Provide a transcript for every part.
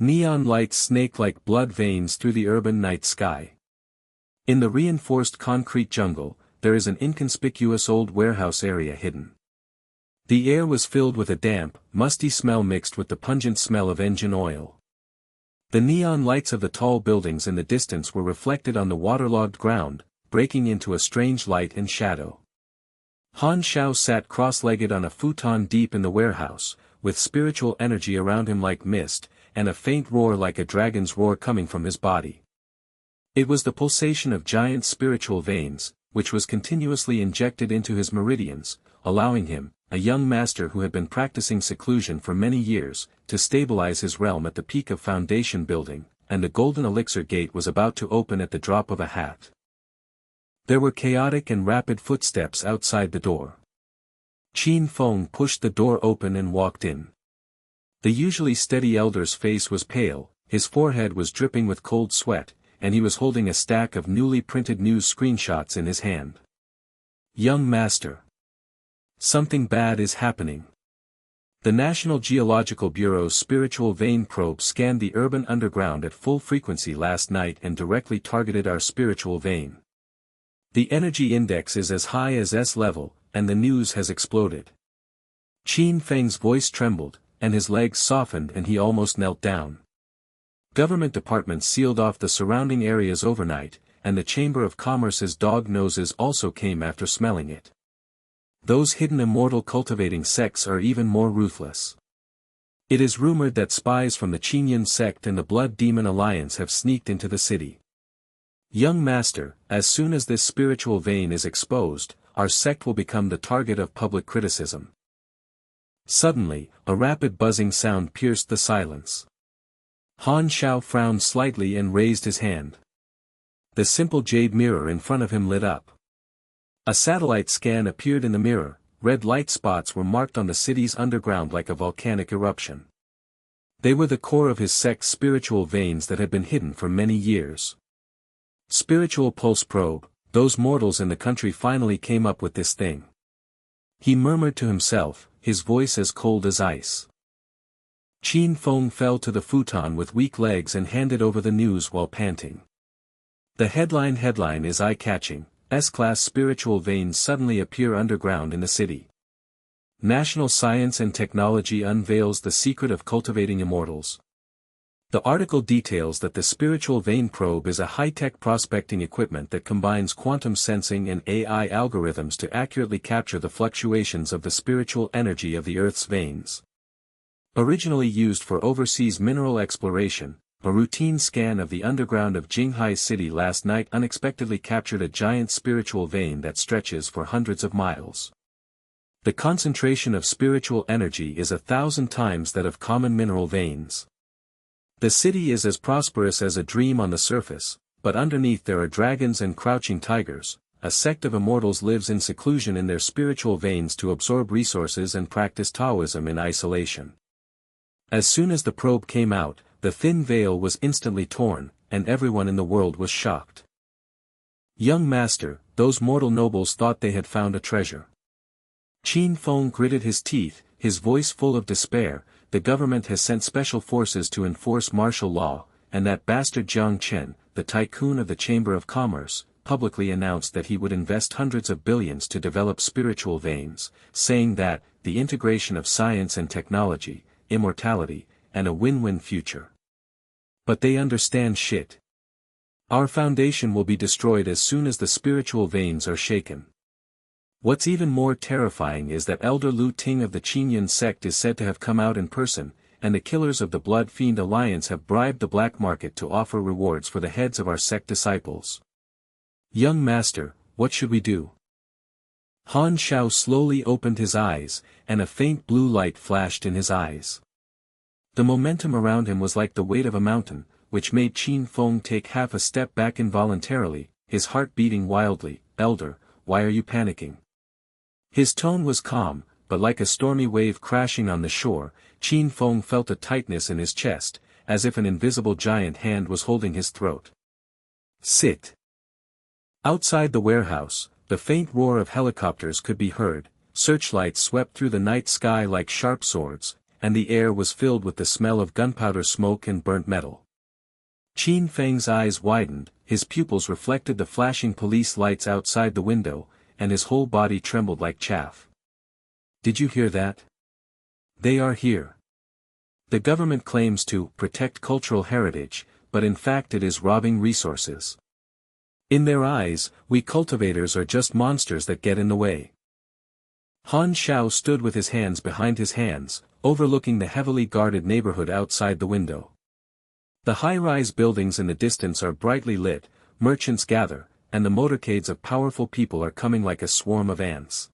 Neon lights snake like blood veins through the urban night sky. In the reinforced concrete jungle, there is an inconspicuous old warehouse area hidden. The air was filled with a damp, musty smell mixed with the pungent smell of engine oil. The neon lights of the tall buildings in the distance were reflected on the waterlogged ground, breaking into a strange light and shadow. Han Xiao sat cross-legged on a futon deep in the warehouse, with spiritual energy around him like mist, and a faint roar like a dragon's roar coming from his body. It was the pulsation of giant spiritual veins, which was continuously injected into his meridians, allowing him, a young master who had been practicing seclusion for many years, to stabilize his realm at the peak of foundation building, and the golden elixir gate was about to open at the drop of a hat. There were chaotic and rapid footsteps outside the door. Qin Feng pushed the door open and walked in. The usually steady elder's face was pale, his forehead was dripping with cold sweat, and he was holding a stack of newly printed news screenshots in his hand. Young master. Something bad is happening. The National Geological Bureau's spiritual vein probe scanned the urban underground at full frequency last night and directly targeted our spiritual vein. The energy index is as high as S level, and the news has exploded. Qin Feng's voice trembled, and his legs softened and he almost knelt down. Government departments sealed off the surrounding areas overnight, and the Chamber of Commerce's dog noses also came after smelling it. Those hidden immortal cultivating sects are even more ruthless. It is rumored that spies from the Qinyan sect and the Blood Demon Alliance have sneaked into the city. Young master, as soon as this spiritual vein is exposed, our sect will become the target of public criticism. Suddenly, a rapid buzzing sound pierced the silence. Han Xiao frowned slightly and raised his hand. The simple jade mirror in front of him lit up. A satellite scan appeared in the mirror, red light spots were marked on the city's underground like a volcanic eruption. They were the core of his sect's spiritual veins that had been hidden for many years. Spiritual pulse probe, those mortals in the country finally came up with this thing. He murmured to himself, his voice as cold as ice. Qin Feng fell to the futon with weak legs and handed over the news while panting. The headline is eye-catching. S-class spiritual veins suddenly appear underground in the city. National Science and Technology unveils the secret of cultivating immortals. The article details that the spiritual vein probe is a high-tech prospecting equipment that combines quantum sensing and AI algorithms to accurately capture the fluctuations of the spiritual energy of the Earth's veins. Originally used for overseas mineral exploration, a routine scan of the underground of Jinghai City last night unexpectedly captured a giant spiritual vein that stretches for hundreds of miles. The concentration of spiritual energy is 1,000 times that of common mineral veins. The city is as prosperous as a dream on the surface, but underneath there are dragons and crouching tigers. A sect of immortals lives in seclusion in their spiritual veins to absorb resources and practice Taoism in isolation. As soon as the probe came out, the thin veil was instantly torn, and everyone in the world was shocked. Young master, those mortal nobles thought they had found a treasure. Qin Feng gritted his teeth, his voice full of despair. The government has sent special forces to enforce martial law, and that bastard Jiang Chen, the tycoon of the Chamber of Commerce, publicly announced that he would invest hundreds of billions to develop spiritual veins, saying that, the integration of science and technology, immortality, and a win-win future. But they understand shit. Our foundation will be destroyed as soon as the spiritual veins are shaken. What's even more terrifying is that Elder Lu Ting of the Qinyan sect is said to have come out in person, and the killers of the Blood Fiend Alliance have bribed the black market to offer rewards for the heads of our sect disciples. Young master, what should we do? Han Xiao slowly opened his eyes, and a faint blue light flashed in his eyes. The momentum around him was like the weight of a mountain, which made Qin Feng take half a step back involuntarily, his heart beating wildly. Elder, why are you panicking? His tone was calm, but like a stormy wave crashing on the shore, Qin Feng felt a tightness in his chest, as if an invisible giant hand was holding his throat. Sit. Outside the warehouse, the faint roar of helicopters could be heard, searchlights swept through the night sky like sharp swords, and the air was filled with the smell of gunpowder smoke and burnt metal. Qin Feng's eyes widened, his pupils reflected the flashing police lights outside the window, and his whole body trembled like chaff. Did you hear that? They are here. The government claims to protect cultural heritage, but in fact it is robbing resources. In their eyes, we cultivators are just monsters that get in the way. Han Xiao stood with his hands behind his hands, overlooking the heavily guarded neighborhood outside the window. The high-rise buildings in the distance are brightly lit, merchants gather, and the motorcades of powerful people are coming like a swarm of ants.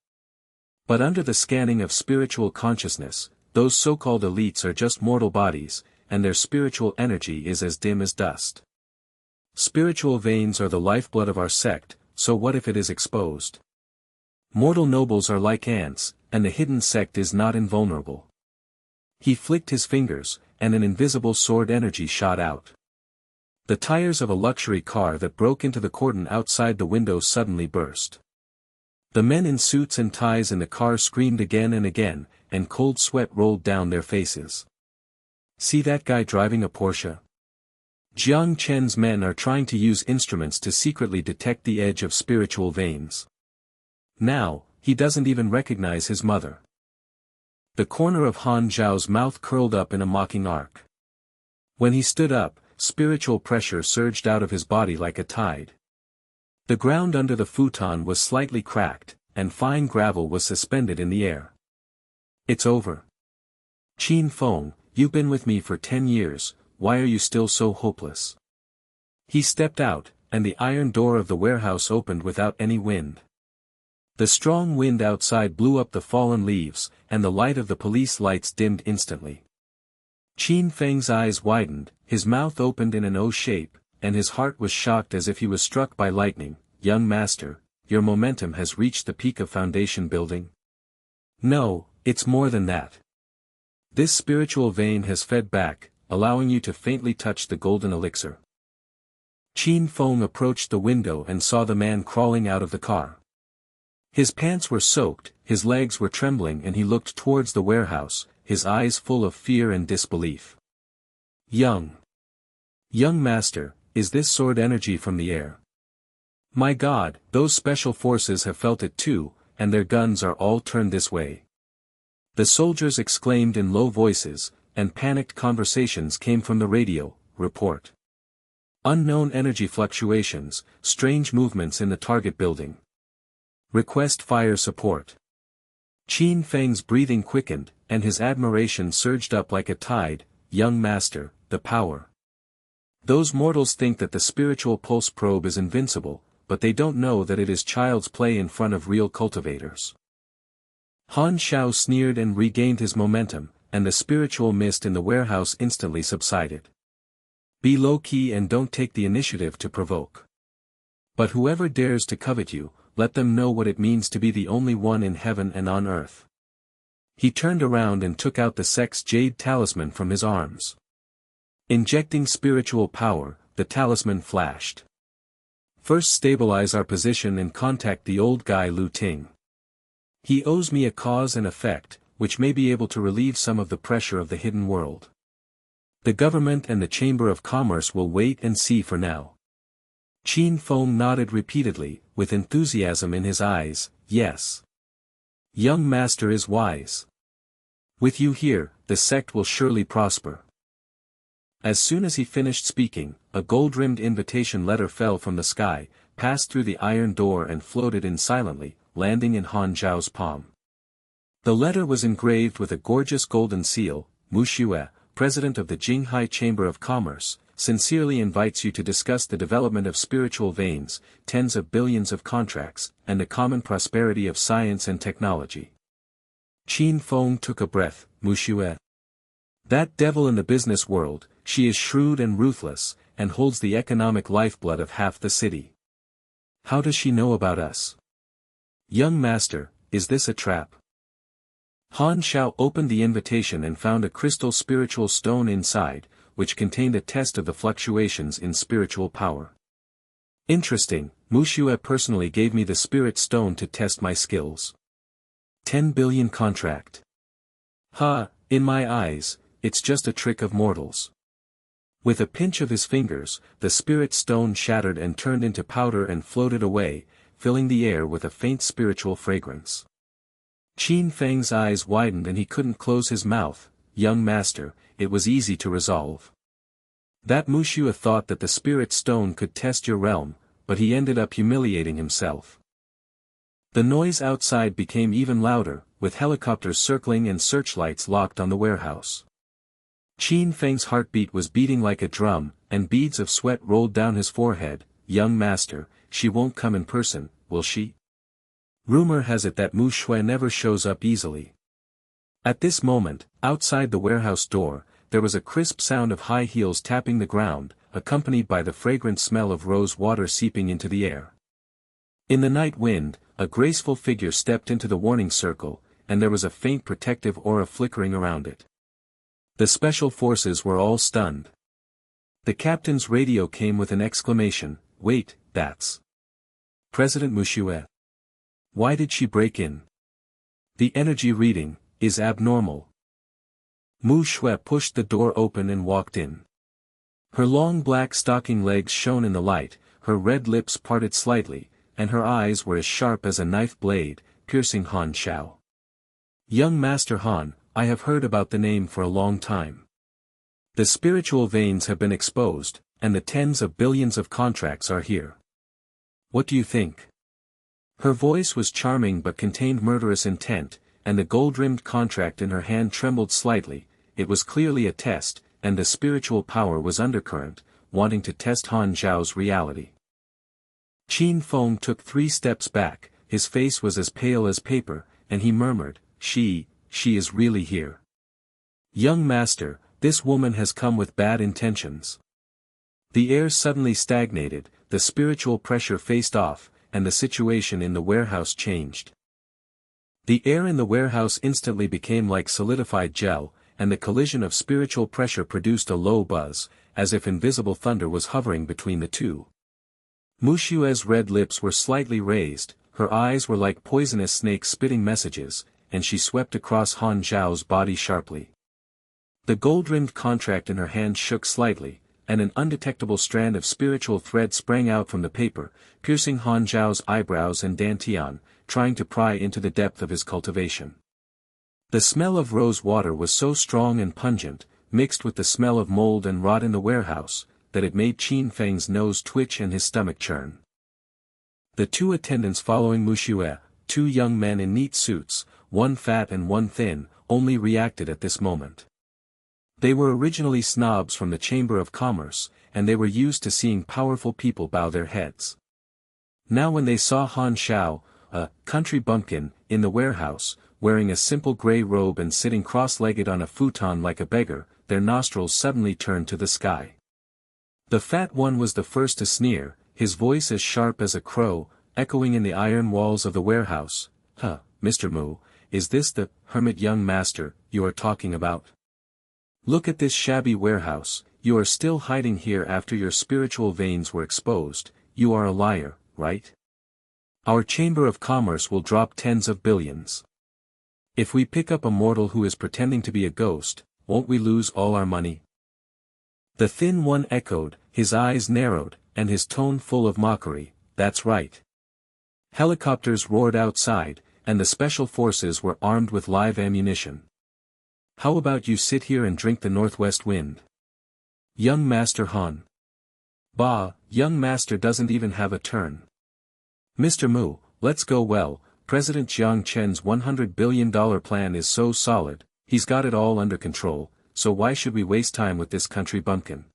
But under the scanning of spiritual consciousness, those so-called elites are just mortal bodies, and their spiritual energy is as dim as dust. Spiritual veins are the lifeblood of our sect, so what if it is exposed? Mortal nobles are like ants, and the hidden sect is not invulnerable. He flicked his fingers, and an invisible sword energy shot out. The tires of a luxury car that broke into the cordon outside the window suddenly burst. The men in suits and ties in the car screamed again and again, and cold sweat rolled down their faces. See that guy driving a Porsche? Jiang Chen's men are trying to use instruments to secretly detect the edge of spiritual veins. Now, he doesn't even recognize his mother. The corner of Han Zhao's mouth curled up in a mocking arc. When he stood up, spiritual pressure surged out of his body like a tide. The ground under the futon was slightly cracked, and fine gravel was suspended in the air. It's over. Qin Feng, you've been with me for 10 years, why are you still so hopeless? He stepped out, and the iron door of the warehouse opened without any wind. The strong wind outside blew up the fallen leaves, and the light of the police lights dimmed instantly. Qin Feng's eyes widened, his mouth opened in an O shape, and his heart was shocked as if he was struck by lightning. Young master, your momentum has reached the peak of foundation building? No, it's more than that. This spiritual vein has fed back, allowing you to faintly touch the golden elixir. Qin Feng approached the window and saw the man crawling out of the car. His pants were soaked, his legs were trembling, and he looked towards the warehouse, his eyes full of fear and disbelief. Young master, is this sword energy from the air? My God, those special forces have felt it too, and their guns are all turned this way. The soldiers exclaimed in low voices, and panicked conversations came from the radio. Report. Unknown energy fluctuations, strange movements in the target building. Request fire support. Qin Feng's breathing quickened, and his admiration surged up like a tide. Young master, the power. Those mortals think that the spiritual pulse probe is invincible, but they don't know that it is child's play in front of real cultivators. Han Xiao sneered and regained his momentum, and the spiritual mist in the warehouse instantly subsided. Be low-key and don't take the initiative to provoke. But whoever dares to covet you, let them know what it means to be the only one in heaven and on earth. He turned around and took out the sect's jade talisman from his arms. Injecting spiritual power, the talisman flashed. First stabilize our position and contact the old guy Lu Ting. He owes me a cause and effect, which may be able to relieve some of the pressure of the hidden world. The government and the Chamber of Commerce will wait and see for now. Qin Feng nodded repeatedly, with enthusiasm in his eyes. Yes. Young master is wise. With you here, the sect will surely prosper. As soon as he finished speaking, a gold-rimmed invitation letter fell from the sky, passed through the iron door and floated in silently, landing in Han Zhao's palm. The letter was engraved with a gorgeous golden seal. Mu Xue, President of the Jinghai Chamber of Commerce, sincerely invites you to discuss the development of spiritual veins, tens of billions of contracts, and the common prosperity of science and technology. Qin Feng took a breath. Mu Xue. That devil in the business world, she is shrewd and ruthless, and holds the economic lifeblood of half the city. How does she know about us? Young master, is this a trap? Han Xiao opened the invitation and found a crystal spiritual stone inside, which contained a test of the fluctuations in spiritual power. Interesting, Mu Xue personally gave me the spirit stone to test my skills. 10 billion contract. Ha, In my eyes, it's just a trick of mortals. With a pinch of his fingers, the spirit stone shattered and turned into powder and floated away, filling the air with a faint spiritual fragrance. Qin Feng's eyes widened and he couldn't close his mouth. Young master, it was easy to resolve. That Mu Xue thought that the spirit stone could test your realm, but he ended up humiliating himself. The noise outside became even louder, with helicopters circling and searchlights locked on the warehouse. Qin Feng's heartbeat was beating like a drum, and beads of sweat rolled down his forehead. Young master, she won't come in person, will she? Rumor has it that Mu Xue never shows up easily. At this moment, outside the warehouse door, there was a crisp sound of high heels tapping the ground, accompanied by the fragrant smell of rose water seeping into the air. In the night wind, a graceful figure stepped into the warning circle, and there was a faint protective aura flickering around it. The special forces were all stunned. The captain's radio came with an exclamation, "Wait, that's President Mu Xue. Why did she break in? The energy reading is abnormal." Mu Xue pushed the door open and walked in. Her long black stocking legs shone in the light, her red lips parted slightly, and her eyes were as sharp as a knife blade, piercing Han Xiao. "Young Master Han, I have heard about the name for a long time. The spiritual veins have been exposed, and the tens of billions of contracts are here. What do you think?" Her voice was charming but contained murderous intent, and the gold-rimmed contract in her hand trembled slightly. It was clearly a test, and the spiritual power was undercurrent, wanting to test Han Xiao's reality. Qin Feng took 3 steps back, his face was as pale as paper, and he murmured, She is really here. Young master, this woman has come with bad intentions." The air suddenly stagnated, the spiritual pressure faced off, and the situation in the warehouse changed. The air in the warehouse instantly became like solidified gel, and the collision of spiritual pressure produced a low buzz, as if invisible thunder was hovering between the two. Mu Xue's red lips were slightly raised, her eyes were like poisonous snakes spitting messages, and she swept across Han Xiao's body sharply. The gold-rimmed contract in her hand shook slightly, and an undetectable strand of spiritual thread sprang out from the paper, piercing Han Xiao's eyebrows and dantian, trying to pry into the depth of his cultivation. The smell of rose water was so strong and pungent, mixed with the smell of mold and rot in the warehouse, that it made Qin Feng's nose twitch and his stomach churn. The 2 attendants following Mu Xue, 2 young men in neat suits, one fat and one thin, only reacted at this moment. They were originally snobs from the Chamber of Commerce, and they were used to seeing powerful people bow their heads. Now when they saw Han Xiao, a country bumpkin, in the warehouse, wearing a simple grey robe and sitting cross-legged on a futon like a beggar, their nostrils suddenly turned to the sky. The fat one was the first to sneer, his voice as sharp as a crow, echoing in the iron walls of the warehouse. Mr. Mu, is this the hermit young master you are talking about? Look at this shabby warehouse, you are still hiding here after your spiritual veins were exposed, you are a liar, right? Our Chamber of Commerce will drop tens of billions. If we pick up a mortal who is pretending to be a ghost, won't we lose all our money? The thin one echoed, his eyes narrowed, and his tone full of mockery, that's right. Helicopters roared outside, and the special forces were armed with live ammunition. How about you sit here and drink the northwest wind? Young Master Han. Bah, young master doesn't even have a turn. Mr. Mu, let's go. Well, President Jiang Chen's $100 billion plan is so solid, he's got it all under control, so why should we waste time with this country bumpkin?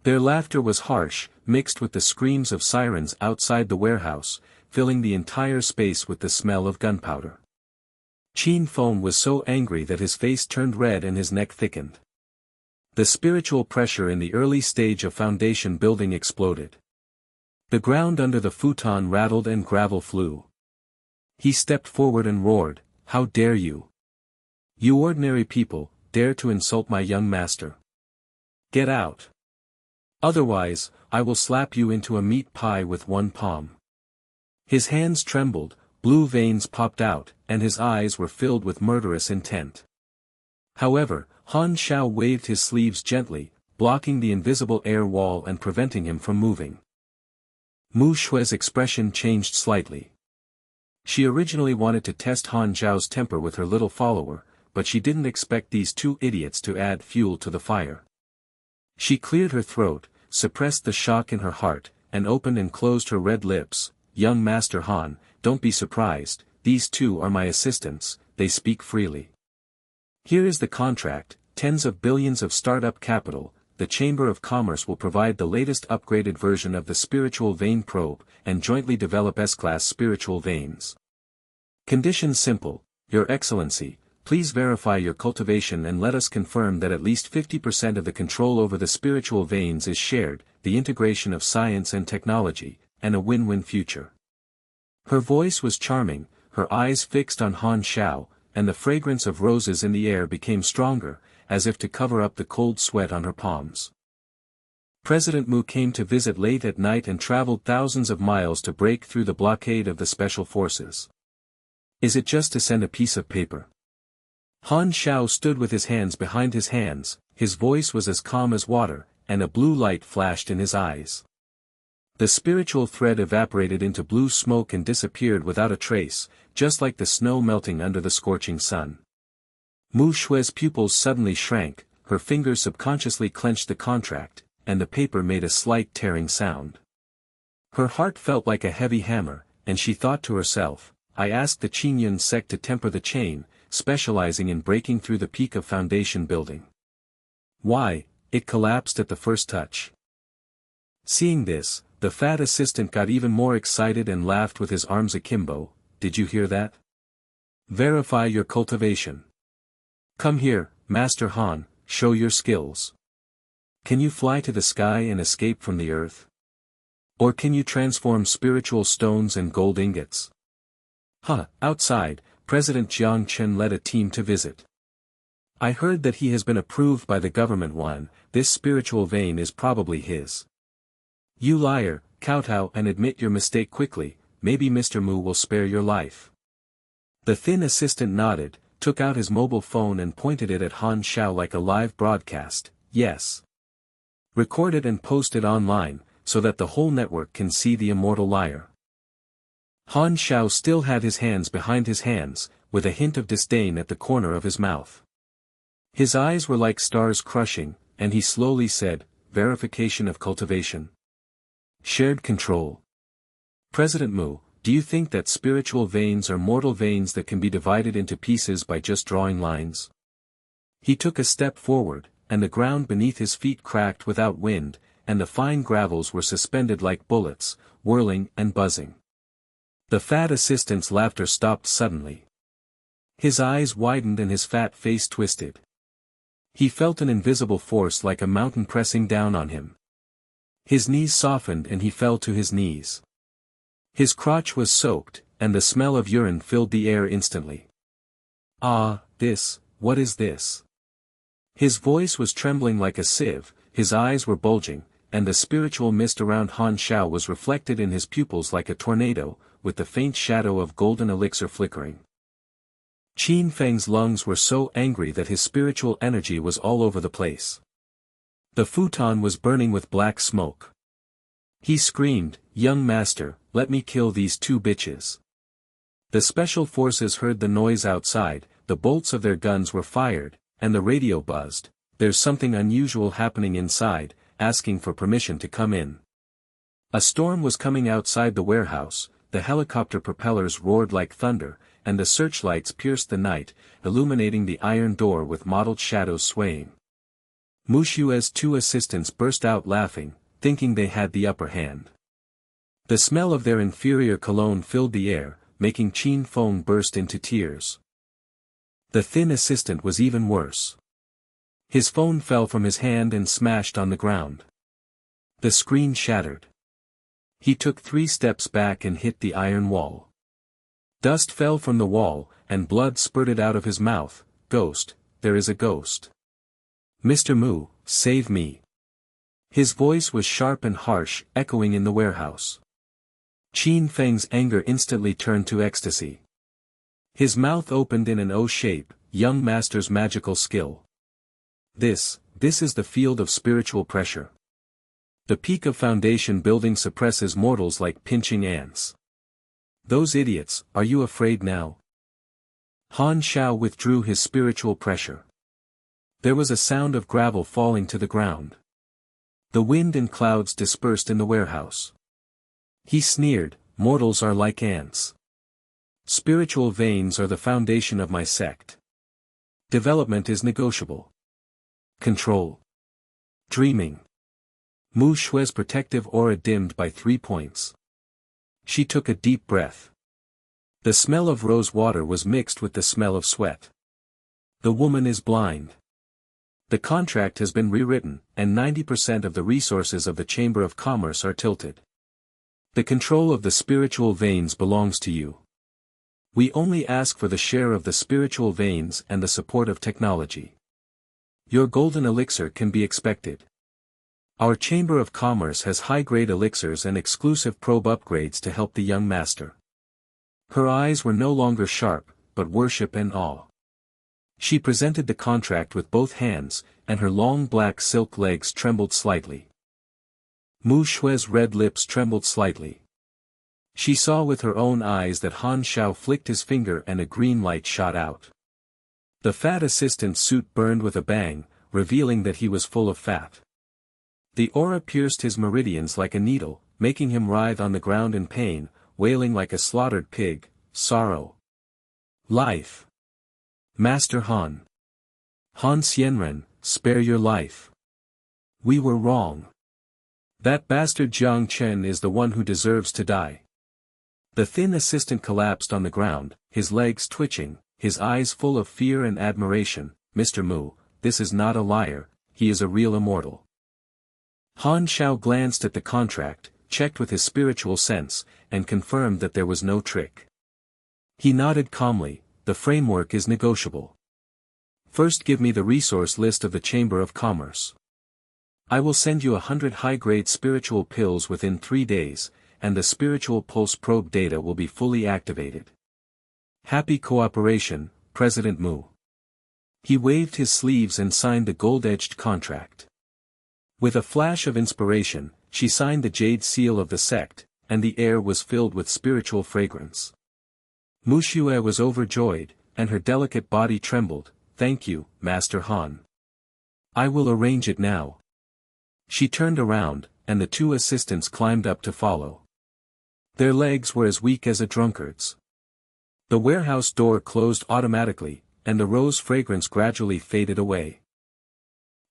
Their laughter was harsh, mixed with the screams of sirens outside the warehouse, filling the entire space with the smell of gunpowder. Qin Feng was so angry that his face turned red and his neck thickened. The spiritual pressure in the early stage of foundation building exploded. The ground under the futon rattled and gravel flew. He stepped forward and roared, "How dare you? You ordinary people, dare to insult my young master? Get out! Otherwise, I will slap you into a meat pie with one palm." His hands trembled, blue veins popped out, and his eyes were filled with murderous intent. However, Han Xiao waved his sleeves gently, blocking the invisible air wall and preventing him from moving. Mu Xue's expression changed slightly. She originally wanted to test Han Zhao's temper with her little follower, but she didn't expect these two idiots to add fuel to the fire. She cleared her throat, suppressed the shock in her heart, and opened and closed her red lips. Young Master Han, don't be surprised, these two are my assistants, they speak freely. Here is the contract, tens of billions of startup capital. The Chamber of Commerce will provide the latest upgraded version of the spiritual vein probe, and jointly develop S-class spiritual veins. Conditions simple, Your Excellency, please verify your cultivation and let us confirm that at least 50% of the control over the spiritual veins is shared, the integration of science and technology, and a win-win future. Her voice was charming, her eyes fixed on Han Xiao, and the fragrance of roses in the air became stronger, as if to cover up the cold sweat on her palms. President Mu came to visit late at night and traveled thousands of miles to break through the blockade of the special forces. Is it just to send a piece of paper? Han Xiao stood with his hands behind his hands, his voice was as calm as water, and a blue light flashed in his eyes. The spiritual thread evaporated into blue smoke and disappeared without a trace, just like the snow melting under the scorching sun. Mu Xue's pupils suddenly shrank, her fingers subconsciously clenched the contract, and the paper made a slight tearing sound. Her heart felt like a heavy hammer, and she thought to herself, I asked the Qingyun sect to temper the chain, specializing in breaking through the peak of foundation building. Why, it collapsed at the first touch. Seeing this, the fat assistant got even more excited and laughed with his arms akimbo. Did you hear that? Verify your cultivation. Come here, Master Han, show your skills. Can you fly to the sky and escape from the earth? Or can you transform spiritual stones and gold ingots? Outside, President Jiang Chen led a team to visit. I heard that he has been approved by the government. This spiritual vein is probably his. You liar, kowtow and admit your mistake quickly, maybe Mr. Mu will spare your life. The thin assistant nodded, took out his mobile phone and pointed it at Han Xiao like a live broadcast. Yes. Record it and post it online, so that the whole network can see the immortal liar. Han Xiao still had his hands behind his hands, with a hint of disdain at the corner of his mouth. His eyes were like stars crushing, and he slowly said, verification of cultivation. Shared control. President Mu, do you think that spiritual veins are mortal veins that can be divided into pieces by just drawing lines? He took a step forward, and the ground beneath his feet cracked without wind, and the fine gravels were suspended like bullets, whirling and buzzing. The fat assistant's laughter stopped suddenly. His eyes widened and his fat face twisted. He felt an invisible force like a mountain pressing down on him. His knees softened and he fell to his knees. His crotch was soaked, and the smell of urine filled the air instantly. What is this? His voice was trembling like a sieve, his eyes were bulging, and the spiritual mist around Han Xiao was reflected in his pupils like a tornado, with the faint shadow of golden elixir flickering. Qin Feng's lungs were so angry that his spiritual energy was all over the place. The futon was burning with black smoke. He screamed, young master, let me kill these two bitches. The special forces heard the noise outside, the bolts of their guns were fired, and the radio buzzed, there's something unusual happening inside, asking for permission to come in. A storm was coming outside the warehouse, the helicopter propellers roared like thunder, and the searchlights pierced the night, illuminating the iron door with mottled shadows swaying. Mu Xue's two assistants burst out laughing, thinking they had the upper hand. The smell of their inferior cologne filled the air, making Qin Feng burst into tears. The thin assistant was even worse. His phone fell from his hand and smashed on the ground. The screen shattered. He took 3 steps back and hit the iron wall. Dust fell from the wall, and blood spurted out of his mouth. Ghost, there is a ghost. Mr. Mu, save me. His voice was sharp and harsh, echoing in the warehouse. Qin Feng's anger instantly turned to ecstasy. His mouth opened in an O shape, young master's magical skill. This is the field of spiritual pressure. The peak of foundation building suppresses mortals like pinching ants. Those idiots, are you afraid now? Han Xiao withdrew his spiritual pressure. There was a sound of gravel falling to the ground. The wind and clouds dispersed in the warehouse. He sneered, mortals are like ants. Spiritual veins are the foundation of my sect. Development is negotiable. Control. Dreaming. Mu Xue's protective aura dimmed by 3 points. She took a deep breath. The smell of rose water was mixed with the smell of sweat. The woman is blind. The contract has been rewritten, and 90% of the resources of the Chamber of Commerce are tilted. The control of the spiritual veins belongs to you. We only ask for the share of the spiritual veins and the support of technology. Your golden elixir can be expected. Our Chamber of Commerce has high-grade elixirs and exclusive probe upgrades to help the young master. Her eyes were no longer sharp, but worship and awe. She presented the contract with both hands, and her long black silk legs trembled slightly. Mu Xue's red lips trembled slightly. She saw with her own eyes that Han Xiao flicked his finger and a green light shot out. The fat assistant's suit burned with a bang, revealing that he was full of fat. The aura pierced his meridians like a needle, making him writhe on the ground in pain, wailing like a slaughtered pig, sorrow. Life. Master Han. Han Xianren, spare your life. We were wrong. That bastard Jiang Chen is the one who deserves to die. The thin assistant collapsed on the ground, his legs twitching, his eyes full of fear and admiration. Mr. Mu, this is not a liar, he is a real immortal. Han Xiao glanced at the contract, checked with his spiritual sense, and confirmed that there was no trick. He nodded calmly, the framework is negotiable. First give me the resource list of the Chamber of Commerce. I will send you 100 high-grade spiritual pills within 3 days, and the spiritual pulse probe data will be fully activated. Happy cooperation, President Mu. He waved his sleeves and signed the gold-edged contract. With a flash of inspiration, she signed the jade seal of the sect, and the air was filled with spiritual fragrance. Mu Xue was overjoyed, and her delicate body trembled. Thank you, Master Han. I will arrange it now. She turned around, and the 2 assistants climbed up to follow. Their legs were as weak as a drunkard's. The warehouse door closed automatically, and the rose fragrance gradually faded away.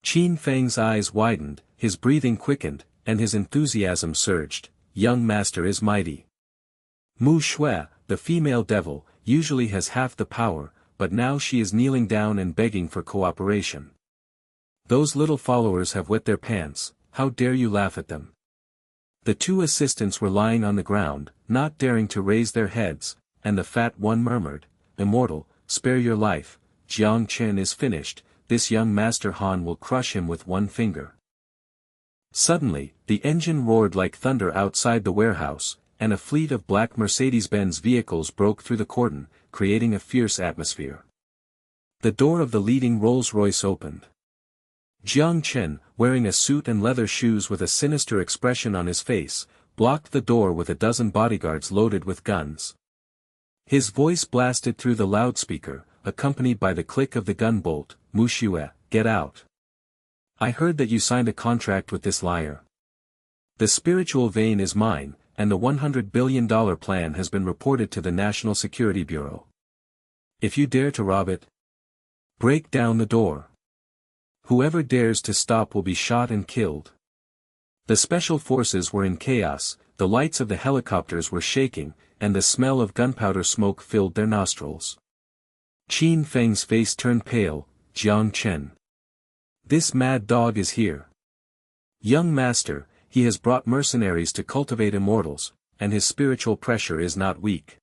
Qin Feng's eyes widened, his breathing quickened, and his enthusiasm surged. Young master is mighty. Mu Xue, the female devil, usually has half the power, but now she is kneeling down and begging for cooperation. Those little followers have wet their pants, how dare you laugh at them? The 2 assistants were lying on the ground, not daring to raise their heads, and the fat one murmured, Immortal, spare your life, Jiang Chen is finished, this young master Han will crush him with 1 finger. Suddenly, the engine roared like thunder outside the warehouse, and a fleet of black Mercedes-Benz vehicles broke through the cordon, creating a fierce atmosphere. The door of the leading Rolls-Royce opened. Jiang Chen, wearing a suit and leather shoes with a sinister expression on his face, blocked the door with a dozen bodyguards loaded with guns. His voice blasted through the loudspeaker, accompanied by the click of the gun bolt. Mu Xue, get out. I heard that you signed a contract with this liar. The spiritual vein is mine, and the $100 billion plan has been reported to the National Security Bureau. If you dare to rob it, break down the door. Whoever dares to stop will be shot and killed. The special forces were in chaos, the lights of the helicopters were shaking, and the smell of gunpowder smoke filled their nostrils. Qin Feng's face turned pale. Jiang Chen. This mad dog is here. Young master, he has brought mercenaries to cultivate immortals, and his spiritual pressure is not weak.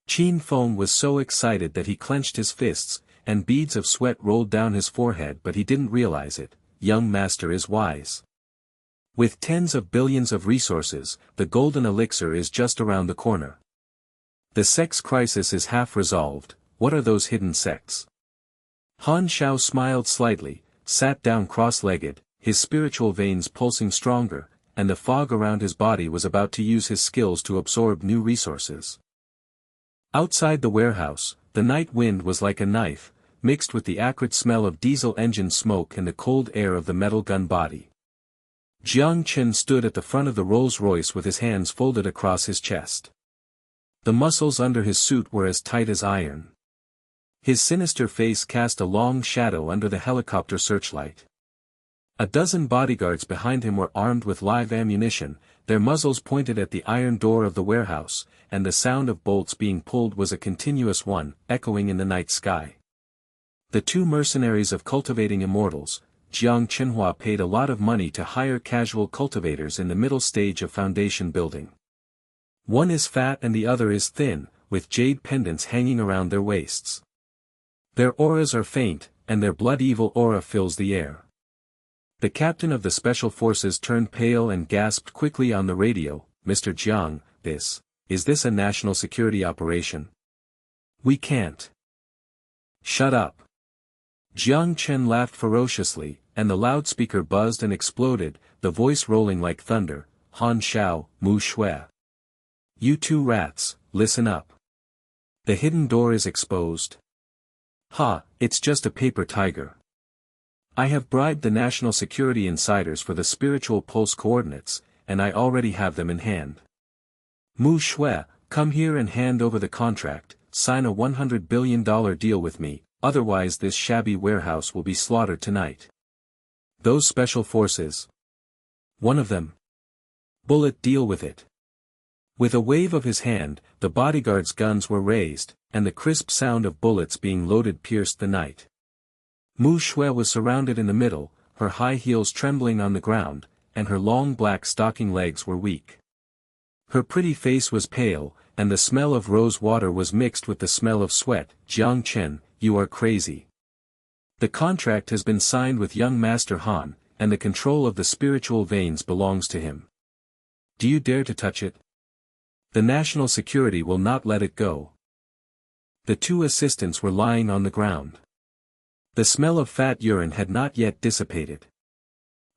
Qin Feng was so excited that he clenched his fists, and beads of sweat rolled down his forehead, but he didn't realize it. Young master is wise. With tens of billions of resources, the golden elixir is just around the corner. The sect's crisis is half resolved. What are those hidden sects? Han Xiao smiled slightly, sat down cross-legged, his spiritual veins pulsing stronger, and the fog around his body was about to use his skills to absorb new resources. Outside the warehouse, the night wind was like a knife, mixed with the acrid smell of diesel engine smoke and the cold air of the metal gun body. Jiang Chen stood at the front of the Rolls-Royce with his hands folded across his chest. The muscles under his suit were as tight as iron. His sinister face cast a long shadow under the helicopter searchlight. A dozen bodyguards behind him were armed with live ammunition, their muzzles pointed at the iron door of the warehouse, and the sound of bolts being pulled was a continuous one, echoing in the night sky. The two mercenaries of cultivating immortals, Jiang Chenhua paid a lot of money to hire casual cultivators in the middle stage of foundation building. One is fat and the other is thin, with jade pendants hanging around their waists. Their auras are faint, and their blood-evil aura fills the air. The captain of the special forces turned pale and gasped quickly on the radio, "Mr. Jiang, is this a national security operation? We can't." "Shut up." Jiang Chen laughed ferociously, and the loudspeaker buzzed and exploded, the voice rolling like thunder, "Han Xiao, Mu Xue. You two rats, listen up. The hidden door is exposed." "Ha, it's just a paper tiger. I have bribed the national security insiders for the spiritual pulse coordinates, and I already have them in hand. Mu Xue, come here and hand over the contract, sign a $100 billion deal with me, otherwise this shabby warehouse will be slaughtered tonight." "Those special forces. One of them. Bullet, deal with it." With a wave of his hand, the bodyguards' guns were raised, and the crisp sound of bullets being loaded pierced the night. Mu Xue was surrounded in the middle, her high heels trembling on the ground, and her long black stocking legs were weak. Her pretty face was pale, and the smell of rose water was mixed with the smell of sweat. "Jiang Chen, you are crazy. The contract has been signed with young Master Han, and the control of the spiritual veins belongs to him. Do you dare to touch it? The national security will not let it go." The two assistants were lying on the ground. The smell of fat urine had not yet dissipated.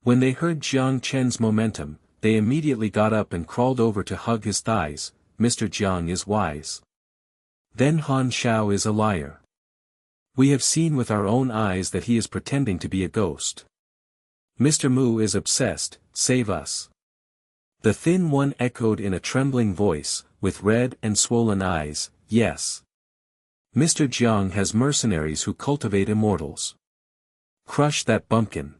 When they heard Jiang Chen's momentum, they immediately got up and crawled over to hug his thighs. "Mr. Jiang is wise. Then Han Xiao is a liar. We have seen with our own eyes that he is pretending to be a ghost. Mr. Mu is obsessed, save us." The thin one echoed in a trembling voice, with red and swollen eyes, "Yes. Mr. Jiang has mercenaries who cultivate immortals. Crush that bumpkin.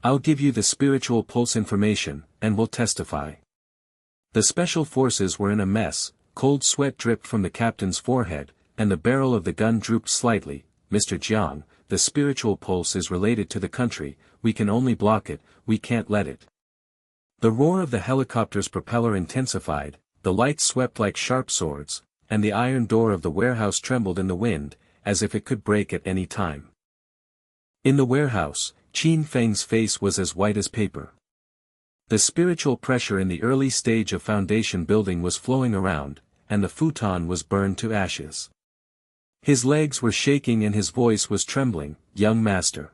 I'll give you the spiritual pulse information, and we'll testify." The special forces were in a mess, cold sweat dripped from the captain's forehead, and the barrel of the gun drooped slightly. "Mr. Jiang, the spiritual pulse is related to the country, we can only block it, we can't let it." The roar of the helicopter's propeller intensified, the lights swept like sharp swords, and the iron door of the warehouse trembled in the wind, as if it could break at any time. In the warehouse, Qin Feng's face was as white as paper. The spiritual pressure in the early stage of foundation building was flowing around, and the futon was burned to ashes. His legs were shaking and his voice was trembling. "Young master.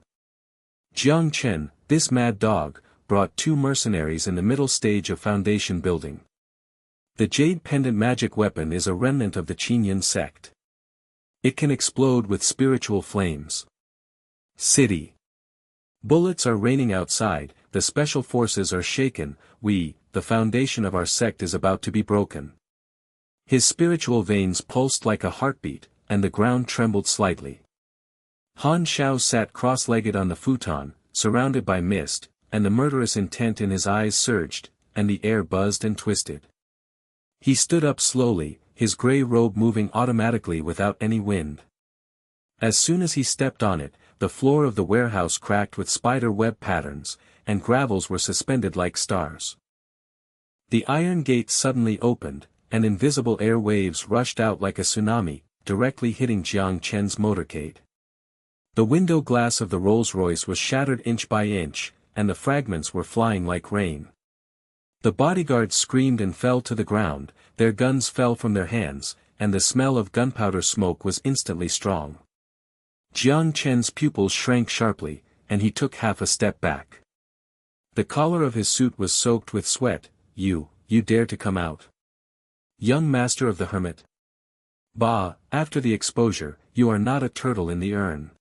Jiang Chen, this mad dog, brought two mercenaries in the middle stage of foundation building. The jade pendant magic weapon is a remnant of the Qinyan sect. It can explode with spiritual flames. City. Bullets are raining outside, the special forces are shaken, the foundation of our sect is about to be broken." His spiritual veins pulsed like a heartbeat, and the ground trembled slightly. Han Xiao sat cross-legged on the futon, surrounded by mist, and the murderous intent in his eyes surged, and the air buzzed and twisted. He stood up slowly, his gray robe moving automatically without any wind. As soon as he stepped on it, the floor of the warehouse cracked with spider web patterns, and gravels were suspended like stars. The iron gate suddenly opened, and invisible air waves rushed out like a tsunami, directly hitting Jiang Chen's motorcade. The window glass of the Rolls-Royce was shattered inch by inch, and the fragments were flying like rain. The bodyguards screamed and fell to the ground, their guns fell from their hands, and the smell of gunpowder smoke was instantly strong. Jiang Chen's pupils shrank sharply, and he took half a step back. The collar of his suit was soaked with sweat. You dare to come out? Young master of the hermit? Bah, after the exposure, you are not a turtle in the urn.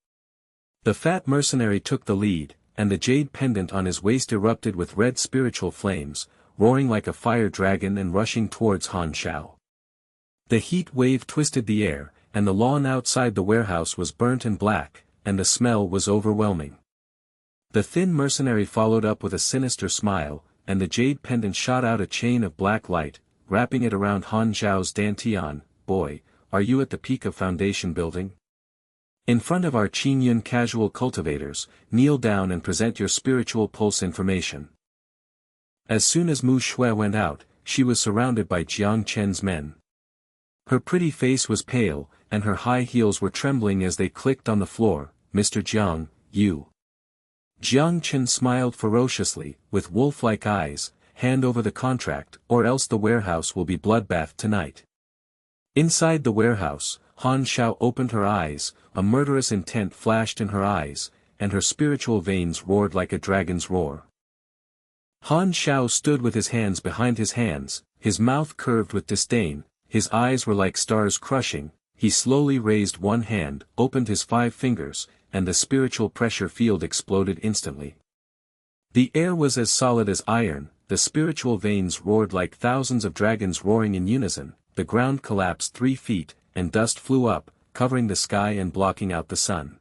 The fat mercenary took the lead, and the jade pendant on his waist erupted with red spiritual flames, roaring like a fire dragon and rushing towards Han Xiao. The heat wave twisted the air, and the lawn outside the warehouse was burnt and black, and the smell was overwhelming. The thin mercenary followed up with a sinister smile, and the jade pendant shot out a chain of black light, wrapping it around Han Xiao's dantian. Boy, are you at the peak of foundation building? In front of our Qingyun casual cultivators, kneel down and present your spiritual pulse information. As soon as Mu Xue went out, she was surrounded by Jiang Chen's men. Her pretty face was pale, and her high heels were trembling as they clicked on the floor. Mr. Jiang, you. Jiang Chen smiled ferociously, with wolf-like eyes. Hand over the contract, or else the warehouse will be bloodbath tonight. Inside the warehouse, Han Xiao opened her eyes, a murderous intent flashed in her eyes, and her spiritual veins roared like a dragon's roar. Han Xiao stood with his hands behind his hands, his mouth curved with disdain, his eyes were like stars crushing. He slowly raised one hand, opened his 5 fingers, and the spiritual pressure field exploded instantly. The air was as solid as iron, the spiritual veins roared like thousands of dragons roaring in unison, the ground collapsed 3 feet, and dust flew up, covering the sky and blocking out the sun.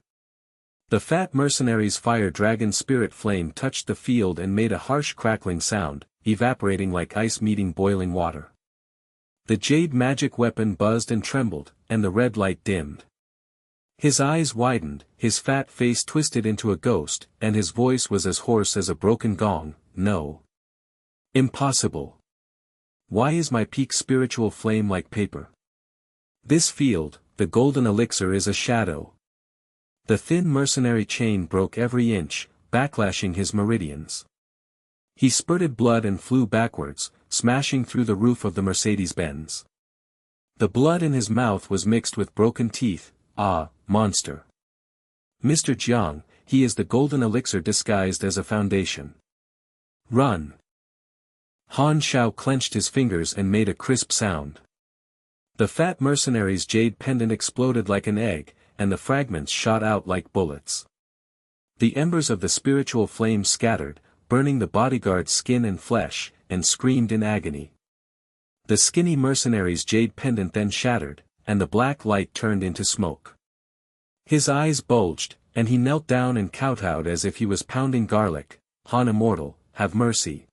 The fat mercenary's fire dragon spirit flame touched the field and made a harsh crackling sound, evaporating like ice meeting boiling water. The jade magic weapon buzzed and trembled, and the red light dimmed. His eyes widened, his fat face twisted into a ghost, and his voice was as hoarse as a broken gong. No. Impossible. Why is my peak spiritual flame like paper? This field, the golden elixir is a shadow. The thin mercenary chain broke every inch, backlashing his meridians. He spurted blood and flew backwards, smashing through the roof of the Mercedes-Benz. The blood in his mouth was mixed with broken teeth. Ah, monster. Mr. Jiang, he is the golden elixir disguised as a foundation. Run. Han Xiao clenched his fingers and made a crisp sound. The fat mercenary's jade pendant exploded like an egg, and the fragments shot out like bullets. The embers of the spiritual flame scattered, burning the bodyguard's skin and flesh, and screamed in agony. The skinny mercenary's jade pendant then shattered, and the black light turned into smoke. His eyes bulged, and he knelt down and kowtowed as if he was pounding garlic. Han Immortal, have mercy.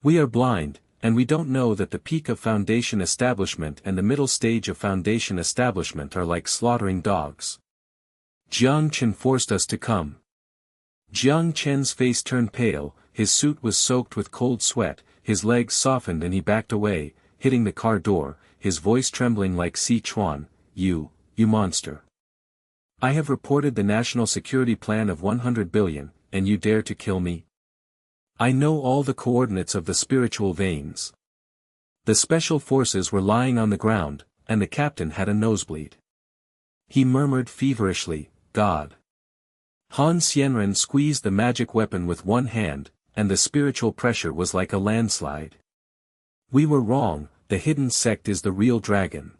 We are blind, and we don't know that the peak of foundation establishment and the middle stage of foundation establishment are like slaughtering dogs. Jiang Chen forced us to come. Jiang Chen's face turned pale, his suit was soaked with cold sweat, his legs softened and he backed away, hitting the car door, his voice trembling like Sichuan. You monster. I have reported the national security plan of 100 billion, and you dare to kill me? I know all the coordinates of the spiritual veins. The special forces were lying on the ground, and the captain had a nosebleed. He murmured feverishly, God. Han Xianren squeezed the magic weapon with one hand, and the spiritual pressure was like a landslide. We were wrong, the hidden sect is the real dragon.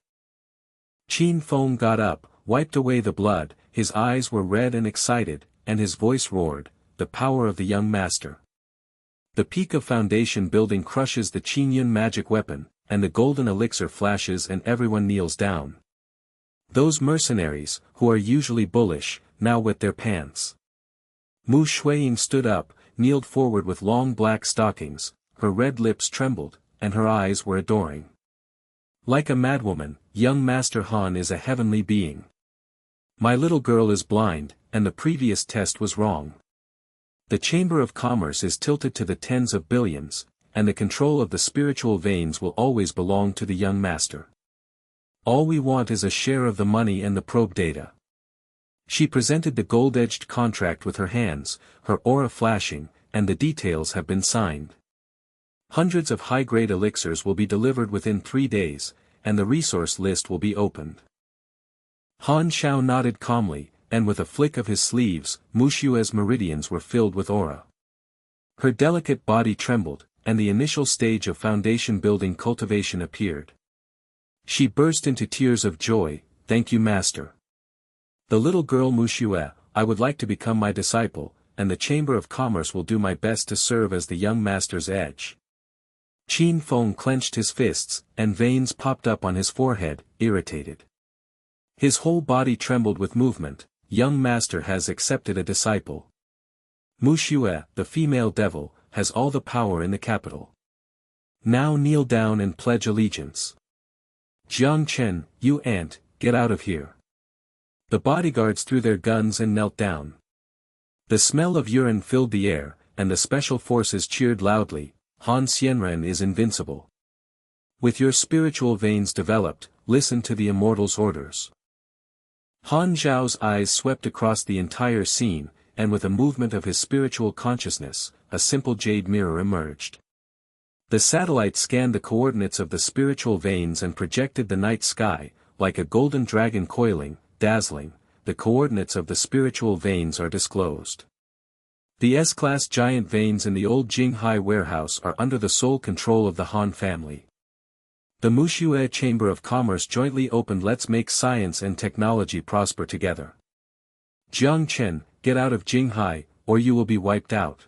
Qin Feng got up, wiped away the blood, his eyes were red and excited, and his voice roared, the power of the young master. The peak of foundation building crushes the Qingyun magic weapon, and the golden elixir flashes and everyone kneels down. Those mercenaries, who are usually bullish, now wet their pants. Mu Xue stood up, kneeled forward with long black stockings, her red lips trembled, and her eyes were adoring. Like a madwoman, young Master Han is a heavenly being. My little girl is blind, and the previous test was wrong. The Chamber of Commerce is tilted to the tens of billions, and the control of the spiritual veins will always belong to the young master. All we want is a share of the money and the probe data. She presented the gold-edged contract with her hands, her aura flashing, and the details have been signed. Hundreds of high-grade elixirs will be delivered within 3 days, and the resource list will be opened. Han Xiao nodded calmly, and with a flick of his sleeves, Mu Xue's meridians were filled with aura. Her delicate body trembled, and the initial stage of foundation building cultivation appeared. She burst into tears of joy. "Thank you, Master. The little girl Mu Xue, I would like to become my disciple, and the Chamber of Commerce will do my best to serve as the young master's edge." Qin Feng clenched his fists, and veins popped up on his forehead, irritated. His whole body trembled with movement. "Young master has accepted a disciple. Mu Xue, the female devil, has all the power in the capital. Now kneel down and pledge allegiance. Jiang Chen, you ant, get out of here." The bodyguards threw their guns and knelt down. The smell of urine filled the air, and the special forces cheered loudly. "Han Xianren is invincible. With your spiritual veins developed, listen to the immortals' orders." Han Zhao's eyes swept across the entire scene, and with a movement of his spiritual consciousness, a simple jade mirror emerged. The satellite scanned the coordinates of the spiritual veins and projected the night sky, like a golden dragon coiling, dazzling. The coordinates of the spiritual veins are disclosed. The S-class giant veins in the old Jinghai warehouse are under the sole control of the Han family. The Mu Xue Chamber of Commerce jointly opened. Let's make science and technology prosper together. Jiang Chen, get out of Jinghai, or you will be wiped out.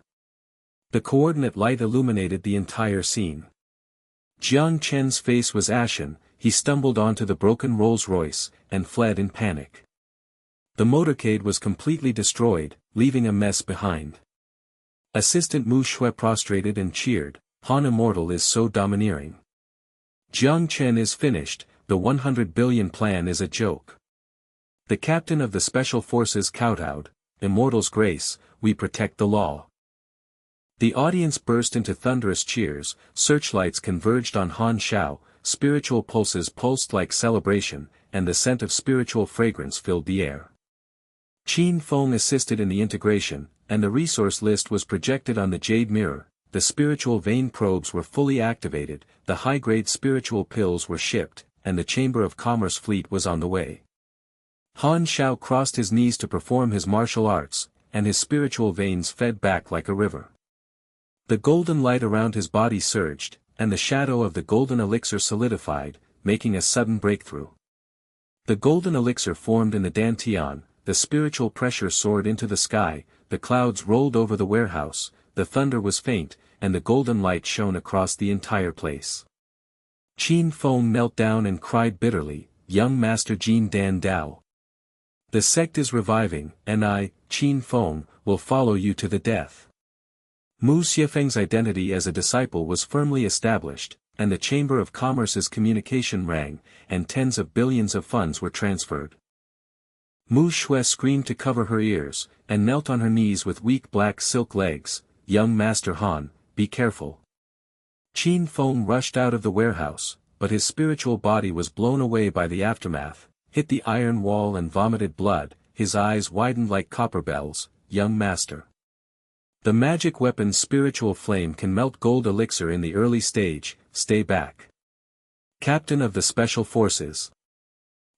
The coordinate light illuminated the entire scene. Jiang Chen's face was ashen. He stumbled onto the broken Rolls-Royce, and fled in panic. The motorcade was completely destroyed, leaving a mess behind. Assistant Mu Xue prostrated and cheered. "Han Immortal is so domineering. Jiang Chen is finished. The 100 billion plan is a joke." The captain of the special forces kowtowed. "Immortal's grace, we protect the law." The audience burst into thunderous cheers. Searchlights converged on Han Xiao, spiritual pulses pulsed like celebration, and the scent of spiritual fragrance filled the air. Qin Feng assisted in the integration, and the resource list was projected on the jade mirror. The spiritual vein probes were fully activated, the high-grade spiritual pills were shipped, and the Chamber of Commerce fleet was on the way. Han Xiao crossed his knees to perform his martial arts, and his spiritual veins fed back like a river. The golden light around his body surged, and the shadow of the golden elixir solidified, making a sudden breakthrough. The golden elixir formed in the dantian, the spiritual pressure soared into the sky, the clouds rolled over the warehouse, the thunder was faint, and the golden light shone across the entire place. Qin Feng knelt down and cried bitterly, "Young Master Jin Dan Dao. The sect is reviving, and I, Qin Feng, will follow you to the death." Mu Xiefeng's identity as a disciple was firmly established, and the Chamber of Commerce's communication rang, and tens of billions of funds were transferred. Mu Xue screamed to cover her ears, and knelt on her knees with weak black silk legs. "Young Master Han, be careful." Qin Feng rushed out of the warehouse, but his spiritual body was blown away by the aftermath, hit the iron wall and vomited blood. His eyes widened like copper bells. "Young Master. The magic weapon's spiritual flame can melt gold elixir in the early stage, stay back." Captain of the Special Forces.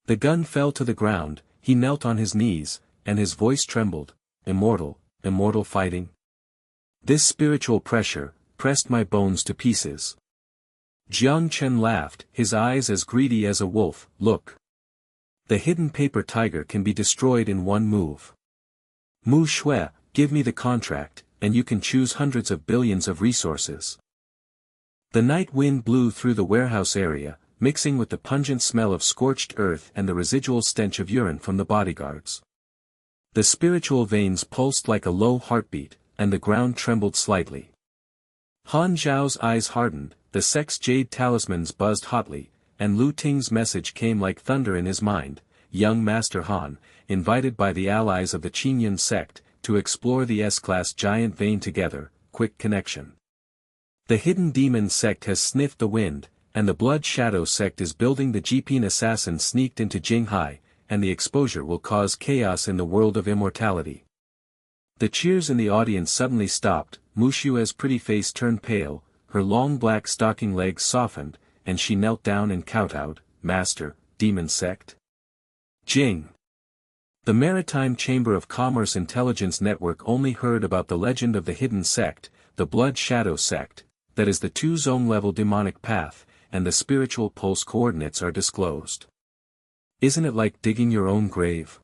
The gun fell to the ground. He knelt on his knees, and his voice trembled. Immortal fighting? This spiritual pressure pressed my bones to pieces." Jiang Chen laughed, his eyes as greedy as a wolf. "Look. The hidden paper tiger can be destroyed in one move. Mu Xue, give me the contract, and you can choose hundreds of billions of resources." The night wind blew through the warehouse area, mixing with the pungent smell of scorched earth and the residual stench of urine from the bodyguards. The spiritual veins pulsed like a low heartbeat, and the ground trembled slightly. Han Zhao's eyes hardened, the sect's jade talismans buzzed hotly, and Lu Ting's message came like thunder in his mind. "Young Master Han, invited by the allies of the Qinyan sect, to explore the S-class giant vein together, quick connection. The hidden demon sect has sniffed the wind, and the blood shadow sect is building. The Jipin assassin sneaked into Jinghai, and the exposure will cause chaos in the world of immortality." The cheers in the audience suddenly stopped. Mu Xue's pretty face turned pale, her long black stocking legs softened, and she knelt down and kowtowed. Master, Demon Sect? Jing. The Maritime Chamber of Commerce Intelligence Network only heard about the legend of the hidden sect, the Blood Shadow Sect, that is the 2-zone level demonic path, and the spiritual pulse coordinates are disclosed. Isn't it like digging your own grave?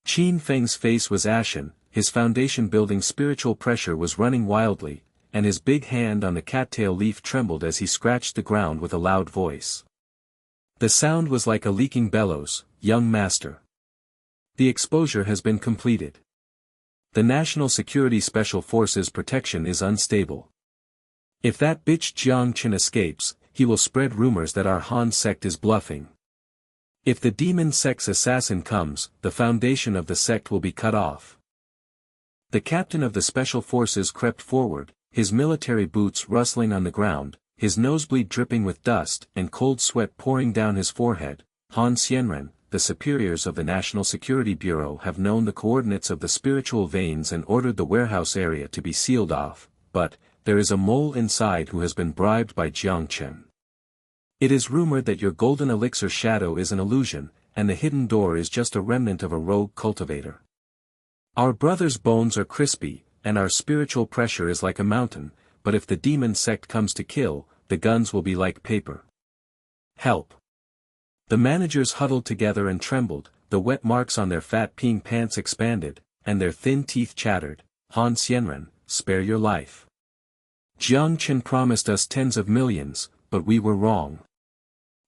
Qin Feng's face was ashen, his foundation building spiritual pressure was running wildly, and his big hand on the cattail leaf trembled as he scratched the ground with a loud voice. The sound was like a leaking bellows, young master. The exposure has been completed. The National Security Special Forces protection is unstable. If that bitch Jiang Chen escapes, he will spread rumors that our Han sect is bluffing. If the demon sect's assassin comes, the foundation of the sect will be cut off. The captain of the Special Forces crept forward, his military boots rustling on the ground, his nosebleed dripping with dust and cold sweat pouring down his forehead. Han Xianren, the superiors of the National Security Bureau have known the coordinates of the spiritual veins and ordered the warehouse area to be sealed off, but, there is a mole inside who has been bribed by Jiang Chen. It is rumored that your golden elixir shadow is an illusion, and the hidden door is just a remnant of a rogue cultivator. Our brother's bones are crispy, and our spiritual pressure is like a mountain, but if the demon sect comes to kill, the guns will be like paper. Help! The managers huddled together and trembled, the wet marks on their fat peen pants expanded, and their thin teeth chattered. Han Xianren, spare your life. Jiang Chen promised us tens of millions, but we were wrong.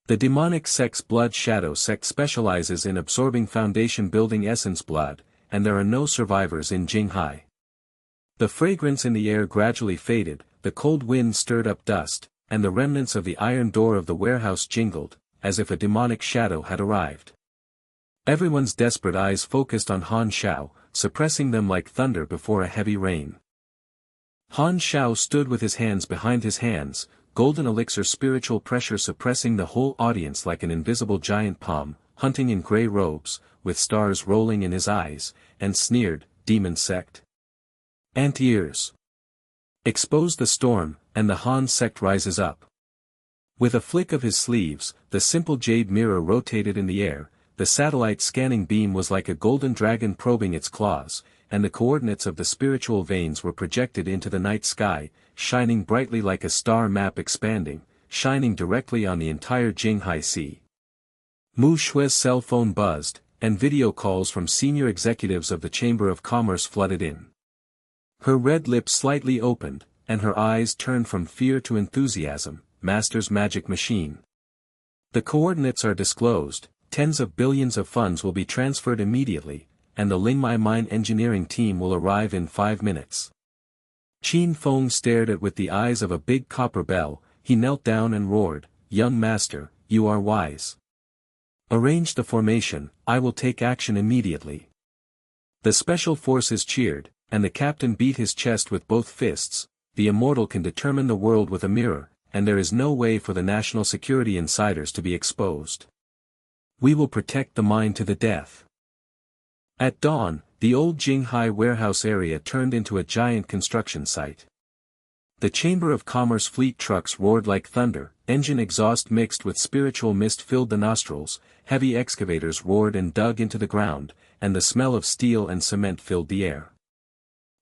The demonic sect's blood shadow sect specializes in absorbing foundation building essence blood, and there are no survivors in Jinghai. The fragrance in the air gradually faded, the cold wind stirred up dust, and the remnants of the iron door of the warehouse jingled, as if a demonic shadow had arrived. Everyone's desperate eyes focused on Han Xiao, suppressing them like thunder before a heavy rain. Han Xiao stood with his hands behind his hands, golden elixir spiritual pressure suppressing the whole audience like an invisible giant palm, hunting in grey robes, with stars rolling in his eyes, and sneered, demon sect. Anti-ears. Expose the storm, and the Han sect rises up. With a flick of his sleeves, the simple jade mirror rotated in the air, the satellite scanning beam was like a golden dragon probing its claws, and the coordinates of the spiritual veins were projected into the night sky, shining brightly like a star map expanding, shining directly on the entire Jinghai Sea. Mu Xue's cell phone buzzed, and video calls from senior executives of the Chamber of Commerce flooded in. Her red lips slightly opened, and her eyes turned from fear to enthusiasm. Master's magic machine. The coordinates are disclosed, tens of billions of funds will be transferred immediately, and the Lingmai mine engineering team will arrive in 5 minutes. Qin Feng stared at with the eyes of a big copper bell, he knelt down and roared, young master, you are wise. Arrange the formation, I will take action immediately. The special forces cheered, and the captain beat his chest with both fists. The immortal can determine the world with a mirror, and there is no way for the national security insiders to be exposed. We will protect the mine to the death. At dawn, the old Jinghai warehouse area turned into a giant construction site. The Chamber of Commerce fleet trucks roared like thunder, engine exhaust mixed with spiritual mist filled the nostrils, heavy excavators roared and dug into the ground, and the smell of steel and cement filled the air.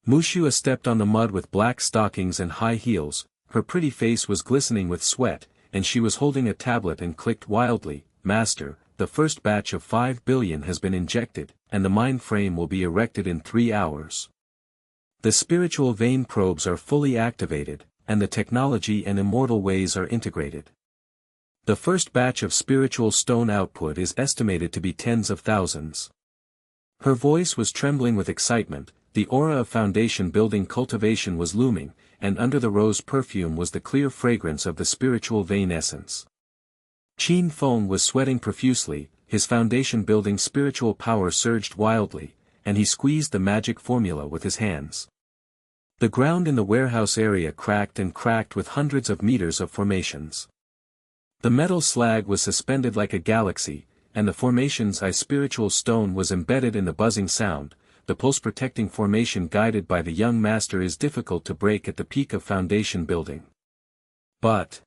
Mu Xue stepped on the mud with black stockings and high heels, her pretty face was glistening with sweat, and she was holding a tablet and clicked wildly, Master, the first batch of 5 billion has been injected, and the mine frame will be erected in 3 hours. The spiritual vein probes are fully activated, and the technology and immortal ways are integrated. The first batch of spiritual stone output is estimated to be tens of thousands. Her voice was trembling with excitement, the aura of foundation building cultivation was looming, and under the rose perfume was the clear fragrance of the spiritual vein essence. Qin Feng was sweating profusely, his foundation building spiritual power surged wildly, and he squeezed the magic formula with his hands. The ground in the warehouse area cracked and cracked with hundreds of meters of formations. The metal slag was suspended like a galaxy, and the formation's spiritual stone was embedded in the buzzing sound. The pulse-protecting formation guided by the young master is difficult to break at the peak of foundation building. But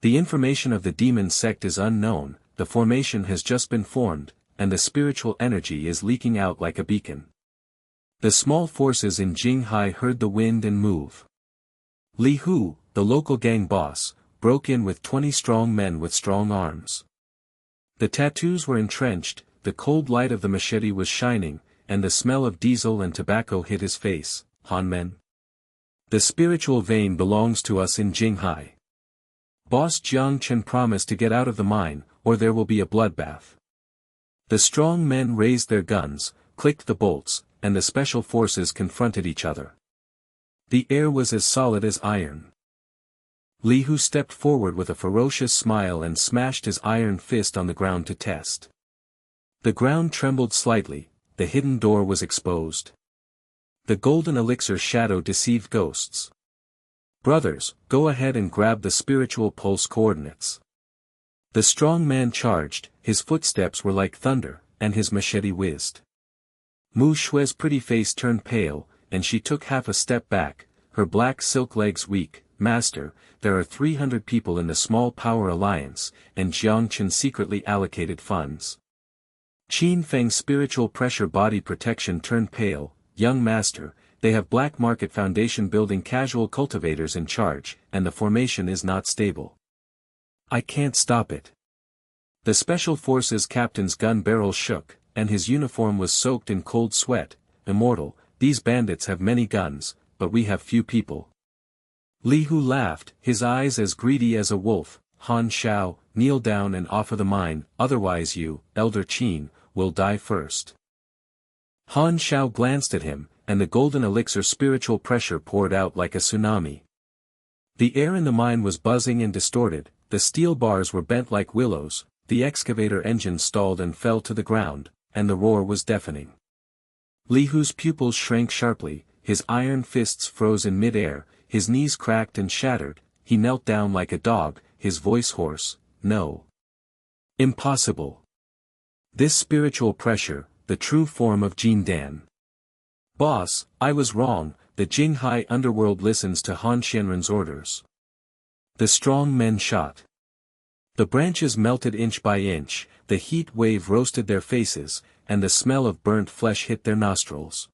The information of the demon sect is unknown, the formation has just been formed, and the spiritual energy is leaking out like a beacon. The small forces in Jinghai heard the wind and move. Li Hu, the local gang boss, broke in with 20 strong men with strong arms. The tattoos were entrenched, the cold light of the machete was shining, and the smell of diesel and tobacco hit his face. Han men. The spiritual vein belongs to us in Jinghai. Boss Jiang Chen promised to get out of the mine, or there will be a bloodbath. The strong men raised their guns, clicked the bolts, and the special forces confronted each other. The air was as solid as iron. Li Hu stepped forward with a ferocious smile and smashed his iron fist on the ground to test. The ground trembled slightly, the hidden door was exposed. The golden elixir shadow deceived ghosts. Brothers, go ahead and grab the spiritual pulse coordinates. The strong man charged, his footsteps were like thunder, and his machete whizzed. Mu Xue's pretty face turned pale, and she took half a step back, her black silk legs weak. Master, there are 300 people in the Small Power Alliance, and Jiang Chen secretly allocated funds. Qin Feng's spiritual pressure body protection turned pale. Young master, they have black market foundation building casual cultivators in charge, and the formation is not stable. I can't stop it. The special forces captain's gun barrel shook, and his uniform was soaked in cold sweat. Immortal, these bandits have many guns, but we have few people. Li Hu laughed, his eyes as greedy as a wolf. Han Xiao, kneel down and offer the mine, otherwise you, Elder Qin, will die first. Han Xiao glanced at him, and the golden elixir spiritual pressure poured out like a tsunami. The air in the mine was buzzing and distorted, the steel bars were bent like willows, the excavator engine stalled and fell to the ground, and the roar was deafening. Li Hu's pupils shrank sharply, his iron fists froze in mid-air, his knees cracked and shattered, he knelt down like a dog, his voice hoarse, no. Impossible. This spiritual pressure, the true form of Jin Dan. Boss, I was wrong, the Jinghai underworld listens to Han Xianren's orders. The strong men shot. The branches melted inch by inch, the heat wave roasted their faces, and the smell of burnt flesh hit their nostrils.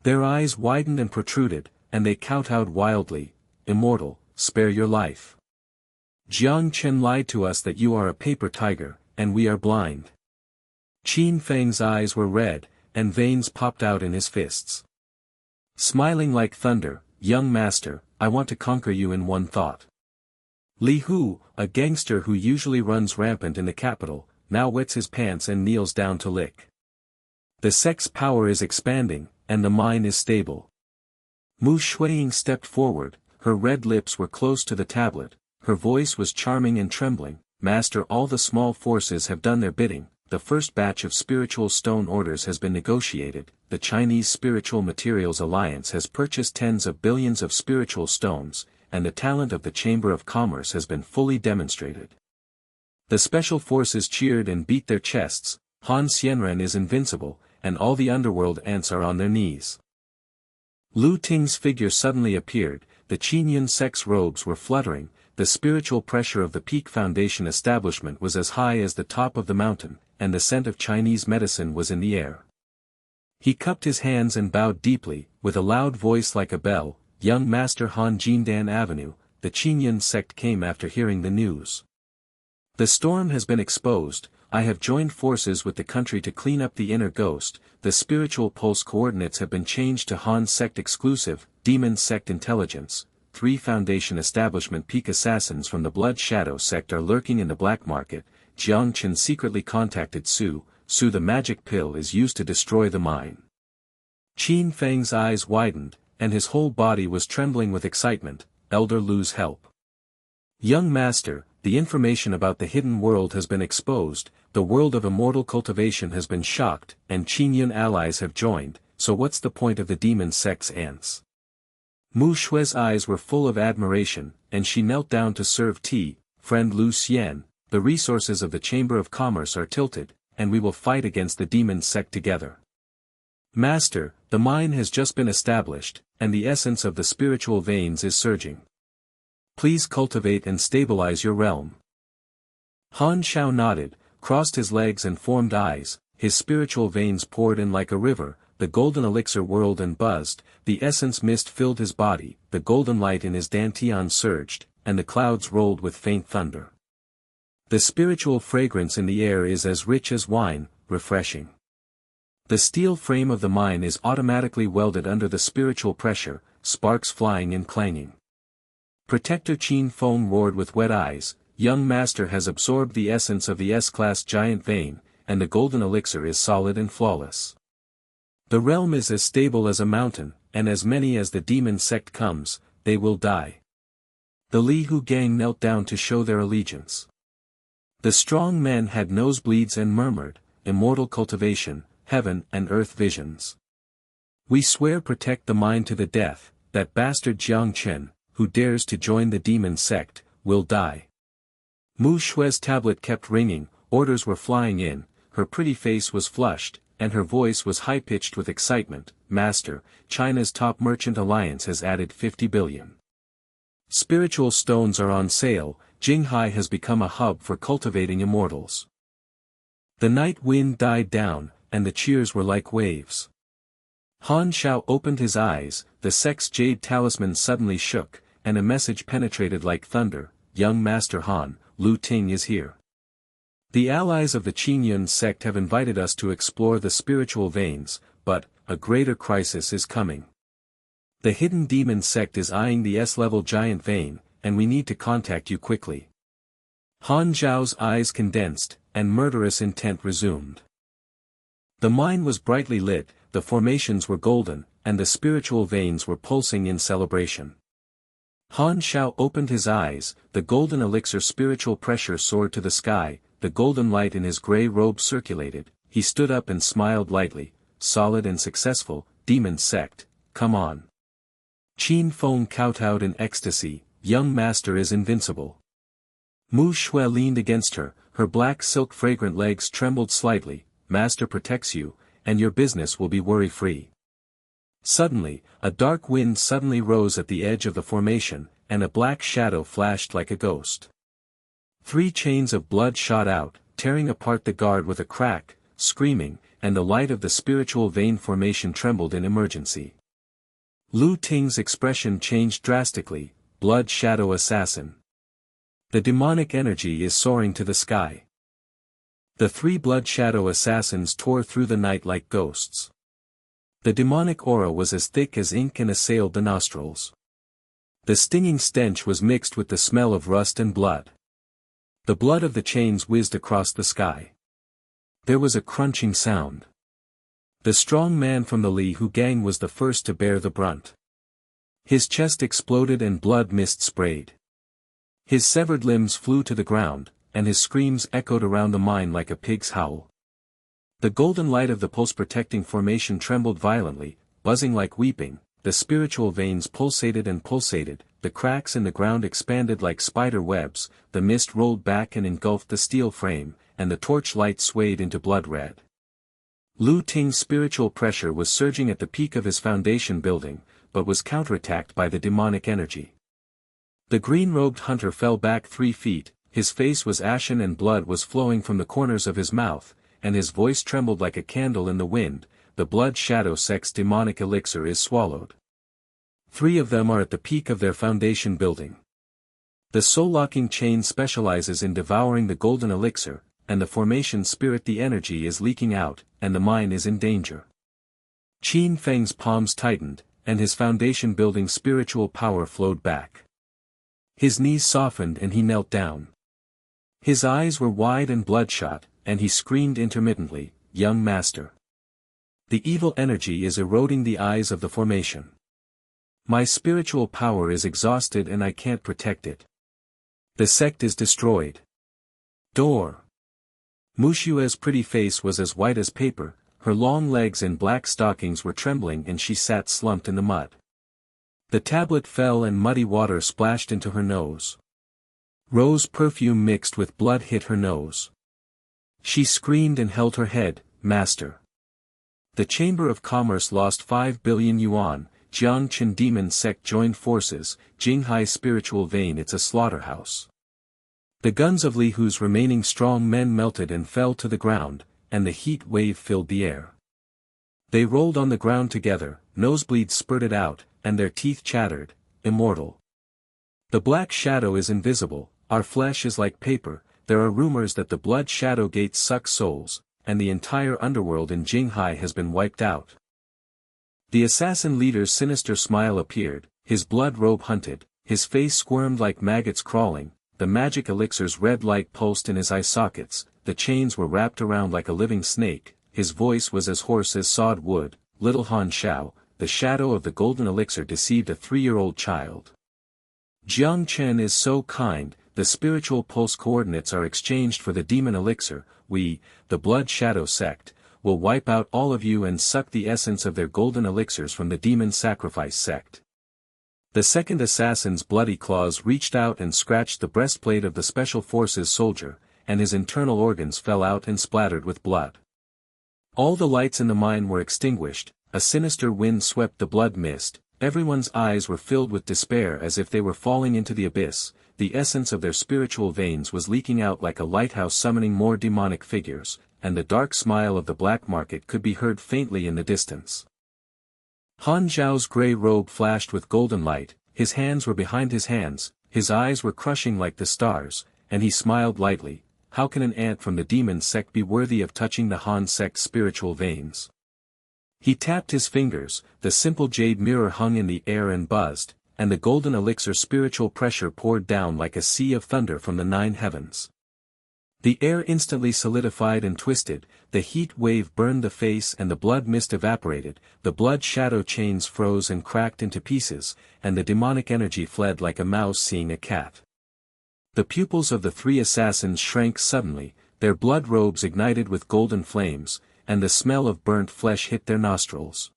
Their eyes widened and protruded, and they kowtowed wildly, Immortal, spare your life. Jiang Chen lied to us that you are a paper tiger, and we are blind. Qin Feng's eyes were red, and veins popped out in his fists. Smiling like thunder, young master, I want to conquer you in one thought. Li Hu, a gangster who usually runs rampant in the capital, now wets his pants and kneels down to lick. The sect's power is expanding, and the mine is stable. Mu Xue stepped forward, her red lips were close to the tablet, her voice was charming and trembling. Master, all the small forces have done their bidding, the first batch of spiritual stone orders has been negotiated, the Chinese Spiritual Materials Alliance has purchased tens of billions of spiritual stones, and the talent of the Chamber of Commerce has been fully demonstrated. The special forces cheered and beat their chests, Han Xianren is invincible, and all the underworld ants are on their knees. Lu Ting's figure suddenly appeared, the Qingyun sect's robes were fluttering, the spiritual pressure of the Peak Foundation establishment was as high as the top of the mountain, and the scent of Chinese medicine was in the air. He cupped his hands and bowed deeply, with a loud voice like a bell, young master Han Jindan Avenue, the Qingyun sect came after hearing the news. The storm has been exposed, I have joined forces with the country to clean up the inner ghost, the spiritual pulse coordinates have been changed to Han sect exclusive, demon sect intelligence, 3 Foundation establishment peak assassins from the Blood Shadow sect are lurking in the black market, Jiang Chen secretly contacted Su the magic pill is used to destroy the mine. Qin Feng's eyes widened, and his whole body was trembling with excitement, Elder Lu's help. Young master, the information about the hidden world has been exposed, the world of immortal cultivation has been shocked, and Qingyun allies have joined, so what's the point of the demon sect's ants? Mu Xue's eyes were full of admiration, and she knelt down to serve tea. Friend Lu Xian, the resources of the Chamber of Commerce are tilted, and we will fight against the demon sect together. Master, the mine has just been established, and the essence of the spiritual veins is surging. Please cultivate and stabilize your realm. Han Xiao nodded, crossed his legs and formed eyes, his spiritual veins poured in like a river, the golden elixir whirled and buzzed, the essence mist filled his body, the golden light in his dantian surged, and the clouds rolled with faint thunder. The spiritual fragrance in the air is as rich as wine, refreshing. The steel frame of the mine is automatically welded under the spiritual pressure, sparks flying and clanging. Protector Qin Feng roared with wet eyes, young master has absorbed the essence of the S-class giant vein, and the golden elixir is solid and flawless. The realm is as stable as a mountain, and as many as the demon sect comes, they will die. The Li Hu gang knelt down to show their allegiance. The strong men had nosebleeds and murmured, immortal cultivation, heaven and earth visions. We swear protect the mine to the death, that bastard Jiang Chen, who dares to join the demon sect, will die. Mu Xue's tablet kept ringing, orders were flying in, her pretty face was flushed, and her voice was high-pitched with excitement. Master, China's top merchant alliance has added 50 billion. Spiritual stones are on sale, Jinghai has become a hub for cultivating immortals. The night wind died down, and the cheers were like waves. Han Xiao opened his eyes, the sect's jade talisman suddenly shook, and a message penetrated like thunder, young Master Han, Lu Ting is here. The allies of the Qingyun sect have invited us to explore the spiritual veins, but, a greater crisis is coming. The hidden demon sect is eyeing the S-level giant vein, and we need to contact you quickly. Han Zhao's eyes condensed, and murderous intent resumed. The mine was brightly lit, the formations were golden, and the spiritual veins were pulsing in celebration. Han Xiao opened his eyes, the golden elixir spiritual pressure soared to the sky, the golden light in his grey robe circulated, he stood up and smiled lightly, solid and successful, demon sect, come on. Qin Feng kowtowed in ecstasy, young master is invincible. Mu Xue leaned against her, her black silk fragrant legs trembled slightly, master protects you, and your business will be worry-free. Suddenly, a dark wind suddenly rose at the edge of the formation, and a black shadow flashed like a ghost. 3 chains of blood shot out, tearing apart the guard with a crack, screaming, and the light of the spiritual vein formation trembled in emergency. Lu Ting's expression changed drastically, blood shadow assassin. The demonic energy is soaring to the sky. The 3 blood shadow assassins tore through the night like ghosts. The demonic aura was as thick as ink and assailed the nostrils. The stinging stench was mixed with the smell of rust and blood. The blood of the chains whizzed across the sky. There was a crunching sound. The strong man from the Li Hu gang was the first to bear the brunt. His chest exploded and blood mist sprayed. His severed limbs flew to the ground, and his screams echoed around the mine like a pig's howl. The golden light of the pulse-protecting formation trembled violently, buzzing like weeping, the spiritual veins pulsated and pulsated, the cracks in the ground expanded like spider webs, the mist rolled back and engulfed the steel frame, and the torch light swayed into blood red. Lu Ting's spiritual pressure was surging at the peak of his foundation building, but was counterattacked by the demonic energy. The green-robed hunter fell back 3 feet, his face was ashen and blood was flowing from the corners of his mouth, and his voice trembled like a candle in the wind. The blood shadow sect's demonic elixir is swallowed. 3 of them are at the peak of their foundation building. The soul-locking chain specializes in devouring the golden elixir, and the formation spirit the energy is leaking out, and the mine is in danger. Qin Feng's palms tightened, and his foundation building spiritual power flowed back. His knees softened and he knelt down. His eyes were wide and bloodshot, and he screamed intermittently, young master. The evil energy is eroding the eyes of the formation. My spiritual power is exhausted and I can't protect it. The sect is destroyed. Door. Mu Xue's pretty face was as white as paper, her long legs in black stockings were trembling and she sat slumped in the mud. The tablet fell and muddy water splashed into her nose. Rose perfume mixed with blood hit her nose. She screamed and held her head, master. The Chamber of Commerce lost 5 billion yuan, Jiang Chen demon sect joined forces, Jinghai spiritual vein. It's a slaughterhouse. The guns of Li Hu's remaining strong men melted and fell to the ground, and the heat wave filled the air. They rolled on the ground together, nosebleeds spurted out, and their teeth chattered, immortal. The black shadow is invisible, our flesh is like paper. There are rumors that the blood shadow gates suck souls, and the entire underworld in Jinghai has been wiped out. The assassin leader's sinister smile appeared, his blood robe hunted, his face squirmed like maggots crawling, the magic elixir's red light pulsed in his eye sockets, the chains were wrapped around like a living snake, his voice was as hoarse as sawed wood. Little Han Xiao, the shadow of the golden elixir deceived a 3-year-old child. Jiang Chen is so kind. The spiritual pulse coordinates are exchanged for the demon elixir. We, the blood shadow sect, will wipe out all of you and suck the essence of their golden elixirs from the demon sacrifice sect. The second assassin's bloody claws reached out and scratched the breastplate of the special forces soldier, and his internal organs fell out and splattered with blood. All the lights in the mine were extinguished, a sinister wind swept the blood mist, everyone's eyes were filled with despair as if they were falling into the abyss. The essence of their spiritual veins was leaking out like a lighthouse summoning more demonic figures, and the dark smile of the black market could be heard faintly in the distance. Han Zhao's grey robe flashed with golden light, his hands were behind his hands, his eyes were crushing like the stars, and he smiled lightly. How can an ant from the demon sect be worthy of touching the Han sect's spiritual veins? He tapped his fingers, the simple jade mirror hung in the air and buzzed, and the golden elixir spiritual pressure poured down like a sea of thunder from the 9 heavens. The air instantly solidified and twisted, the heat wave burned the face and the blood mist evaporated, the blood shadow chains froze and cracked into pieces, and the demonic energy fled like a mouse seeing a cat. The pupils of the 3 assassins shrank suddenly, their blood robes ignited with golden flames, and the smell of burnt flesh hit their nostrils.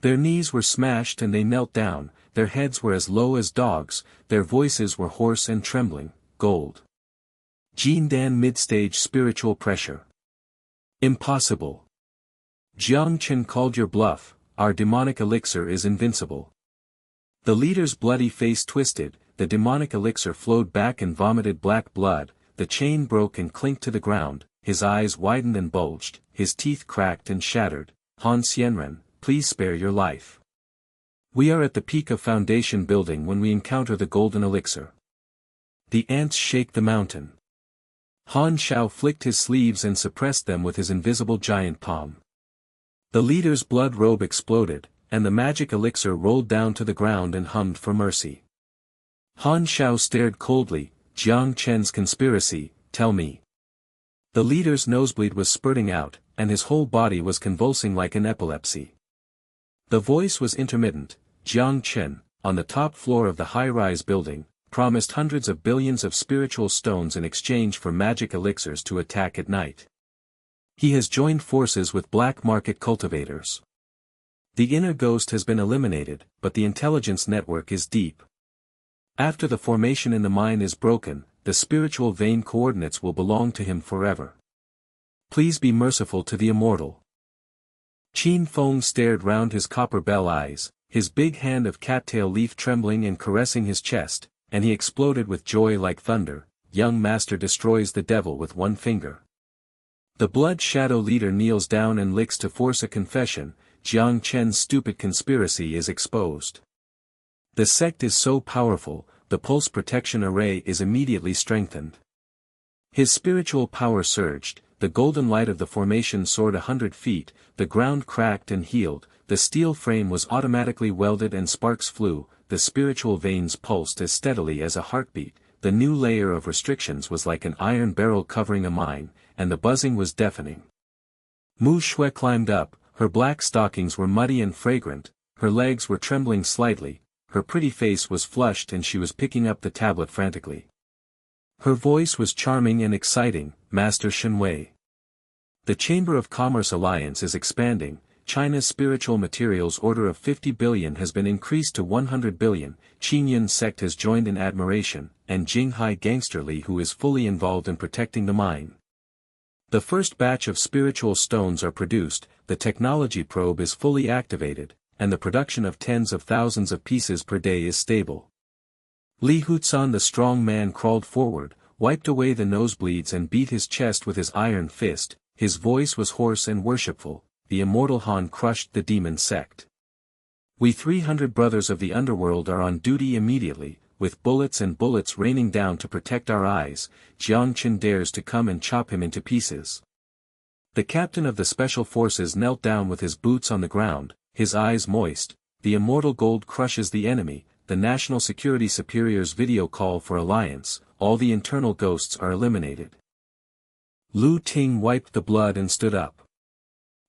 Their knees were smashed and they knelt down, their heads were as low as dogs, their voices were hoarse and trembling. Gold. Jindan mid-stage spiritual pressure. Impossible. Jiang Chen called your bluff, our demonic elixir is invincible. The leader's bloody face twisted, the demonic elixir flowed back and vomited black blood, the chain broke and clinked to the ground, his eyes widened and bulged, his teeth cracked and shattered. Han Xianren, please spare your life. We are at the peak of foundation building when we encounter the golden elixir. The ants shake the mountain. Han Xiao flicked his sleeves and suppressed them with his invisible giant palm. The leader's blood robe exploded, and the magic elixir rolled down to the ground and hummed for mercy. Han Xiao stared coldly. Jiang Chen's conspiracy, tell me. The leader's nosebleed was spurting out, and his whole body was convulsing like an epilepsy. The voice was intermittent. Jiang Chen, on the top floor of the high-rise building, promised hundreds of billions of spiritual stones in exchange for magic elixirs to attack at night. He has joined forces with black market cultivators. The inner ghost has been eliminated, but the intelligence network is deep. After the formation in the mine is broken, the spiritual vein coordinates will belong to him forever. Please be merciful to the immortal. Qin Feng stared round his copper bell eyes, his big hand of cattail leaf trembling and caressing his chest, and he exploded with joy like thunder. Young master destroys the devil with one finger. The blood shadow leader kneels down and licks to force a confession. Jiang Chen's stupid conspiracy is exposed. The sect is so powerful, the pulse protection array is immediately strengthened. His spiritual power surged, the golden light of the formation soared 100 feet, the ground cracked and healed, the steel frame was automatically welded and sparks flew, the spiritual veins pulsed as steadily as a heartbeat, the new layer of restrictions was like an iron barrel covering a mine, and the buzzing was deafening. Mu Xue climbed up, her black stockings were muddy and fragrant, her legs were trembling slightly, her pretty face was flushed and she was picking up the tablet frantically. Her voice was charming and exciting. Master Shenwei. The Chamber of Commerce Alliance is expanding, China's spiritual materials order of 50 billion has been increased to 100 billion, Qingyun sect has joined in admiration, and Jinghai gangster Li who is fully involved in protecting the mine. The first batch of spiritual stones are produced, the technology probe is fully activated, and the production of tens of thousands of pieces per day is stable. Li Huzan the strong man crawled forward, wiped away the nosebleeds and beat his chest with his iron fist. His voice was hoarse and worshipful. The immortal Han crushed the demon sect. We 300 brothers of the underworld are on duty immediately, with bullets and bullets raining down to protect our eyes. Jiang Chen dares to come and chop him into pieces. The captain of the special forces knelt down with his boots on the ground, his eyes moist. The immortal gold crushes the enemy. The National Security Superior's video call for alliance. All the internal ghosts are eliminated. Lu Ting wiped the blood and stood up.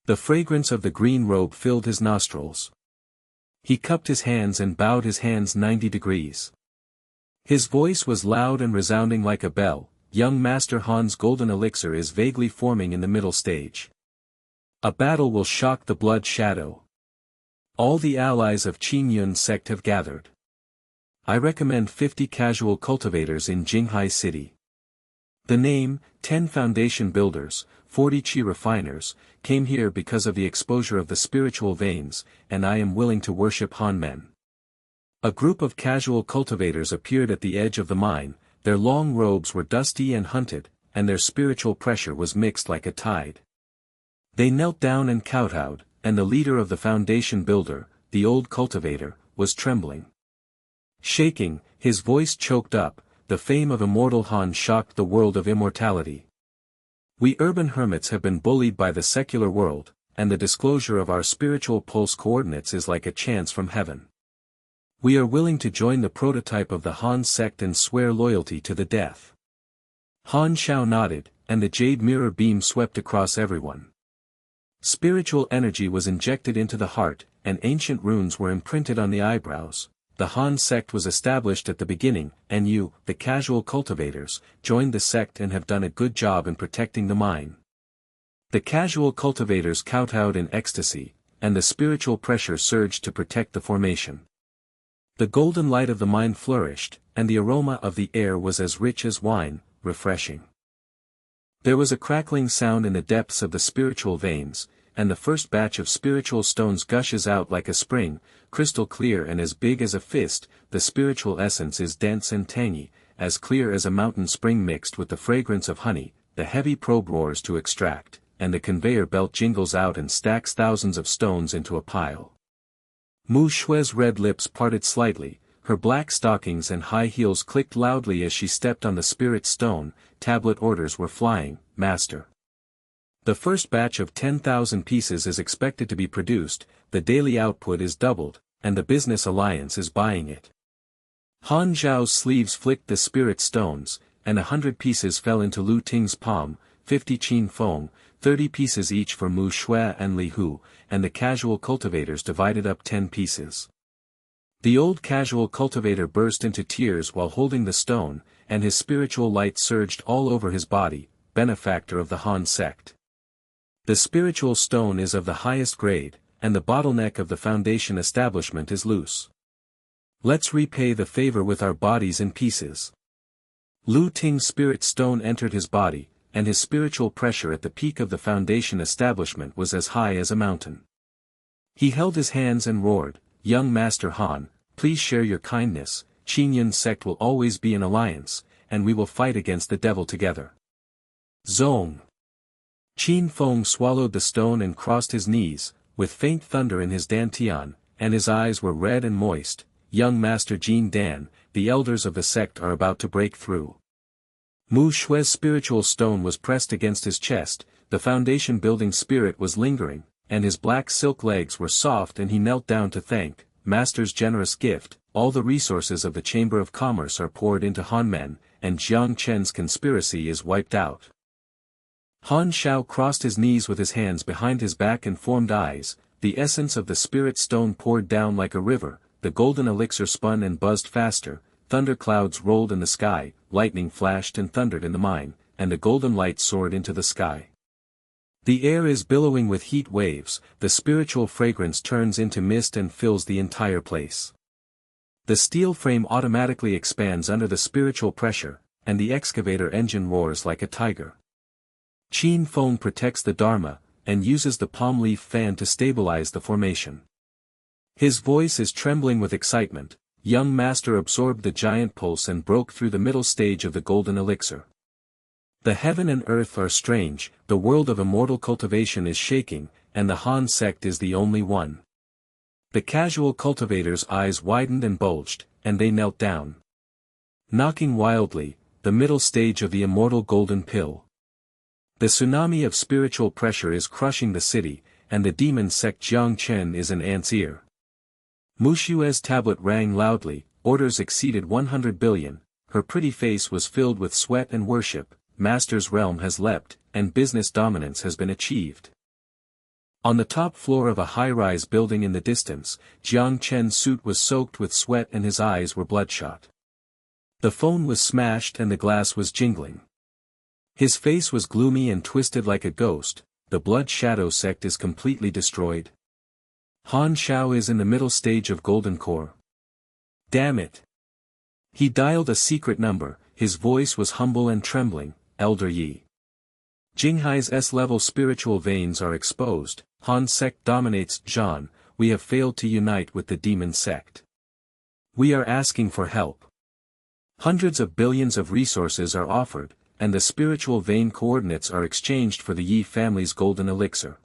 The fragrance of the green robe filled his nostrils. He cupped his hands and bowed his hands 90 degrees. His voice was loud and resounding like a bell. Young Master Han's golden elixir is vaguely forming in the middle stage. A battle will shock the blood shadow. All the allies of Qin Yun's sect have gathered. I recommend 50 casual cultivators in Jinghai City. The name, 10 foundation builders, 40 qi refiners, came here because of the exposure of the spiritual veins, and I am willing to worship Han men. A group of casual cultivators appeared at the edge of the mine. Their long robes were dusty and hunted, and their spiritual pressure was mixed like a tide. They knelt down and kowtowed, and the leader of the foundation builder, the old cultivator, was trembling. Shaking, his voice choked up. The fame of immortal Han shocked the world of immortality. We urban hermits have been bullied by the secular world, and the disclosure of our spiritual pulse coordinates is like a chance from heaven. We are willing to join the prototype of the Han sect and swear loyalty to the death. Han Xiao nodded, and the jade mirror beam swept across everyone. Spiritual energy was injected into the heart, and ancient runes were imprinted on the eyebrows. The Han sect was established at the beginning, and you, the casual cultivators, joined the sect and have done a good job in protecting the mine. The casual cultivators kowtowed in ecstasy, and the spiritual pressure surged to protect the formation. The golden light of the mine flourished, and the aroma of the air was as rich as wine, refreshing. There was a crackling sound in the depths of the spiritual veins, and the first batch of spiritual stones gushes out like a spring, crystal clear and as big as a fist. The spiritual essence is dense and tangy, as clear as a mountain spring mixed with the fragrance of honey. The heavy probe roars to extract, and the conveyor belt jingles out and stacks thousands of stones into a pile. Mu Xue's red lips parted slightly, her black stockings and high heels clicked loudly as she stepped on the spirit stone. Tablet orders were flying. Master. The first batch of 10,000 pieces is expected to be produced. The daily output is doubled, and the business alliance is buying it. Han Zhao's sleeves flicked the spirit stones, and 100 pieces fell into Lu Ting's palm, 50 Qin Feng, 30 pieces each for Mu Xue and Li Hu, and the casual cultivators divided up 10 pieces. The old casual cultivator burst into tears while holding the stone, and his spiritual light surged all over his body. Benefactor of the Han sect. The spiritual stone is of the highest grade, and the bottleneck of the foundation establishment is loose. Let's repay the favor with our bodies in pieces. Lu Ting's spirit stone entered his body, and his spiritual pressure at the peak of the foundation establishment was as high as a mountain. He held his hands and roared, "Young Master Han, please share your kindness. Qin Yun's sect will always be an alliance, and we will fight against the devil together." Zong. Qin Feng swallowed the stone and crossed his knees, with faint thunder in his dantian, and his eyes were red and moist. "Young Master Jin Dan, the elders of the sect are about to break through." Mu Xue's spiritual stone was pressed against his chest. The foundation building spirit was lingering, and his black silk legs were soft, and he knelt down to thank Master's generous gift. All the resources of the Chamber of Commerce are poured into Han men, and Jiang Chen's conspiracy is wiped out. Han Xiao crossed his knees with his hands behind his back and formed eyes. The essence of the spirit stone poured down like a river. The golden elixir spun and buzzed faster. Thunder clouds rolled in the sky, lightning flashed and thundered in the mine, and the golden light soared into the sky. The air is billowing with heat waves. The spiritual fragrance turns into mist and fills the entire place. The steel frame automatically expands under the spiritual pressure, and the excavator engine roars like a tiger. Qin Feng protects the Dharma, and uses the palm leaf fan to stabilize the formation. His voice is trembling with excitement. Young master absorbed the giant pulse and broke through the middle stage of the golden elixir. The heaven and earth are strange, the world of immortal cultivation is shaking, and the Han sect is the only one. The casual cultivator's eyes widened and bulged, and they knelt down. Knocking wildly, the middle stage of the immortal golden pill. The tsunami of spiritual pressure is crushing the city, and the demon sect Jiang Chen is an ant's ear. Mu Xue's tablet rang loudly, orders exceeded 100 billion, her pretty face was filled with sweat and worship, master's realm has leapt, and business dominance has been achieved. On the top floor of a high-rise building in the distance, Jiang Chen's suit was soaked with sweat and his eyes were bloodshot. The phone was smashed and the glass was jingling. His face was gloomy and twisted like a ghost. The blood shadow sect is completely destroyed. Han Xiao is in the middle stage of golden core. Damn it. He dialed a secret number, his voice was humble and trembling, Elder Yi. Jinghai's S-level spiritual veins are exposed, Han sect dominates Zhan, we have failed to unite with the demon sect. We are asking for help. Hundreds of billions of resources are offered, and the spiritual vein coordinates are exchanged for the Yi family's golden elixir.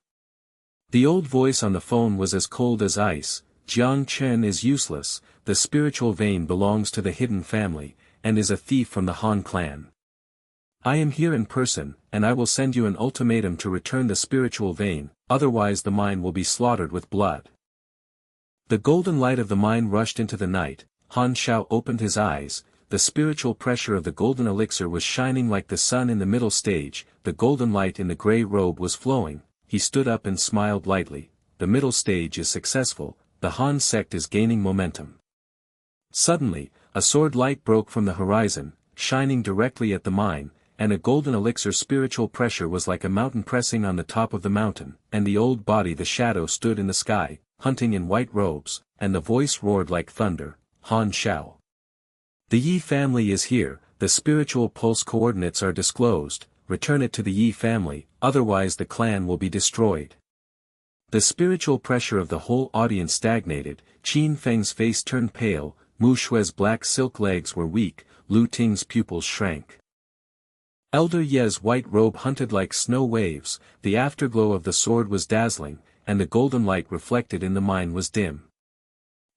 The old voice on the phone was as cold as ice. Jiang Chen is useless, the spiritual vein belongs to the hidden family, and is a thief from the Han clan. I am here in person, and I will send you an ultimatum to return the spiritual vein, otherwise the mine will be slaughtered with blood. The golden light of the mine rushed into the night. Han Xiao opened his eyes. The spiritual pressure of the golden elixir was shining like the sun in the middle stage, the golden light in the grey robe was flowing. He stood up and smiled lightly. The middle stage is successful, the Han sect is gaining momentum. Suddenly, a sword light broke from the horizon, shining directly at the mine, and a golden elixir spiritual pressure was like a mountain pressing on the top of the mountain, and the old body the shadow stood in the sky, hunting in white robes, and the voice roared like thunder, Han Xiao. The Yi family is here, the spiritual pulse coordinates are disclosed, return it to the Yi family, otherwise the clan will be destroyed. The spiritual pressure of the whole audience stagnated, Qin Feng's face turned pale, Mu Xue's black silk legs were weak, Lu Ting's pupils shrank. Elder Ye's white robe hunted like snow waves, the afterglow of the sword was dazzling, and the golden light reflected in the mine was dim.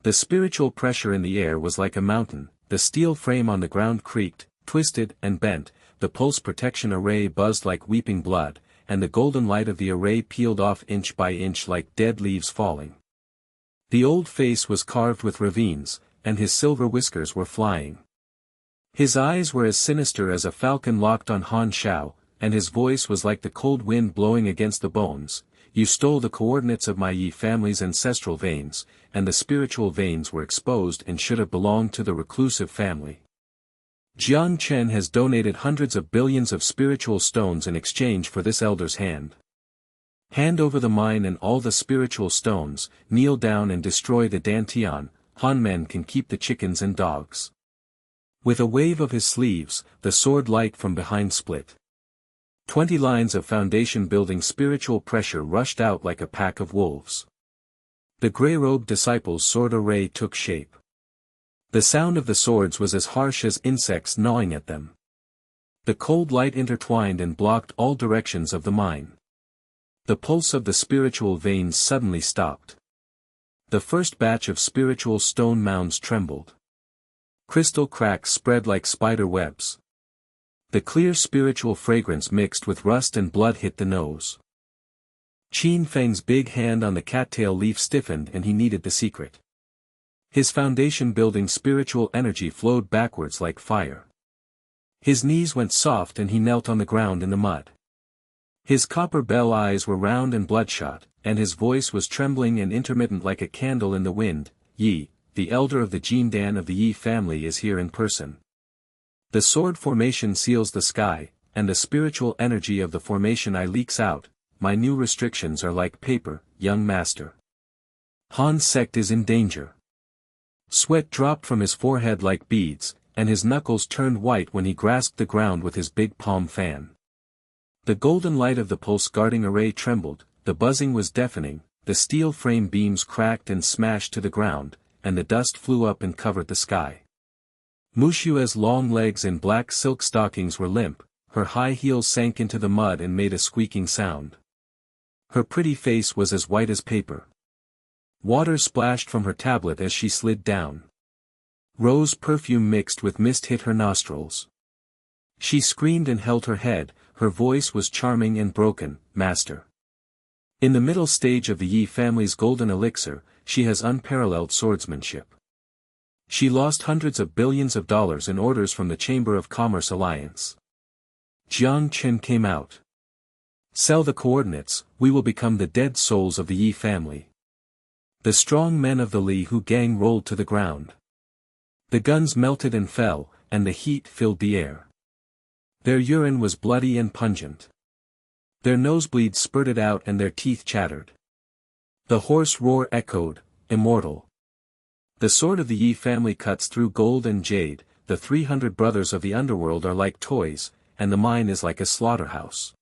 The spiritual pressure in the air was like a mountain. The steel frame on the ground creaked, twisted and bent, the pulse protection array buzzed like weeping blood, and the golden light of the array peeled off inch by inch like dead leaves falling. The old face was carved with ravines, and his silver whiskers were flying. His eyes were as sinister as a falcon locked on Han Xiao, and his voice was like the cold wind blowing against the bones. You stole the coordinates of my Yi family's ancestral veins, and the spiritual veins were exposed and should have belonged to the reclusive family. Jiang Chen has donated hundreds of billions of spiritual stones in exchange for this elder's hand. Hand over the mine and all the spiritual stones, kneel down and destroy the Dantian, Han men can keep the chickens and dogs. With a wave of his sleeves, the sword light from behind split. 20 lines of foundation-building spiritual pressure rushed out like a pack of wolves. The grey-robed disciples' sword array took shape. The sound of the swords was as harsh as insects gnawing at them. The cold light intertwined and blocked all directions of the mine. The pulse of the spiritual veins suddenly stopped. The first batch of spiritual stone mounds trembled. Crystal cracks spread like spider webs. The clear spiritual fragrance mixed with rust and blood hit the nose. Qin Feng's big hand on the cattail leaf stiffened and he needed the secret. His foundation-building spiritual energy flowed backwards like fire. His knees went soft and he knelt on the ground in the mud. His copper bell eyes were round and bloodshot, and his voice was trembling and intermittent like a candle in the wind. Yi, the elder of the Jindan of the Yi family is here in person. The sword formation seals the sky, and the spiritual energy of the formation I leaks out. My new restrictions are like paper, young master. Han's sect is in danger. Sweat dropped from his forehead like beads, and his knuckles turned white when he grasped the ground with his big palm fan. The golden light of the pulse guarding array trembled, the buzzing was deafening, the steel frame beams cracked and smashed to the ground, and the dust flew up and covered the sky. Mu Xue's long legs in black silk stockings were limp, her high heels sank into the mud and made a squeaking sound. Her pretty face was as white as paper. Water splashed from her tablet as she slid down. Rose perfume mixed with mist hit her nostrils. She screamed and held her head, her voice was charming and broken, "Master." In the middle stage of the Yi family's golden elixir, she has unparalleled swordsmanship. She lost hundreds of billions of dollars in orders from the Chamber of Commerce Alliance. Jiang Chen came out. "Sell the coordinates, we will become the dead souls of the Yi family." The strong men of the Li Hu gang rolled to the ground. The guns melted and fell, and the heat filled the air. Their urine was bloody and pungent. Their nosebleeds spurted out and their teeth chattered. The hoarse roar echoed, "Immortal." The sword of the Yi family cuts through gold and jade, the 300 brothers of the underworld are like toys, and the mine is like a slaughterhouse.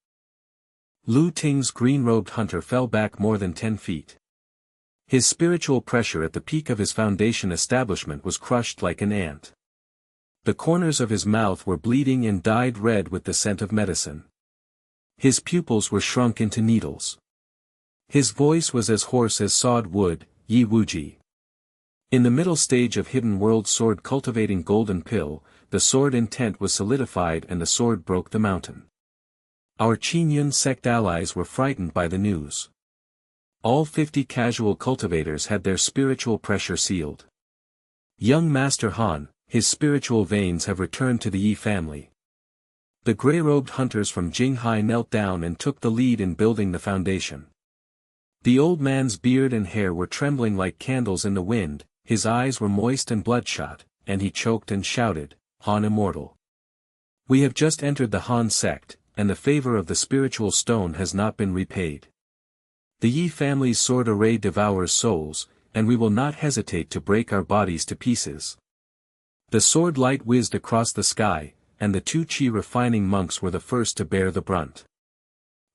Lu Ting's green-robed hunter fell back more than 10 feet. His spiritual pressure at the peak of his foundation establishment was crushed like an ant. The corners of his mouth were bleeding and dyed red with the scent of medicine. His pupils were shrunk into needles. His voice was as hoarse as sawed wood, "Yi Wuji." In the middle stage of Hidden World Sword cultivating Golden Pill, the sword intent was solidified and the sword broke the mountain. Our Qingyun sect allies were frightened by the news. All 50 casual cultivators had their spiritual pressure sealed. Young Master Han, his spiritual veins have returned to the Yi family. The gray-robed hunters from Jinghai knelt down and took the lead in building the foundation. The old man's beard and hair were trembling like candles in the wind, his eyes were moist and bloodshot, and he choked and shouted, "Han immortal. We have just entered the Han sect, and the favor of the spiritual stone has not been repaid. The Yi family's sword array devours souls, and we will not hesitate to break our bodies to pieces." The sword light whizzed across the sky, and the 2 Qi refining monks were the first to bear the brunt.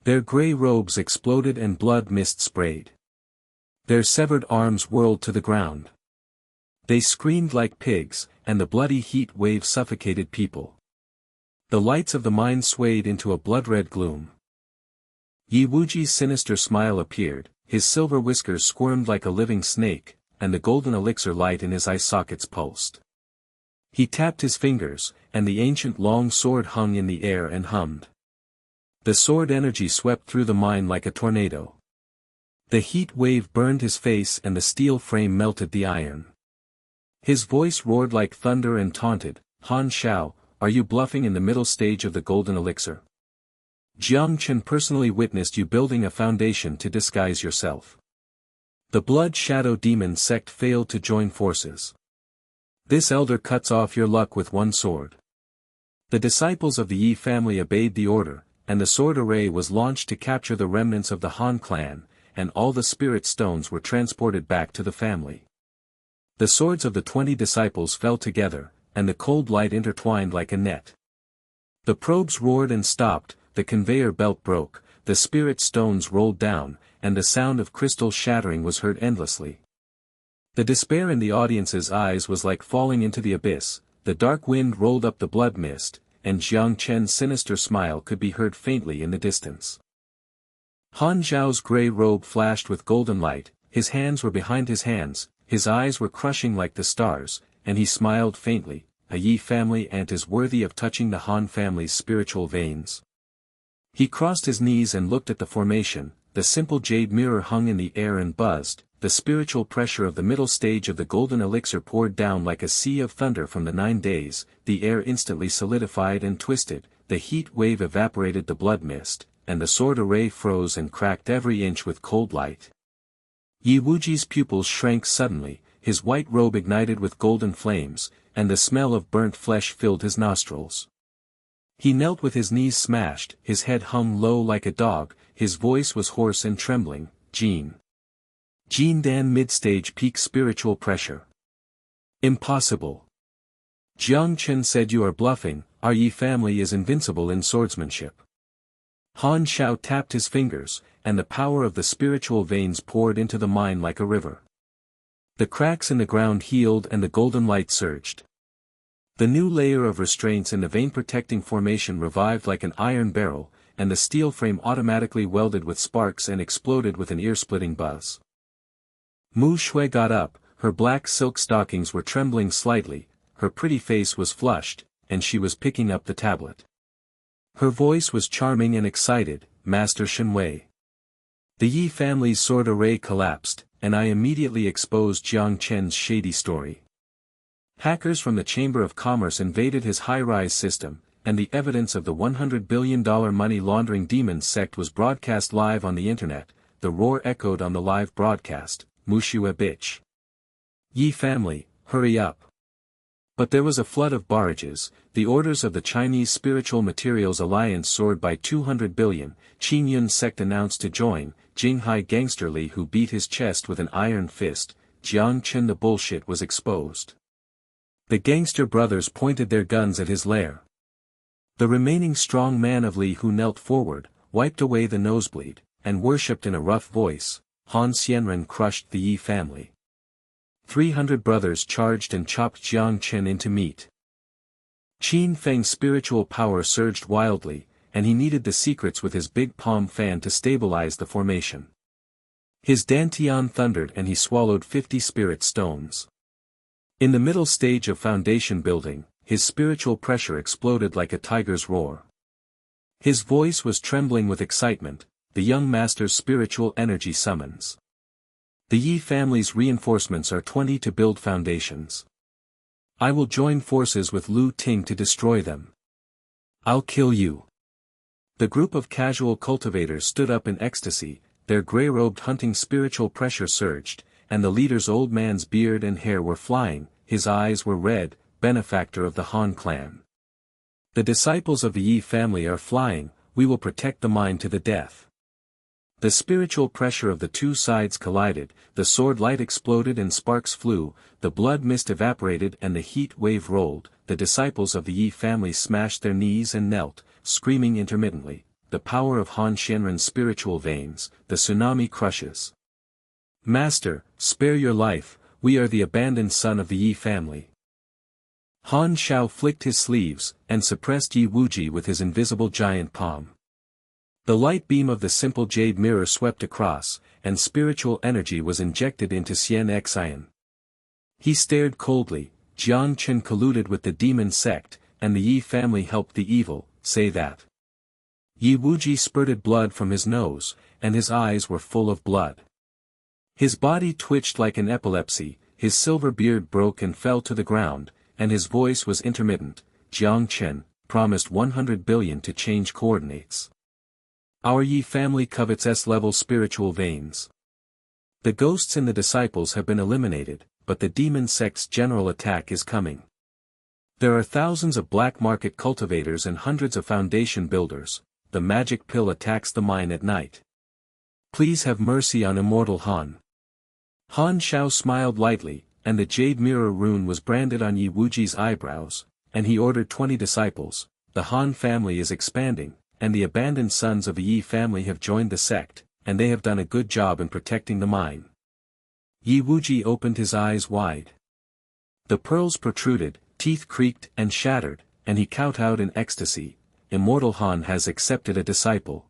Their gray robes exploded and blood mist sprayed. Their severed arms whirled to the ground. They screamed like pigs, and the bloody heat wave suffocated people. The lights of the mine swayed into a blood-red gloom. Yi Wuji's sinister smile appeared, his silver whiskers squirmed like a living snake, and the golden elixir light in his eye sockets pulsed. He tapped his fingers, and the ancient long sword hung in the air and hummed. The sword energy swept through the mine like a tornado. The heat wave burned his face and the steel frame melted the iron. His voice roared like thunder and taunted, "Han Xiao, are you bluffing in the middle stage of the golden elixir? Jiang Chen personally witnessed you building a foundation to disguise yourself. The Blood Shadow Demon sect failed to join forces. This elder cuts off your luck with one sword." The disciples of the Yi family obeyed the order, and the sword array was launched to capture the remnants of the Han clan, and all the spirit stones were transported back to the family. The swords of the 20 disciples fell together, and the cold light intertwined like a net. The probes roared and stopped, the conveyor belt broke, the spirit stones rolled down, and the sound of crystal shattering was heard endlessly. The despair in the audience's eyes was like falling into the abyss, the dark wind rolled up the blood mist, and Jiang Chen's sinister smile could be heard faintly in the distance. Han Zhao's gray robe flashed with golden light, his hands were behind his hands, his eyes were crushing like the stars, and he smiled faintly, "A Yi family ant is worthy of touching the Han family's spiritual veins." He crossed his knees and looked at the formation, the simple jade mirror hung in the air and buzzed, the spiritual pressure of the middle stage of the golden elixir poured down like a sea of thunder from the 9 days, the air instantly solidified and twisted, the heat wave evaporated the blood mist, and the sword array froze and cracked every inch with cold light. Yi Wuji's pupils shrank suddenly, his white robe ignited with golden flames, and the smell of burnt flesh filled his nostrils. He knelt with his knees smashed, his head hung low like a dog, his voice was hoarse and trembling, "Jin Dan mid-stage peak spiritual pressure. Impossible. Jiang Chen said you are bluffing, our Yi family is invincible in swordsmanship." Han Xiao tapped his fingers, and the power of the spiritual veins poured into the mine like a river. The cracks in the ground healed and the golden light surged. The new layer of restraints in the vein-protecting formation revived like an iron barrel, and the steel frame automatically welded with sparks and exploded with an ear-splitting buzz. Mu Xue got up, her black silk stockings were trembling slightly, her pretty face was flushed, and she was picking up the tablet. Her voice was charming and excited, "Master Shenwei." The Yi family's sword array collapsed, and I immediately exposed Jiang Chen's shady story. Hackers from the Chamber of Commerce invaded his high-rise system, and the evidence of the $100 billion money laundering demons sect was broadcast live on the internet. The roar echoed on the live broadcast, "Mu Xue bitch. Yi family, hurry up." But there was a flood of barrages. The orders of the Chinese Spiritual Materials Alliance soared by 200 billion, Qin Yun sect announced to join, Jinghai gangster Li who beat his chest with an iron fist, Jiang Chen the bullshit was exposed. The gangster brothers pointed their guns at his lair. The remaining strong man of Li who knelt forward, wiped away the nosebleed, and worshipped in a rough voice, Han Xianren crushed the Yi family. 300 brothers charged and chopped Jiang Chen into meat. Qin Feng's spiritual power surged wildly, and he kneaded the secrets with his big palm fan to stabilize the formation. His dantian thundered and he swallowed 50 spirit stones. In the middle stage of foundation building, his spiritual pressure exploded like a tiger's roar. His voice was trembling with excitement, the young master's spiritual energy summons. The Yi family's reinforcements are 20 to build foundations. I will join forces with Lu Ting to destroy them. I'll kill you. The group of casual cultivators stood up in ecstasy, their gray-robed hunting spiritual pressure surged, and the leader's old man's beard and hair were flying, his eyes were red, benefactor of the Han clan. The disciples of the Yi family are flying, we will protect the mine to the death. The spiritual pressure of the two sides collided, the sword light exploded and sparks flew, the blood mist evaporated and the heat wave rolled, the disciples of the Yi family smashed their knees and knelt, screaming intermittently, the power of Han Xianren's spiritual veins, the tsunami crushes. Master, spare your life, we are the abandoned son of the Yi family. Han Xiao flicked his sleeves, and suppressed Yi Wuji with his invisible giant palm. The light beam of the simple jade mirror swept across, and spiritual energy was injected into Xian Xian. He stared coldly, Jiang Chen colluded with the demon sect, and the Yi family helped the evil, say that. Yi Wuji spurted blood from his nose, and his eyes were full of blood. His body twitched like an epilepsy, his silver beard broke and fell to the ground, and his voice was intermittent, Jiang Chen, promised 100 billion to change coordinates. Our Yi family covets S-level spiritual veins. The ghosts in the disciples have been eliminated, but the demon sect's general attack is coming. There are thousands of black market cultivators and hundreds of foundation builders, the magic pill attacks the mine at night. Please have mercy on immortal Han. Han Xiao smiled lightly, and the jade mirror rune was branded on Yi Wuji's eyebrows, and he ordered 20 disciples. The Han family is expanding, and the abandoned sons of the Yi family have joined the sect, and they have done a good job in protecting the mine. Yi Wuji opened his eyes wide. The pearls protruded, teeth creaked and shattered, and he kowtowed in ecstasy, immortal Han has accepted a disciple.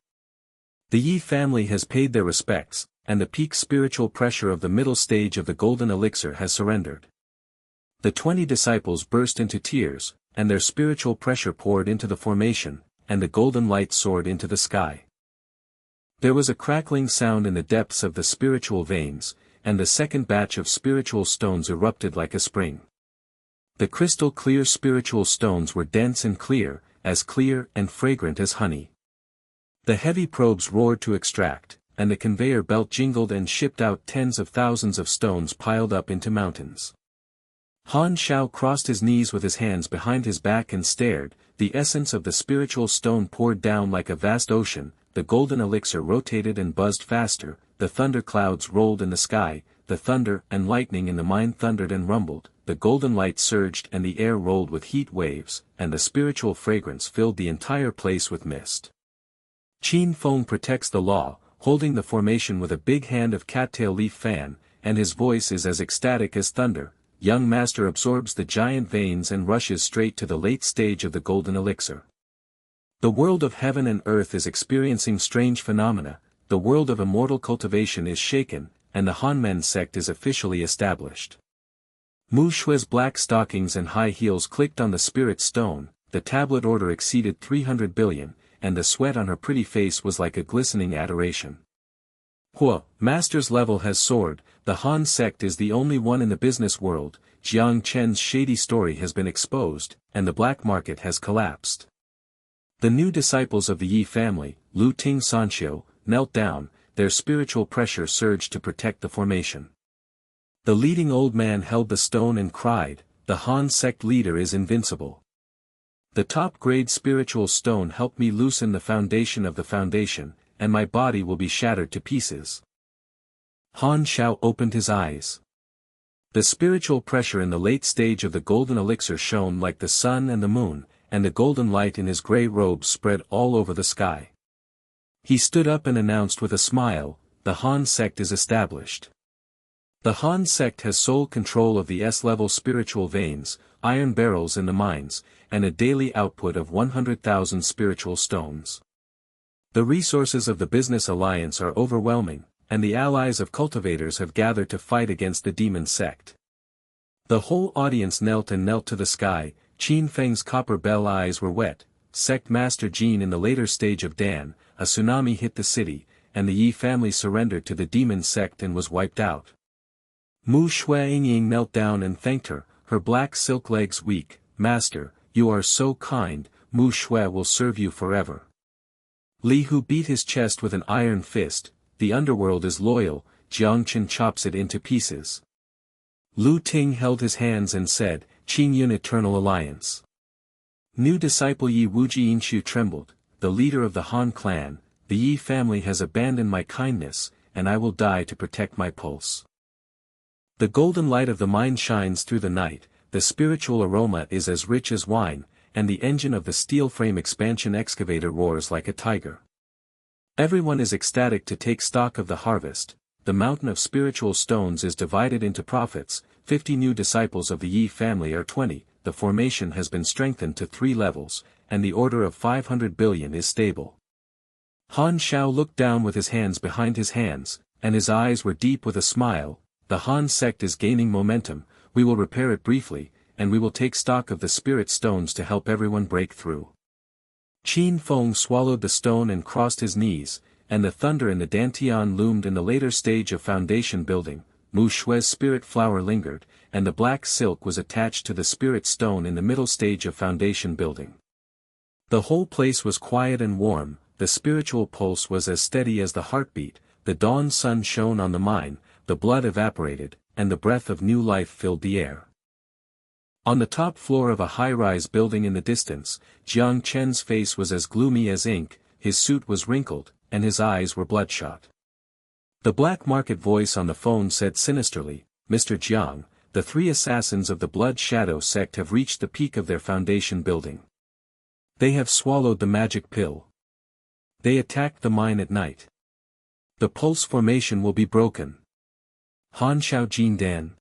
The Yi family has paid their respects, and the peak spiritual pressure of the middle stage of the golden elixir has surrendered. The 20 disciples burst into tears, and their spiritual pressure poured into the formation, and the golden light soared into the sky. There was a crackling sound in the depths of the spiritual veins, and the second batch of spiritual stones erupted like a spring. The crystal-clear spiritual stones were dense and clear and fragrant as honey. The heavy probes roared to extract, and the conveyor belt jingled and shipped out tens of thousands of stones piled up into mountains. Han Xiao crossed his knees with his hands behind his back and stared, the essence of the spiritual stone poured down like a vast ocean, the golden elixir rotated and buzzed faster, the thunder clouds rolled in the sky, the thunder and lightning in the mine thundered and rumbled, the golden light surged and the air rolled with heat waves, and the spiritual fragrance filled the entire place with mist. Qin Feng protects the law, holding the formation with a big hand of cattail leaf fan, and his voice is as ecstatic as thunder. Young master absorbs the giant veins and rushes straight to the late stage of the golden elixir. The world of heaven and earth is experiencing strange phenomena. The world of immortal cultivation is shaken, and the Hanmen sect is officially established. Mu Xue's black stockings and high heels clicked on the spirit stone, the tablet order exceeded 300 billion, and the sweat on her pretty face was like a glistening adoration. Master's level has soared, the Han sect is the only one in the business world, Jiang Chen's shady story has been exposed, and the black market has collapsed. The new disciples of the Yi family, Lu Ting Sanxiu, knelt down, their spiritual pressure surged to protect the formation. The leading old man held the stone and cried, "The Han sect leader is invincible. The top-grade spiritual stone helped me loosen the foundation of the foundation, and my body will be shattered to pieces." Han Xiao opened his eyes. The spiritual pressure in the late stage of the golden elixir shone like the sun and the moon, and the golden light in his grey robes spread all over the sky. He stood up and announced with a smile, "The Han sect is established. The Han sect has sole control of the S-level spiritual veins, iron barrels in the mines, and a daily output of 100,000 spiritual stones. The resources of the business alliance are overwhelming, and the allies of cultivators have gathered to fight against the demon sect." The whole audience knelt to the sky. Qin Feng's copper bell eyes were wet. Sect Master Jin in the later stage of Dan, a tsunami hit the city, and the Yi family surrendered to the demon sect and was wiped out. Mu Xue knelt down and thanked her, her black silk legs weak. "Master, you are so kind, Mu Xue will serve you forever." Li Hu beat his chest with an iron fist, "The underworld is loyal," Jiang Chen chops it into pieces. Lu Ting held his hands and said, "Qin Yun eternal alliance." New disciple Yi Wuji Inshu trembled, "The leader of the Han clan, the Yi family has abandoned my kindness, and I will die to protect my pulse." The golden light of the mine shines through the night, the spiritual aroma is as rich as wine, and the engine of the steel frame expansion excavator roars like a tiger. Everyone is ecstatic to take stock of the harvest. The mountain of spiritual stones is divided into profits. 50 new disciples of the Yi family are 20, the formation has been strengthened to 3 levels, and the order of 500 billion is stable. Han Xiao looked down with his hands behind his hands, and his eyes were deep with a smile. "The Han sect is gaining momentum, we will repair it briefly, and we will take stock of the spirit stones to help everyone break through." Qin Feng swallowed the stone and crossed his knees, and the thunder in the dantian loomed in the later stage of foundation building. Mu Xue's spirit flower lingered, and the black silk was attached to the spirit stone in the middle stage of foundation building. The whole place was quiet and warm, the spiritual pulse was as steady as the heartbeat, the dawn sun shone on the mine, the blood evaporated, and the breath of new life filled the air. On the top floor of a high-rise building in the distance, Jiang Chen's face was as gloomy as ink, his suit was wrinkled, and his eyes were bloodshot. The black market voice on the phone said sinisterly, "Mr. Jiang, the 3 assassins of the Blood Shadow sect have reached the peak of their foundation building. They have swallowed the magic pill. They attacked the mine at night. The pulse formation will be broken." Han Xiao Jin Dan.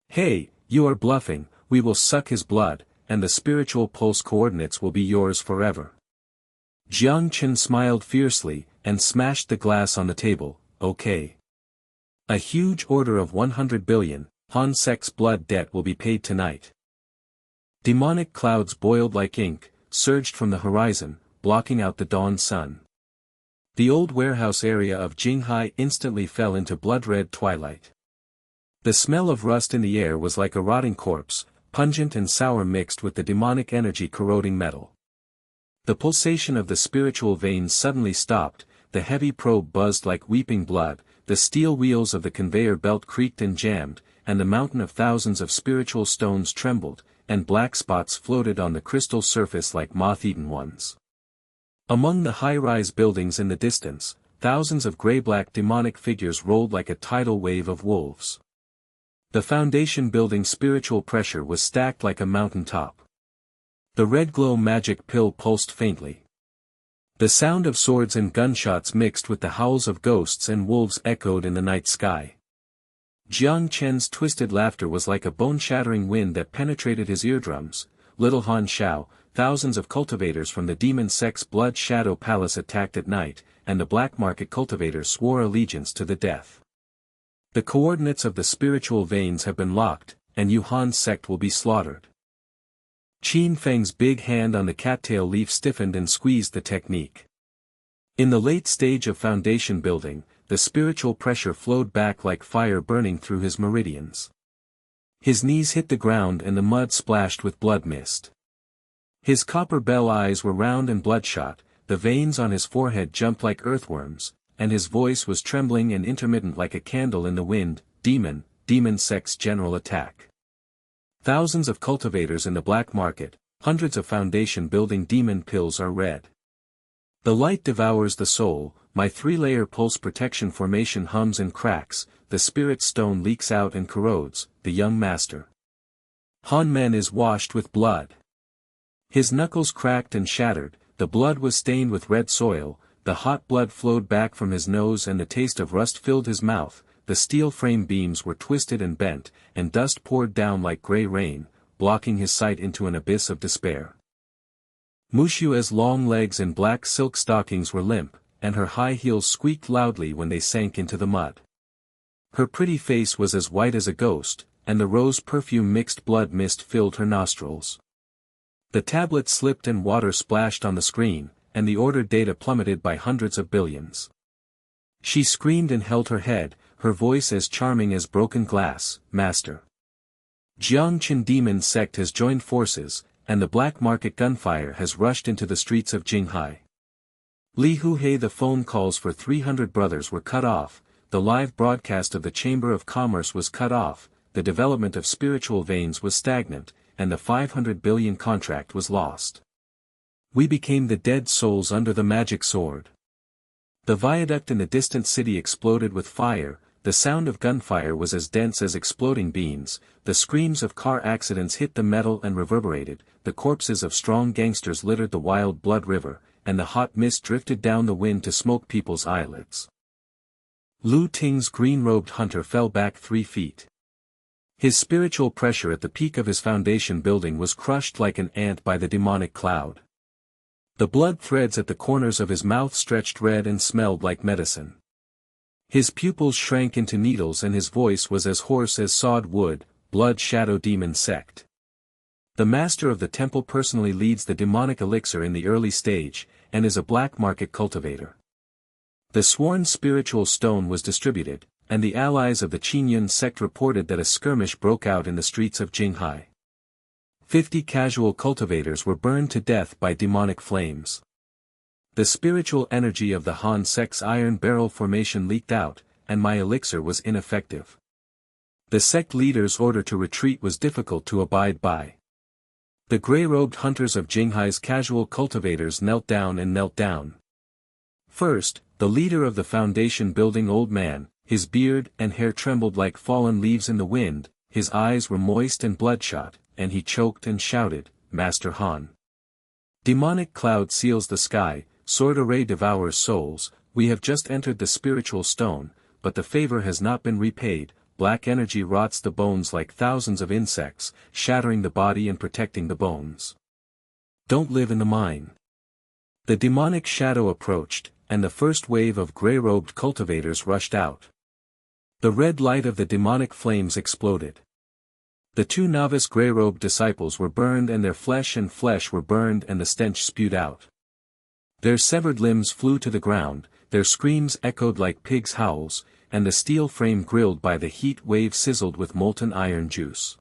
"Hey, you are bluffing, we will suck his blood, and the spiritual pulse coordinates will be yours forever." Jiang Chen smiled fiercely, and smashed the glass on the table. "Okay. A huge order of 100 billion, Han sect's blood debt will be paid tonight." Demonic clouds boiled like ink, surged from the horizon, blocking out the dawn sun. The old warehouse area of Jinghai instantly fell into blood-red twilight. The smell of rust in the air was like a rotting corpse, pungent and sour mixed with the demonic energy corroding metal. The pulsation of the spiritual veins suddenly stopped, the heavy probe buzzed like weeping blood, the steel wheels of the conveyor belt creaked and jammed, and the mountain of thousands of spiritual stones trembled, and black spots floated on the crystal surface like moth-eaten ones. Among the high-rise buildings in the distance, thousands of gray-black demonic figures rolled like a tidal wave of wolves. The foundation building's spiritual pressure was stacked like a mountain top. The red glow magic pill pulsed faintly. The sound of swords and gunshots mixed with the howls of ghosts and wolves echoed in the night sky. Jiang Chen's twisted laughter was like a bone-shattering wind that penetrated his eardrums. Little Han Xiao, thousands of cultivators from the demon sect's blood shadow palace attacked at night, and the black market cultivators swore allegiance to the death. The coordinates of the spiritual veins have been locked, and Yuhan's sect will be slaughtered. Qin Feng's big hand on the cattail leaf stiffened and squeezed the technique. In the late stage of foundation building, the spiritual pressure flowed back like fire burning through his meridians. His knees hit the ground and the mud splashed with blood mist. His copper bell eyes were round and bloodshot, the veins on his forehead jumped like earthworms, and his voice was trembling and intermittent like a candle in the wind. Demon sect's general attack. Thousands of cultivators in the black market, hundreds of foundation building demon pills are red. The light devours the soul, my three-layer pulse protection formation hums and cracks, the spirit stone leaks out and corrodes, the young master. Han Men is washed with blood. His knuckles cracked and shattered, the blood was stained with red soil, the hot blood flowed back from his nose and the taste of rust filled his mouth, the steel frame beams were twisted and bent, and dust poured down like gray rain, blocking his sight into an abyss of despair. Mu Xue's long legs and black silk stockings were limp, and her high heels squeaked loudly when they sank into the mud. Her pretty face was as white as a ghost, and the rose perfume mixed blood mist filled her nostrils. The tablet slipped and water splashed on the screen, and the ordered data plummeted by hundreds of billions. She screamed and held her head, her voice as charming as broken glass, "Master. Jiang Chen demon sect has joined forces, and the black market gunfire has rushed into the streets of Jinghai. Li Huhei, the phone calls for 300 brothers were cut off, the live broadcast of the Chamber of Commerce was cut off, the development of spiritual veins was stagnant, and the 500 billion contract was lost. We became the dead souls under the magic sword." The viaduct in the distant city exploded with fire, the sound of gunfire was as dense as exploding beans, the screams of car accidents hit the metal and reverberated, the corpses of strong gangsters littered the wild blood river, and the hot mist drifted down the wind to smoke people's eyelids. Lu Ting's green-robed hunter fell back 3 feet. His spiritual pressure at the peak of his foundation building was crushed like an ant by the demonic cloud. The blood threads at the corners of his mouth stretched red and smelled like medicine. His pupils shrank into needles and his voice was as hoarse as sawed wood. Blood Shadow Demon Sect. The master of the temple personally leads the demonic elixir in the early stage, and is a black market cultivator. The sworn spiritual stone was distributed, and the allies of the Qingyun sect reported that a skirmish broke out in the streets of Jinghai. 50 casual cultivators were burned to death by demonic flames. The spiritual energy of the Han sect's iron barrel formation leaked out, and my elixir was ineffective. The sect leader's order to retreat was difficult to abide by. The gray-robed hunters of Jinghai's casual cultivators knelt down. First, the leader of the foundation building old man, his beard and hair trembled like fallen leaves in the wind, his eyes were moist and bloodshot, and he choked and shouted, "Master Han. Demonic cloud seals the sky, sword array devours souls, we have just entered the spiritual stone, but the favor has not been repaid, black energy rots the bones like thousands of insects, shattering the body and protecting the bones. Don't live in the mine." The demonic shadow approached, and the first wave of gray-robed cultivators rushed out. The red light of the demonic flames exploded. The 2 novice gray-robed disciples were burned and their flesh were burned and the stench spewed out. Their severed limbs flew to the ground, their screams echoed like pigs' howls, and the steel frame grilled by the heat wave sizzled with molten iron juice.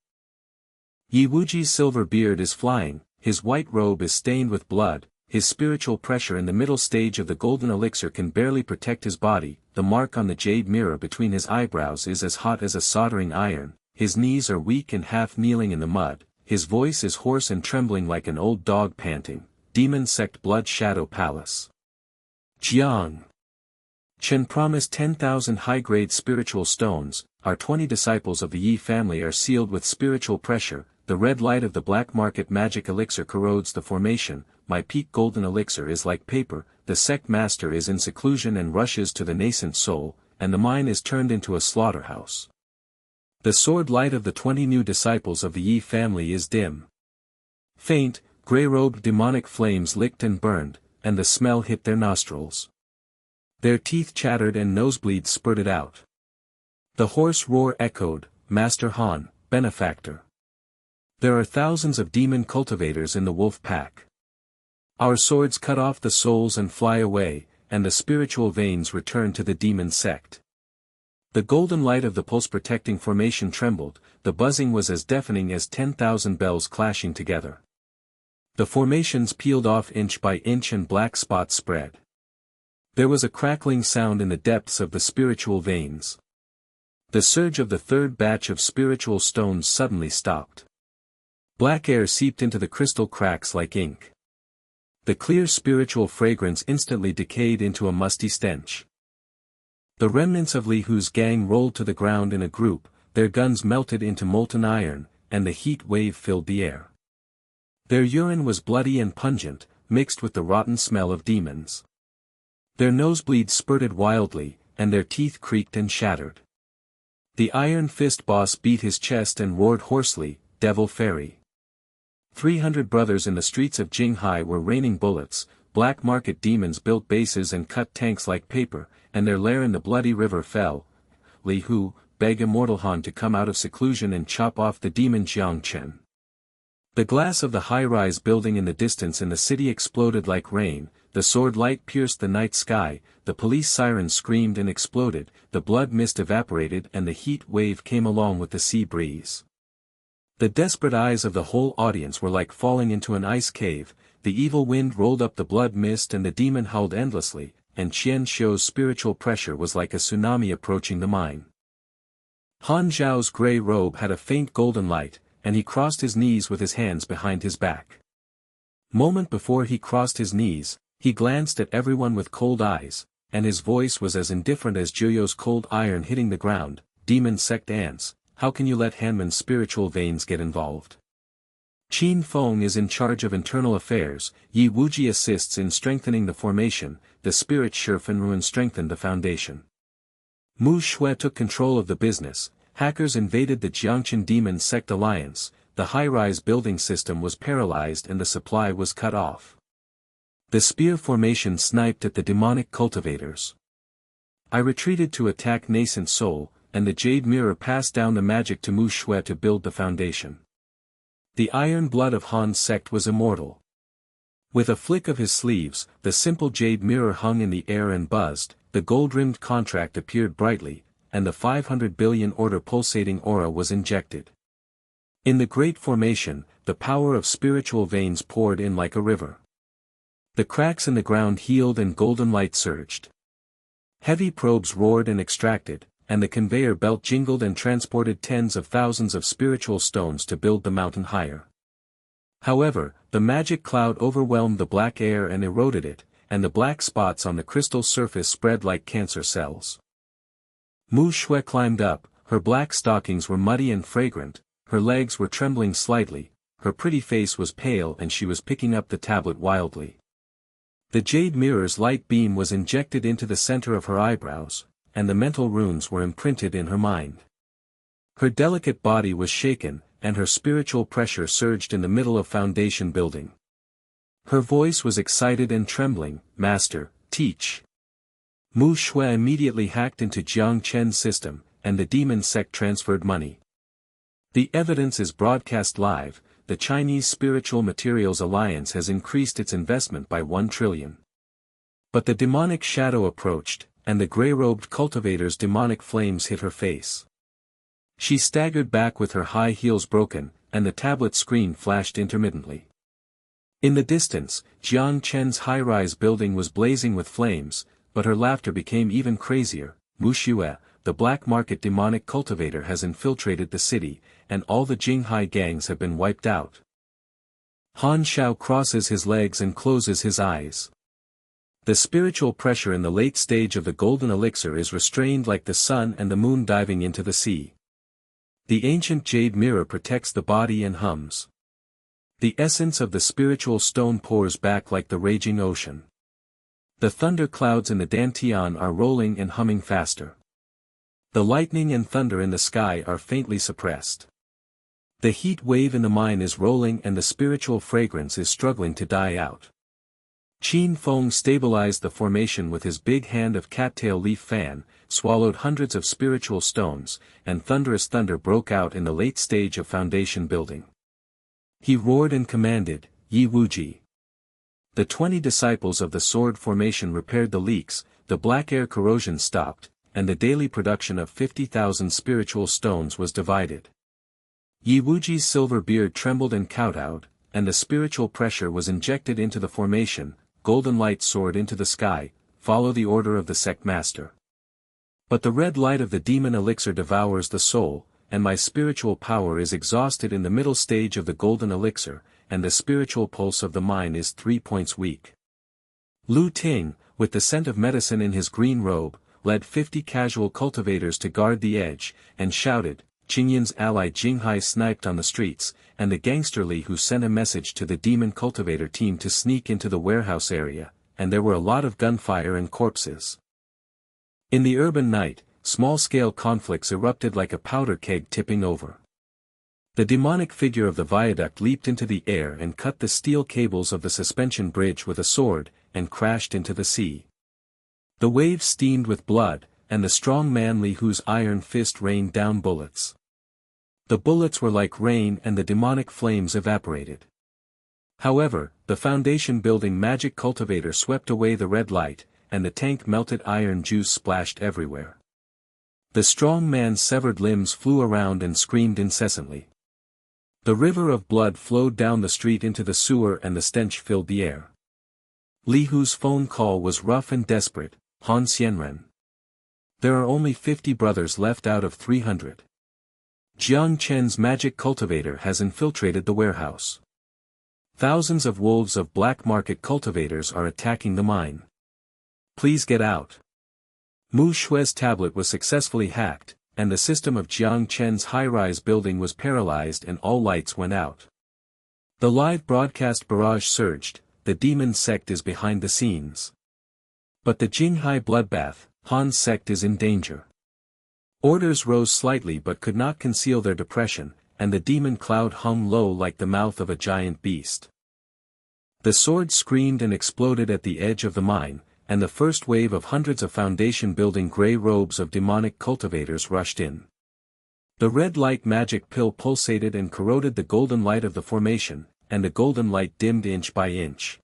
Yi Wuji's silver beard is flying, his white robe is stained with blood, his spiritual pressure in the middle stage of the golden elixir can barely protect his body, the mark on the jade mirror between his eyebrows is as hot as a soldering iron, his knees are weak and half kneeling in the mud, his voice is hoarse and trembling like an old dog panting. Demon Sect Blood Shadow Palace. Jiang Chen promised 10,000 high-grade spiritual stones, our 20 disciples of the Yi family are sealed with spiritual pressure, the red light of the black market magic elixir corrodes the formation, my peak golden elixir is like paper, the sect master is in seclusion and rushes to the nascent soul, and the mine is turned into a slaughterhouse. The sword light of the 20 new disciples of the Yi family is dim. Faint, grey-robed demonic flames licked and burned, and the smell hit their nostrils. Their teeth chattered and nosebleeds spurted out. The hoarse roar echoed, Master Han, benefactor. There are thousands of demon cultivators in the wolf pack. Our swords cut off the souls and fly away, and the spiritual veins return to the demon sect. The golden light of the pulse-protecting formation trembled, the buzzing was as deafening as 10,000 bells clashing together. The formations peeled off inch by inch and black spots spread. There was a crackling sound in the depths of the spiritual veins. The surge of the third batch of spiritual stones suddenly stopped. Black air seeped into the crystal cracks like ink. The clear spiritual fragrance instantly decayed into a musty stench. The remnants of Li Hu's gang rolled to the ground in a group, their guns melted into molten iron, and the heat wave filled the air. Their urine was bloody and pungent, mixed with the rotten smell of demons. Their nosebleeds spurted wildly, and their teeth creaked and shattered. The Iron Fist boss beat his chest and roared hoarsely, Devil Fairy. 300 brothers in the streets of Jinghai were raining bullets, black market demons built bases and cut tanks like paper, and their lair in the bloody river fell. Li Hu, beg Immortal Han to come out of seclusion and chop off the demon Jiang Chen. The glass of the high-rise building in the distance in the city exploded like rain, the sword light pierced the night sky, the police sirens screamed and exploded, the blood mist evaporated and the heat wave came along with the sea breeze. The desperate eyes of the whole audience were like falling into an ice cave, the evil wind rolled up the blood mist and the demon howled endlessly, and Qian Xiu's spiritual pressure was like a tsunami approaching the mine. Han Zhao's grey robe had a faint golden light, and he crossed his knees with his hands behind his back. Moment before he crossed his knees, he glanced at everyone with cold eyes, and his voice was as indifferent as Jiuyo's cold iron hitting the ground, demon sect ants, how can you let Hanman's spiritual veins get involved? Qin Feng is in charge of internal affairs, Yi Wuji assists in strengthening the formation, the spirit Shifenruan strengthened the foundation. Mu Xue took control of the business, hackers invaded the Jiang Chen demon sect alliance, the high-rise building system was paralyzed and the supply was cut off. The spear formation sniped at the demonic cultivators. I retreated to attack nascent soul, and the jade mirror passed down the magic to Mu Xue to build the foundation. The iron blood of Han's sect was immortal. With a flick of his sleeves, the simple jade mirror hung in the air and buzzed, the gold-rimmed contract appeared brightly, and the 500 billion order pulsating aura was injected. In the great formation, the power of spiritual veins poured in like a river. The cracks in the ground healed and golden light surged. Heavy probes roared and extracted, and the conveyor belt jingled and transported tens of thousands of spiritual stones to build the mountain higher. However, the magic cloud overwhelmed the black air and eroded it, and the black spots on the crystal surface spread like cancer cells. Mu Xue climbed up, her black stockings were muddy and fragrant, her legs were trembling slightly, her pretty face was pale and she was picking up the tablet wildly. The jade mirror's light beam was injected into the center of her eyebrows, and the mental runes were imprinted in her mind. Her delicate body was shaken, and her spiritual pressure surged in the middle of foundation building. Her voice was excited and trembling, Master, teach. Mu Xue immediately hacked into Jiang Chen's system, and the demon sect transferred money. The evidence is broadcast live, the Chinese Spiritual Materials Alliance has increased its investment by 1 trillion. But the demonic shadow approached, and the grey-robed cultivator's demonic flames hit her face. She staggered back with her high heels broken, and the tablet screen flashed intermittently. In the distance, Jiang Chen's high-rise building was blazing with flames, but her laughter became even crazier. Mu Xue, the black market demonic cultivator has infiltrated the city, and all the Jinghai gangs have been wiped out. Han Xiao crosses his legs and closes his eyes. The spiritual pressure in the late stage of the golden elixir is restrained like the sun and the moon diving into the sea. The ancient jade mirror protects the body and hums. The essence of the spiritual stone pours back like the raging ocean. The thunder clouds in the dantian are rolling and humming faster. The lightning and thunder in the sky are faintly suppressed. The heat wave in the mine is rolling and the spiritual fragrance is struggling to die out. Qin Feng stabilized the formation with his big hand of cattail leaf fan, swallowed hundreds of spiritual stones, and thunderous thunder broke out in the late stage of foundation building. He roared and commanded, Yi Wuji. The 20 disciples of the sword formation repaired the leaks, the black air corrosion stopped, and the daily production of 50,000 spiritual stones was divided. Yi Wuji's silver beard trembled and kowtowed, and the spiritual pressure was injected into the formation. Golden light soared into the sky, follow the order of the sect master. But the red light of the demon elixir devours the soul, and my spiritual power is exhausted in the middle stage of the golden elixir, and the spiritual pulse of the mine is 3 points weak. Lu Ting, with the scent of medicine in his green robe, led 50 casual cultivators to guard the edge, and shouted. Qinyan's ally Jinghai sniped on the streets, and the gangster Li who sent a message to the demon cultivator team to sneak into the warehouse area, and there were a lot of gunfire and corpses. In the urban night, small-scale conflicts erupted like a powder keg tipping over. The demonic figure of the viaduct leaped into the air and cut the steel cables of the suspension bridge with a sword, and crashed into the sea. The waves steamed with blood, and the strong man Li whose iron fist rained down bullets. The bullets were like rain and the demonic flames evaporated. However, the foundation building magic cultivator swept away the red light, and the tank melted iron juice splashed everywhere. The strong man's severed limbs flew around and screamed incessantly. The river of blood flowed down the street into the sewer and the stench filled the air. Li Hu's phone call was rough and desperate, Han Xianren. There are only 50 brothers left out of 300. Jiang Chen's magic cultivator has infiltrated the warehouse. Thousands of wolves of black market cultivators are attacking the mine. Please get out. Mu Xue's tablet was successfully hacked, and the system of Jiang Chen's high-rise building was paralyzed and all lights went out. The live broadcast barrage surged, the demon sect is behind the scenes. But the Jinghai bloodbath, Han's sect is in danger. Orders rose slightly but could not conceal their depression, and the demon cloud hung low like the mouth of a giant beast. The sword screamed and exploded at the edge of the mine, and the first wave of hundreds of foundation-building grey robes of demonic cultivators rushed in. The red light magic pill pulsated and corroded the golden light of the formation, and the golden light dimmed inch by inch.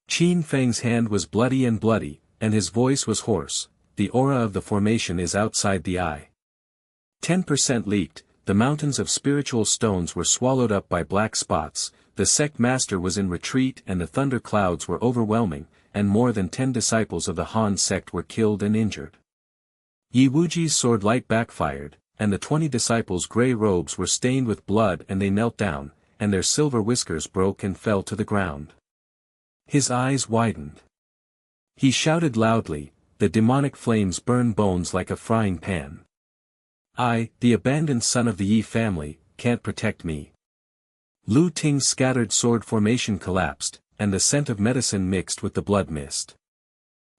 Qin Feng's hand was bloody, and his voice was hoarse. The aura of the formation is outside the eye. 10% leaked, the mountains of spiritual stones were swallowed up by black spots, the sect master was in retreat and the thunder clouds were overwhelming, and more than 10 disciples of the Han sect were killed and injured. Yi Wuji's sword light backfired, and the 20 disciples' grey robes were stained with blood and they knelt down, and their silver whiskers broke and fell to the ground. His eyes widened. He shouted loudly, the demonic flames burn bones like a frying pan. I, the abandoned son of the Yi family, can't protect me. Lu Ting's scattered sword formation collapsed, and the scent of medicine mixed with the blood mist.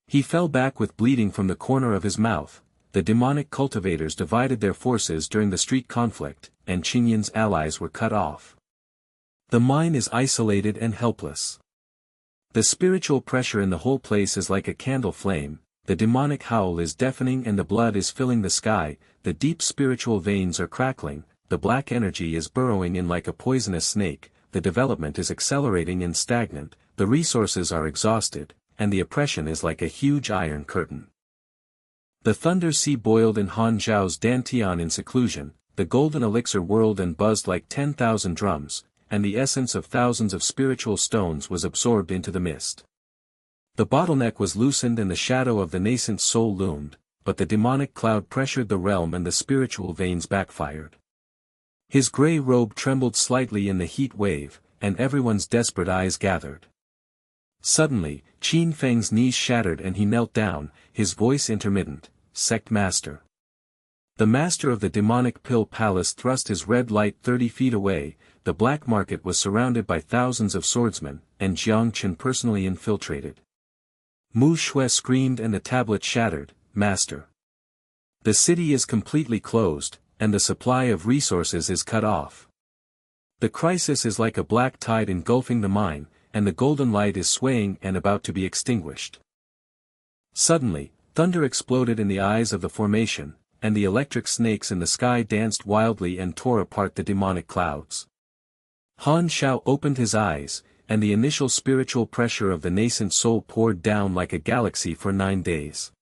He fell back with bleeding from the corner of his mouth. The demonic cultivators divided their forces during the street conflict, and Qinyan's allies were cut off. The mine is isolated and helpless. The spiritual pressure in the whole place is like a candle flame. The demonic howl is deafening and the blood is filling the sky, the deep spiritual veins are crackling, the black energy is burrowing in like a poisonous snake, the development is accelerating and stagnant, the resources are exhausted, and the oppression is like a huge iron curtain. The thunder sea boiled in Han Zhao's dantian in seclusion, the golden elixir whirled and buzzed like 10,000 drums, and the essence of thousands of spiritual stones was absorbed into the mist. The bottleneck was loosened and the shadow of the nascent soul loomed, but the demonic cloud pressured the realm and the spiritual veins backfired. His grey robe trembled slightly in the heat wave, and everyone's desperate eyes gathered. Suddenly, Qin Feng's knees shattered and he knelt down, his voice intermittent, Sect Master. The master of the demonic pill palace thrust his red light 30 feet away. The black market was surrounded by thousands of swordsmen, and Jiang Chen personally infiltrated. Mu Xue screamed and the tablet shattered. Master. The city is completely closed, and the supply of resources is cut off. The crisis is like a black tide engulfing the mine, and the golden light is swaying and about to be extinguished. Suddenly, thunder exploded in the eyes of the formation, and the electric snakes in the sky danced wildly and tore apart the demonic clouds. Han Xiao opened his eyes, and the initial spiritual pressure of the nascent soul poured down like a galaxy for 9 days.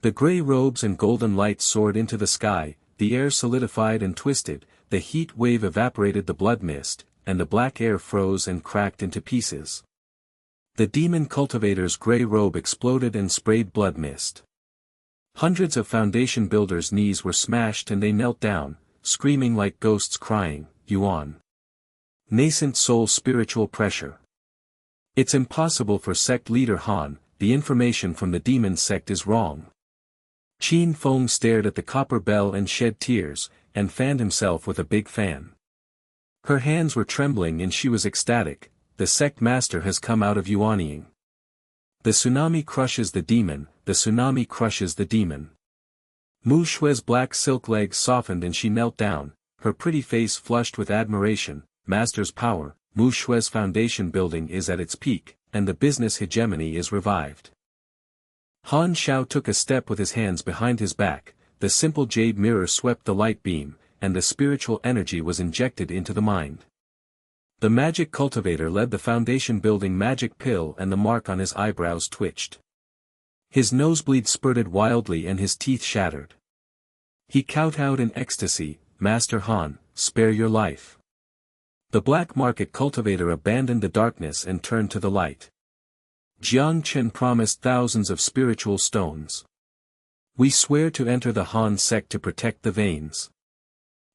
The gray robes and golden light soared into the sky, the air solidified and twisted, the heat wave evaporated the blood mist, and the black air froze and cracked into pieces. The demon cultivator's gray robe exploded and sprayed blood mist. Hundreds of foundation builders' knees were smashed and they knelt down, screaming like ghosts crying, Yuan. Nascent soul spiritual pressure. It's impossible for sect leader Han, the information from the demon sect is wrong. Qin Feng stared at the copper bell and shed tears, and fanned himself with a big fan. Her hands were trembling and she was ecstatic. The sect master has come out of Yuanying. The tsunami crushes the demon, the tsunami crushes the demon. Mu Xue's black silk legs softened and she knelt down, her pretty face flushed with admiration. Master's power, Mu Xue's foundation building is at its peak, and the business hegemony is revived. Han Xiao took a step with his hands behind his back, the simple jade mirror swept the light beam, and the spiritual energy was injected into the mind. The magic cultivator led the foundation building magic pill and the mark on his eyebrows twitched. His nosebleed spurted wildly and his teeth shattered. He kowtowed in ecstasy, Master Han, spare your life. The black market cultivator abandoned the darkness and turned to the light. Jiang Chen promised thousands of spiritual stones. We swear to enter the Han sect to protect the veins.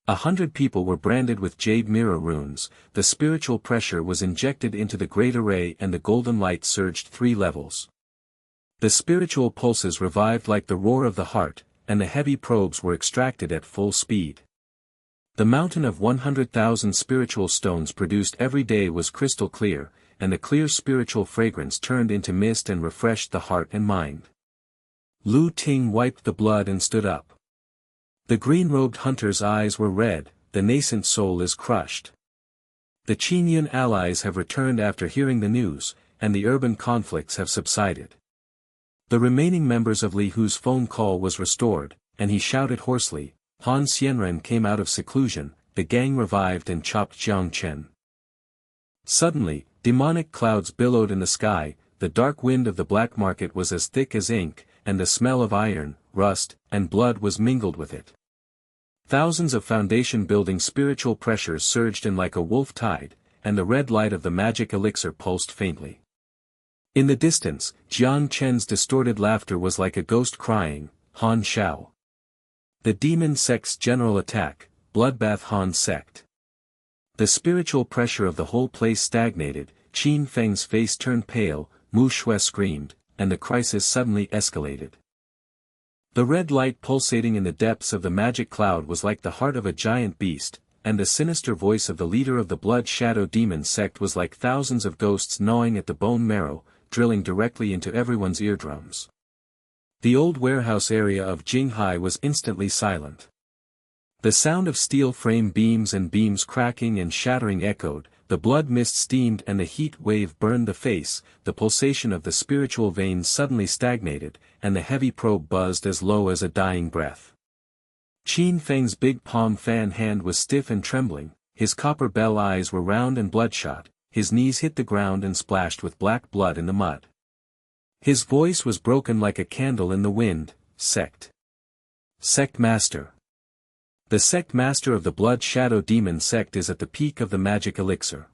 100 people were branded with jade mirror runes, the spiritual pressure was injected into the great array and the golden light surged 3 levels. The spiritual pulses revived like the roar of the heart, and the heavy probes were extracted at full speed. The mountain of 100,000 spiritual stones produced every day was crystal clear, and the clear spiritual fragrance turned into mist and refreshed the heart and mind. Lu Ting wiped the blood and stood up. The green-robed hunter's eyes were red, the nascent soul is crushed. The Qingyun allies have returned after hearing the news, and the urban conflicts have subsided. The remaining members of Li Hu's phone call was restored, and he shouted hoarsely, Han Xianren came out of seclusion, the gang revived and chopped Jiang Chen. Suddenly, demonic clouds billowed in the sky, the dark wind of the black market was as thick as ink, and the smell of iron, rust, and blood was mingled with it. Thousands of foundation-building spiritual pressures surged in like a wolf tide, and the red light of the magic elixir pulsed faintly. In the distance, Jiang Chen's distorted laughter was like a ghost crying, Han Xiao. The demon sect's general attack, bloodbath Han sect. The spiritual pressure of the whole place stagnated, Qin Feng's face turned pale, Mu Xue screamed, and the crisis suddenly escalated. The red light pulsating in the depths of the magic cloud was like the heart of a giant beast, and the sinister voice of the leader of the blood shadow demon sect was like thousands of ghosts gnawing at the bone marrow, drilling directly into everyone's eardrums. The old warehouse area of Jinghai was instantly silent. The sound of steel frame beams and beams cracking and shattering echoed, the blood mist steamed and the heat wave burned the face, the pulsation of the spiritual veins suddenly stagnated, and the heavy probe buzzed as low as a dying breath. Qin Feng's big palm fan hand was stiff and trembling, his copper bell eyes were round and bloodshot, his knees hit the ground and splashed with black blood in the mud. His voice was broken like a candle in the wind, sect. Sect master. The sect master of the blood shadow demon sect is at the peak of the magic elixir.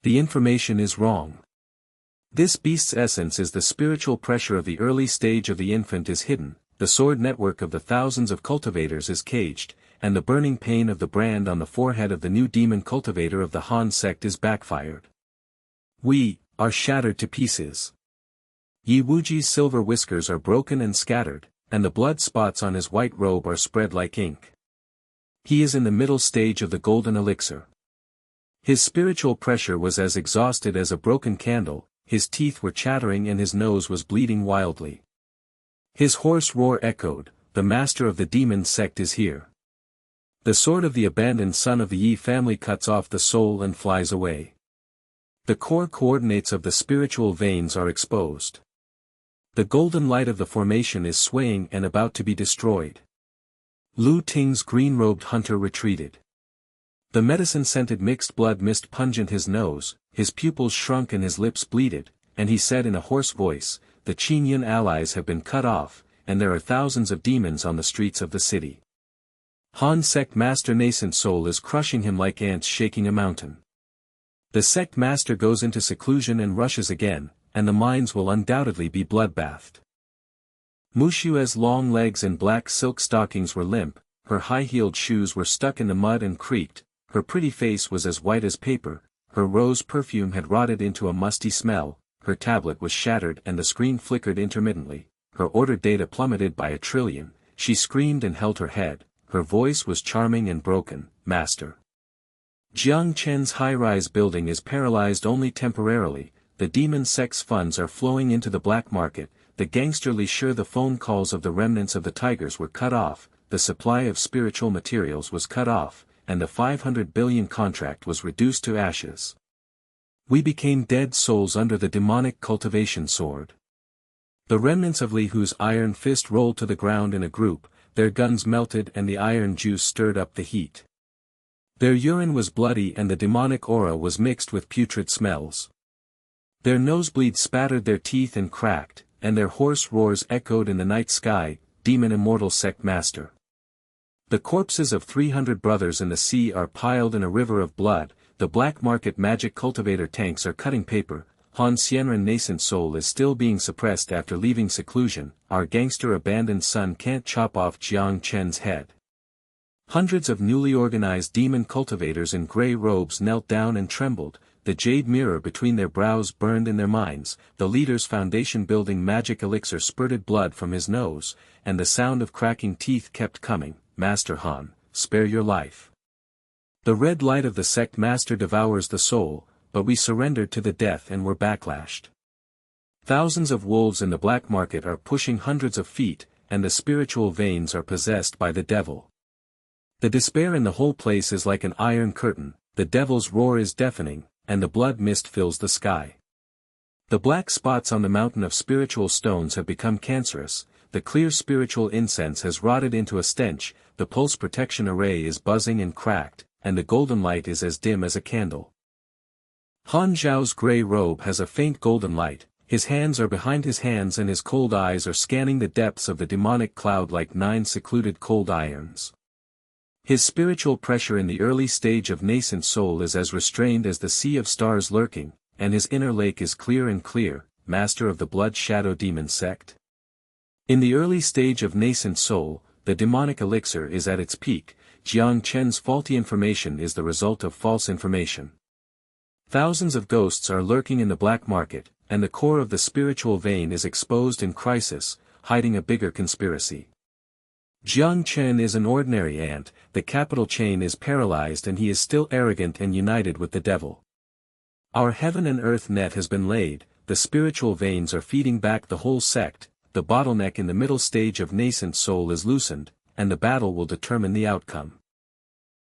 The information is wrong. This beast's essence is the spiritual pressure of the early stage of the infant is hidden, the sword network of the thousands of cultivators is caged, and the burning pain of the brand on the forehead of the new demon cultivator of the Han sect is backfired. We are shattered to pieces. Yi Wuji's silver whiskers are broken and scattered, and the blood spots on his white robe are spread like ink. He is in the middle stage of the golden elixir. His spiritual pressure was as exhausted as a broken candle, his teeth were chattering and his nose was bleeding wildly. His hoarse roar echoed, "The master of the demon sect is here." The sword of the abandoned son of the Yi family cuts off the soul and flies away. The core coordinates of the spiritual veins are exposed. The golden light of the formation is swaying and about to be destroyed. Lu Ting's green-robed hunter retreated. The medicine-scented mixed blood mist pungent his nose, his pupils shrunk and his lips bleeded, and he said in a hoarse voice, "The Qingyun allies have been cut off, and there are thousands of demons on the streets of the city. Han sect master nascent soul is crushing him like ants shaking a mountain. The sect master goes into seclusion and rushes again, and the mines will undoubtedly be bloodbathed." Mu Xue's long legs and black silk stockings were limp, her high-heeled shoes were stuck in the mud and creaked, her pretty face was as white as paper, her rose perfume had rotted into a musty smell, her tablet was shattered and the screen flickered intermittently, her ordered data plummeted by 1,000,000,000, she screamed and held her head, her voice was charming and broken, "Master. Jiang Chen's high-rise building is paralyzed only temporarily, the demon sect's funds are flowing into the black market, the gangsterly sure the phone calls of the remnants of the tigers were cut off, the supply of spiritual materials was cut off, and the 500 billion contract was reduced to ashes. We became dead souls under the demonic cultivation sword." The remnants of Li Hu's iron fist rolled to the ground in a group, their guns melted and the iron juice stirred up the heat. Their urine was bloody and the demonic aura was mixed with putrid smells. Their nosebleeds spattered their teeth and cracked, and their hoarse roars echoed in the night sky, "Demon immortal sect master." The corpses of 300 brothers in the sea are piled in a river of blood, the black market magic cultivator tanks are cutting paper, Han Xianren nascent soul is still being suppressed after leaving seclusion, our gangster abandoned son can't chop off Jiang Chen's head. Hundreds of newly organized demon cultivators in grey robes knelt down and trembled, the jade mirror between their brows burned in their minds, the leader's foundation-building magic elixir spurted blood from his nose, and the sound of cracking teeth kept coming, "Master Han, spare your life. The red light of the sect master devours the soul, but we surrendered to the death and were backlashed. Thousands of wolves in the black market are pushing hundreds of feet, and the spiritual veins are possessed by the devil. The despair in the whole place is like an iron curtain, the devil's roar is deafening, and the blood mist fills the sky. The black spots on the mountain of spiritual stones have become cancerous, the clear spiritual incense has rotted into a stench, the pulse protection array is buzzing and cracked, and the golden light is as dim as a candle. Han Zhao's grey robe has a faint golden light, his hands are behind his hands and his cold eyes are scanning the depths of the demonic cloud like 9 secluded cold irons. His spiritual pressure in the early stage of nascent soul is as restrained as the sea of stars lurking, and his inner lake is clear and clear, master of the blood shadow demon sect. In the early stage of nascent soul, the demonic elixir is at its peak, Jiang Chen's faulty information is the result of false information. Thousands of ghosts are lurking in the black market, and the core of the spiritual vein is exposed in crisis, hiding a bigger conspiracy. Jiang Chen is an ordinary ant, the capital chain is paralyzed and he is still arrogant and united with the devil. Our heaven and earth net has been laid, the spiritual veins are feeding back the whole sect, the bottleneck in the middle stage of nascent soul is loosened, and the battle will determine the outcome.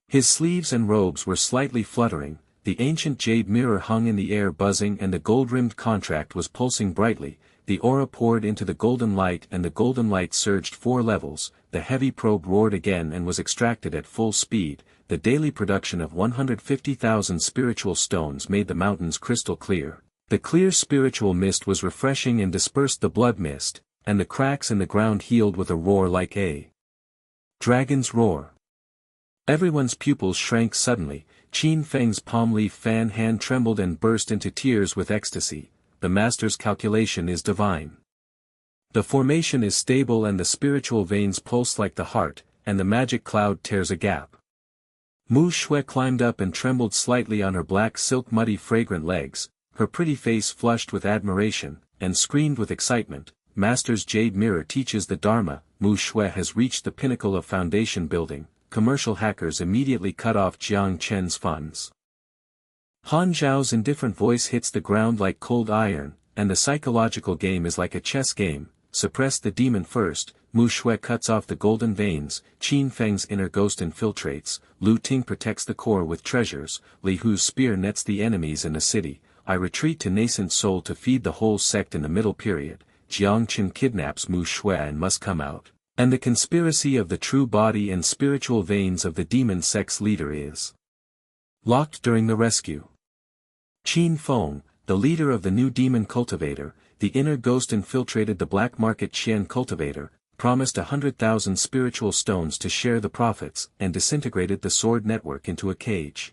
His sleeves and robes were slightly fluttering, the ancient jade mirror hung in the air buzzing and the gold-rimmed contract was pulsing brightly, the aura poured into the golden light and the golden light surged 4 levels, the heavy probe roared again and was extracted at full speed, the daily production of 150,000 spiritual stones made the mountains crystal clear. The clear spiritual mist was refreshing and dispersed the blood mist, and the cracks in the ground healed with a roar like a dragon's roar. Everyone's pupils shrank suddenly, Qin Feng's palm leaf fan hand trembled and burst into tears with ecstasy, the master's calculation is divine. The formation is stable and the spiritual veins pulse like the heart, and the magic cloud tears a gap. Mu Xue climbed up and trembled slightly on her black silk muddy fragrant legs, her pretty face flushed with admiration, and screamed with excitement, Master's Jade Mirror teaches the Dharma. Mu Xue has reached the pinnacle of foundation building. Commercial hackers immediately cut off Jiang Chen's funds. Han Zhao's indifferent voice hits the ground like cold iron, and the psychological game is like a chess game. Suppress the demon first. Mu Xue cuts off the golden veins. Qin Feng's inner ghost infiltrates. Lu Ting protects the core with treasures. Li Hu's spear nets the enemies in the city. I retreat to nascent soul to feed the whole sect in the middle period. Jiang Chen kidnaps Mu Xue and must come out. And the conspiracy of the true body and spiritual veins of the demon sect's leader is locked during the rescue. Qin Feng, the leader of the new demon cultivator, the inner ghost infiltrated the black market Qian cultivator, promised 100,000 spiritual stones to share the profits, and disintegrated the sword network into a cage.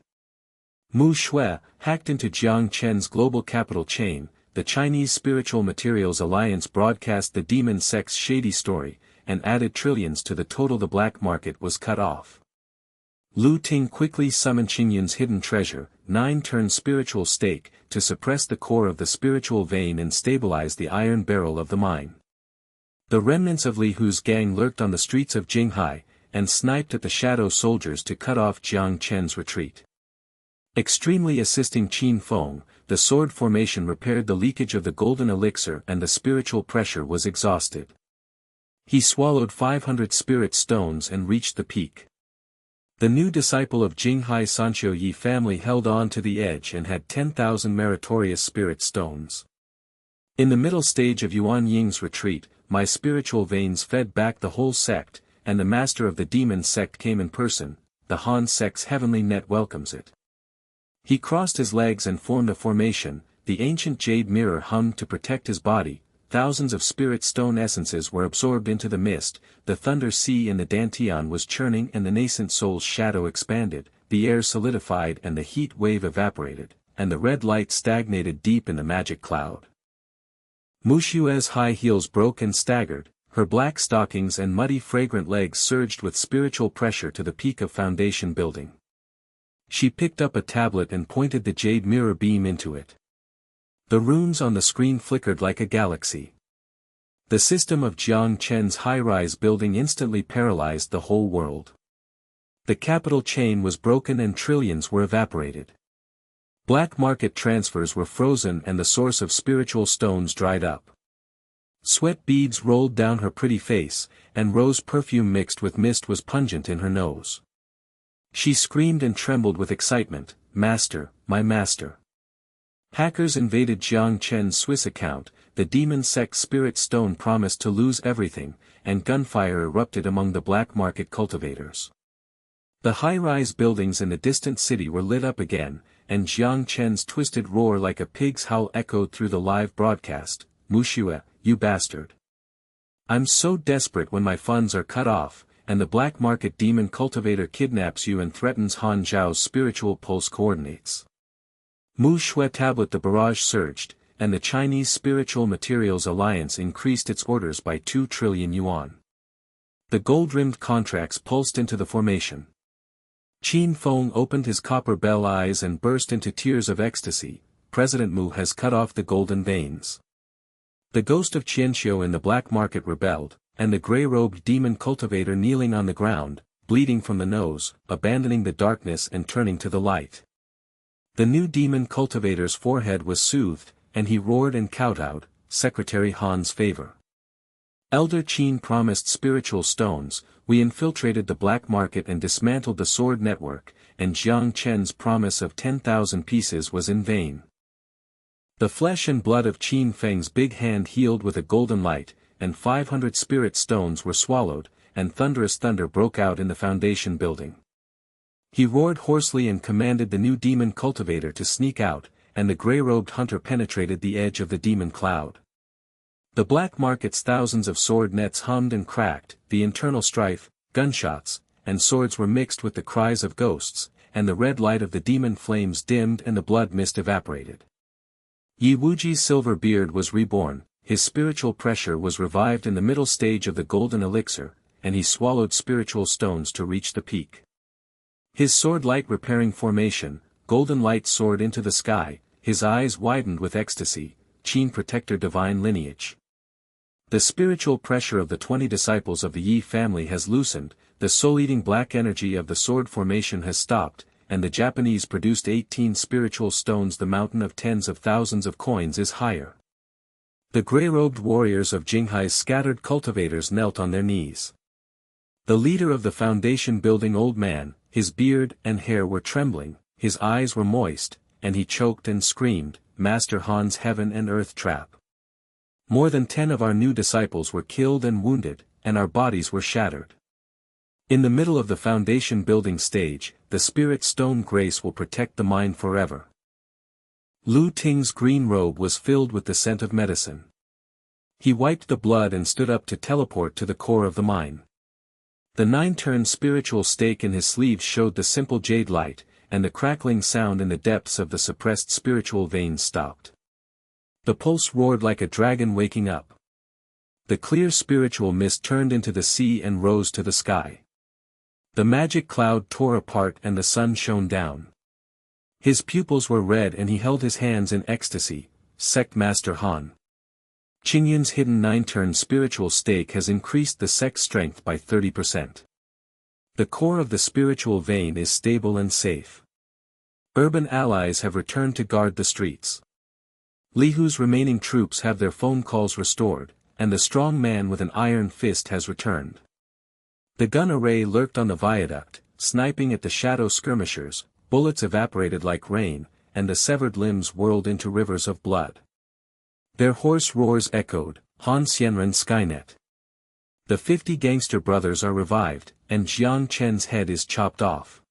Mu Xue, hacked into Jiang Chen's global capital chain. The Chinese Spiritual Materials Alliance broadcast the demon sect's shady story, and added trillions to the total. The black market was cut off. Lu Ting quickly summoned Qingyun's hidden treasure, 9-turn spiritual stake, to suppress the core of the spiritual vein and stabilize the iron barrel of the mine. The remnants of Li Hu's gang lurked on the streets of Jinghai, and sniped at the shadow soldiers to cut off Jiang Chen's retreat. Extremely assisting Qin Feng, the sword formation repaired the leakage of the golden elixir and the spiritual pressure was exhausted. He swallowed 500 spirit stones and reached the peak. The new disciple of Jinghai Sanqiu Yi family held on to the edge and had 10,000 meritorious spirit stones. In the middle stage of Yuan Ying's retreat, my spiritual veins fed back the whole sect, and the master of the demon sect came in person. The Han sect's heavenly net welcomes it. He crossed his legs and formed a formation. The ancient jade mirror hummed to protect his body. Thousands of spirit stone essences were absorbed into the mist. The thunder sea in the Dantian was churning and the nascent soul's shadow expanded. The air solidified and the heat wave evaporated, and the red light stagnated deep in the magic cloud. Mu Xue's high heels broke and staggered. Her black stockings and muddy fragrant legs surged with spiritual pressure to the peak of foundation building. She picked up a tablet and pointed the jade mirror beam into it. The runes on the screen flickered like a galaxy. The system of Jiang Chen's high-rise building instantly paralyzed the whole world. The capital chain was broken and trillions were evaporated. Black market transfers were frozen and the source of spiritual stones dried up. Sweat beads rolled down her pretty face, and rose perfume mixed with mist was pungent in her nose. She screamed and trembled with excitement, "Master, my master!" Hackers invaded Jiang Chen's Swiss account. The demon sect spirit stone promised to lose everything, and gunfire erupted among the black market cultivators. The high-rise buildings in the distant city were lit up again, and Jiang Chen's twisted roar like a pig's howl echoed through the live broadcast. "Mu Xue, you bastard! I'm so desperate when my funds are cut off, and the black market demon cultivator kidnaps you and threatens Han Zhao's spiritual pulse coordinates." Mu Xue tablet. The barrage surged, and the Chinese Spiritual Materials Alliance increased its orders by 2 trillion yuan. The gold-rimmed contracts pulsed into the formation. Qin Feng opened his copper bell eyes and burst into tears of ecstasy. President Mu has cut off the golden veins. The ghost of Qianxiu in the black market rebelled, and the grey-robed demon cultivator kneeling on the ground, bleeding from the nose, abandoning the darkness and turning to the light. The new demon cultivator's forehead was soothed, and he roared and kowtowed, Secretary Han's favor. Elder Qin promised spiritual stones. We infiltrated the black market and dismantled the sword network, and Jiang Chen's promise of 10,000 pieces was in vain. The flesh and blood of Qin Feng's big hand healed with a golden light, and 500 spirit stones were swallowed, and thunderous thunder broke out in the foundation building. He roared hoarsely and commanded the new demon cultivator to sneak out, and the grey-robed hunter penetrated the edge of the demon cloud. The black market's thousands of sword nets hummed and cracked. The internal strife, gunshots, and swords were mixed with the cries of ghosts, and the red light of the demon flames dimmed and the blood mist evaporated. Yi Wuji's silver beard was reborn, his spiritual pressure was revived in the middle stage of the golden elixir, and he swallowed spiritual stones to reach the peak. His sword-light repairing formation, golden light soared into the sky, his eyes widened with ecstasy. Qin protector divine lineage. The spiritual pressure of the 20 disciples of the Yi family has loosened, the soul-eating black energy of the sword formation has stopped, and the Japanese produced 18 spiritual stones. The mountain of tens of thousands of coins is higher. The grey-robed warriors of Jinghai's scattered cultivators knelt on their knees. The leader of the foundation-building old man, his beard and hair were trembling, his eyes were moist, and he choked and screamed, "Master Han's heaven and earth trap. More than 10 of our new disciples were killed and wounded, and our bodies were shattered. In the middle of the foundation-building stage, the spirit stone grace will protect the mine forever." Lu Ting's green robe was filled with the scent of medicine. He wiped the blood and stood up to teleport to the core of the mine. The 9-turned spiritual stake in his sleeves showed the simple jade light, and the crackling sound in the depths of the suppressed spiritual veins stopped. The pulse roared like a dragon waking up. The clear spiritual mist turned into the sea and rose to the sky. The magic cloud tore apart and the sun shone down. His pupils were red and he held his hands in ecstasy, "Sect Master Han." Qingyun's hidden 9-turned spiritual stake has increased the sect's strength by 30%. The core of the spiritual vein is stable and safe. Urban allies have returned to guard the streets. Li Hu's remaining troops have their phone calls restored, and the strong man with an iron fist has returned. The gun array lurked on the viaduct, sniping at the shadow skirmishers, bullets evaporated like rain, and the severed limbs whirled into rivers of blood. Their hoarse roars echoed, "Han Xianren Skynet." The 50 gangster brothers are revived, and Jiang Chen's head is chopped off.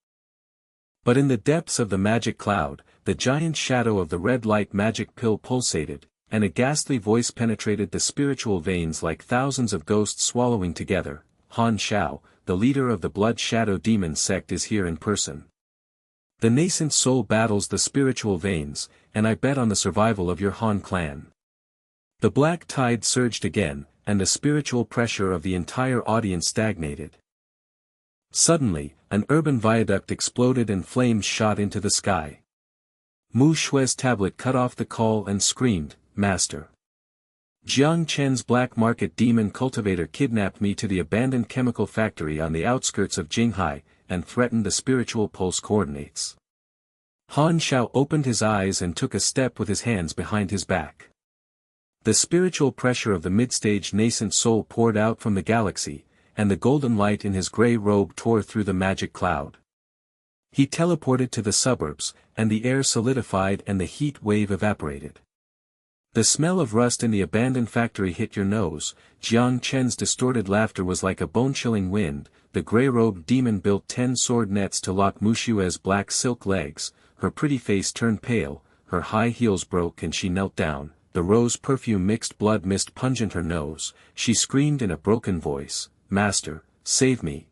But in the depths of the magic cloud, the giant shadow of the red light magic pill pulsated, and a ghastly voice penetrated the spiritual veins like thousands of ghosts swallowing together. "Han Xiao, the leader of the blood shadow demon sect, is here in person. The nascent soul battles the spiritual veins, and I bet on the survival of your Han clan." The black tide surged again, and the spiritual pressure of the entire audience stagnated. Suddenly, an urban viaduct exploded and flames shot into the sky. Mu Xue's tablet cut off the call and screamed, "Master! Jiang Chen's black market demon cultivator kidnapped me to the abandoned chemical factory on the outskirts of Jinghai, and threatened the spiritual pulse coordinates." Han Xiao opened his eyes and took a step with his hands behind his back. The spiritual pressure of the mid-stage nascent soul poured out from the galaxy, and the golden light in his grey robe tore through the magic cloud. He teleported to the suburbs, and the air solidified and the heat wave evaporated. The smell of rust in the abandoned factory hit your nose. Jiang Chen's distorted laughter was like a bone-chilling wind. The grey-robed demon built 10 sword nets to lock Mu Xue's black silk legs. Her pretty face turned pale, her high heels broke and she knelt down. The rose perfume mixed blood mist pungent her nose. She screamed in a broken voice, "Master, save me."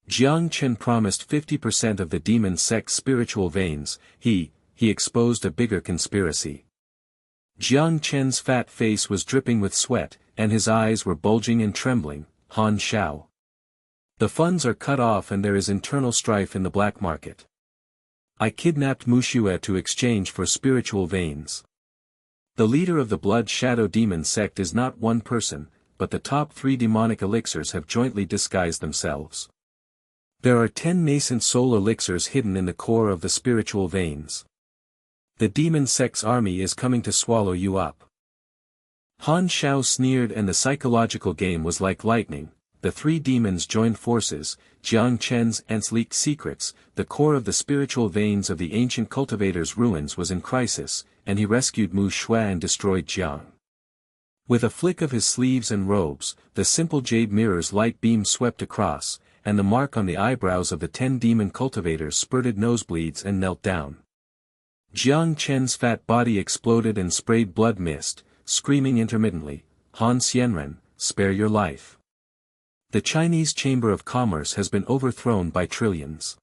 Jiang Chen promised 50% of the demon sect's spiritual veins. He exposed a bigger conspiracy. Jiang Chen's fat face was dripping with sweat, and his eyes were bulging and trembling. "Han Xiao. The funds are cut off and there is internal strife in the black market. I kidnapped Mu Xue to exchange for spiritual veins. The leader of the blood shadow demon sect is not one person, but the top 3 demonic elixirs have jointly disguised themselves. There are 10 nascent soul elixirs hidden in the core of the spiritual veins. The demon sect's army is coming to swallow you up." Han Xiao sneered, and the psychological game was like lightning. The 3 demons joined forces. Jiang Chen's leaked secrets. The core of the spiritual veins of the ancient cultivator's ruins was in crisis, and he rescued Mu Xue and destroyed Jiang. With a flick of his sleeves and robes, the simple jade mirror's light beam swept across, and the mark on the eyebrows of the 10 demon cultivators spurted nosebleeds and knelt down. Jiang Chen's fat body exploded and sprayed blood mist, screaming intermittently, "Han Xianren, spare your life. The Chinese Chamber of Commerce has been overthrown by trillions.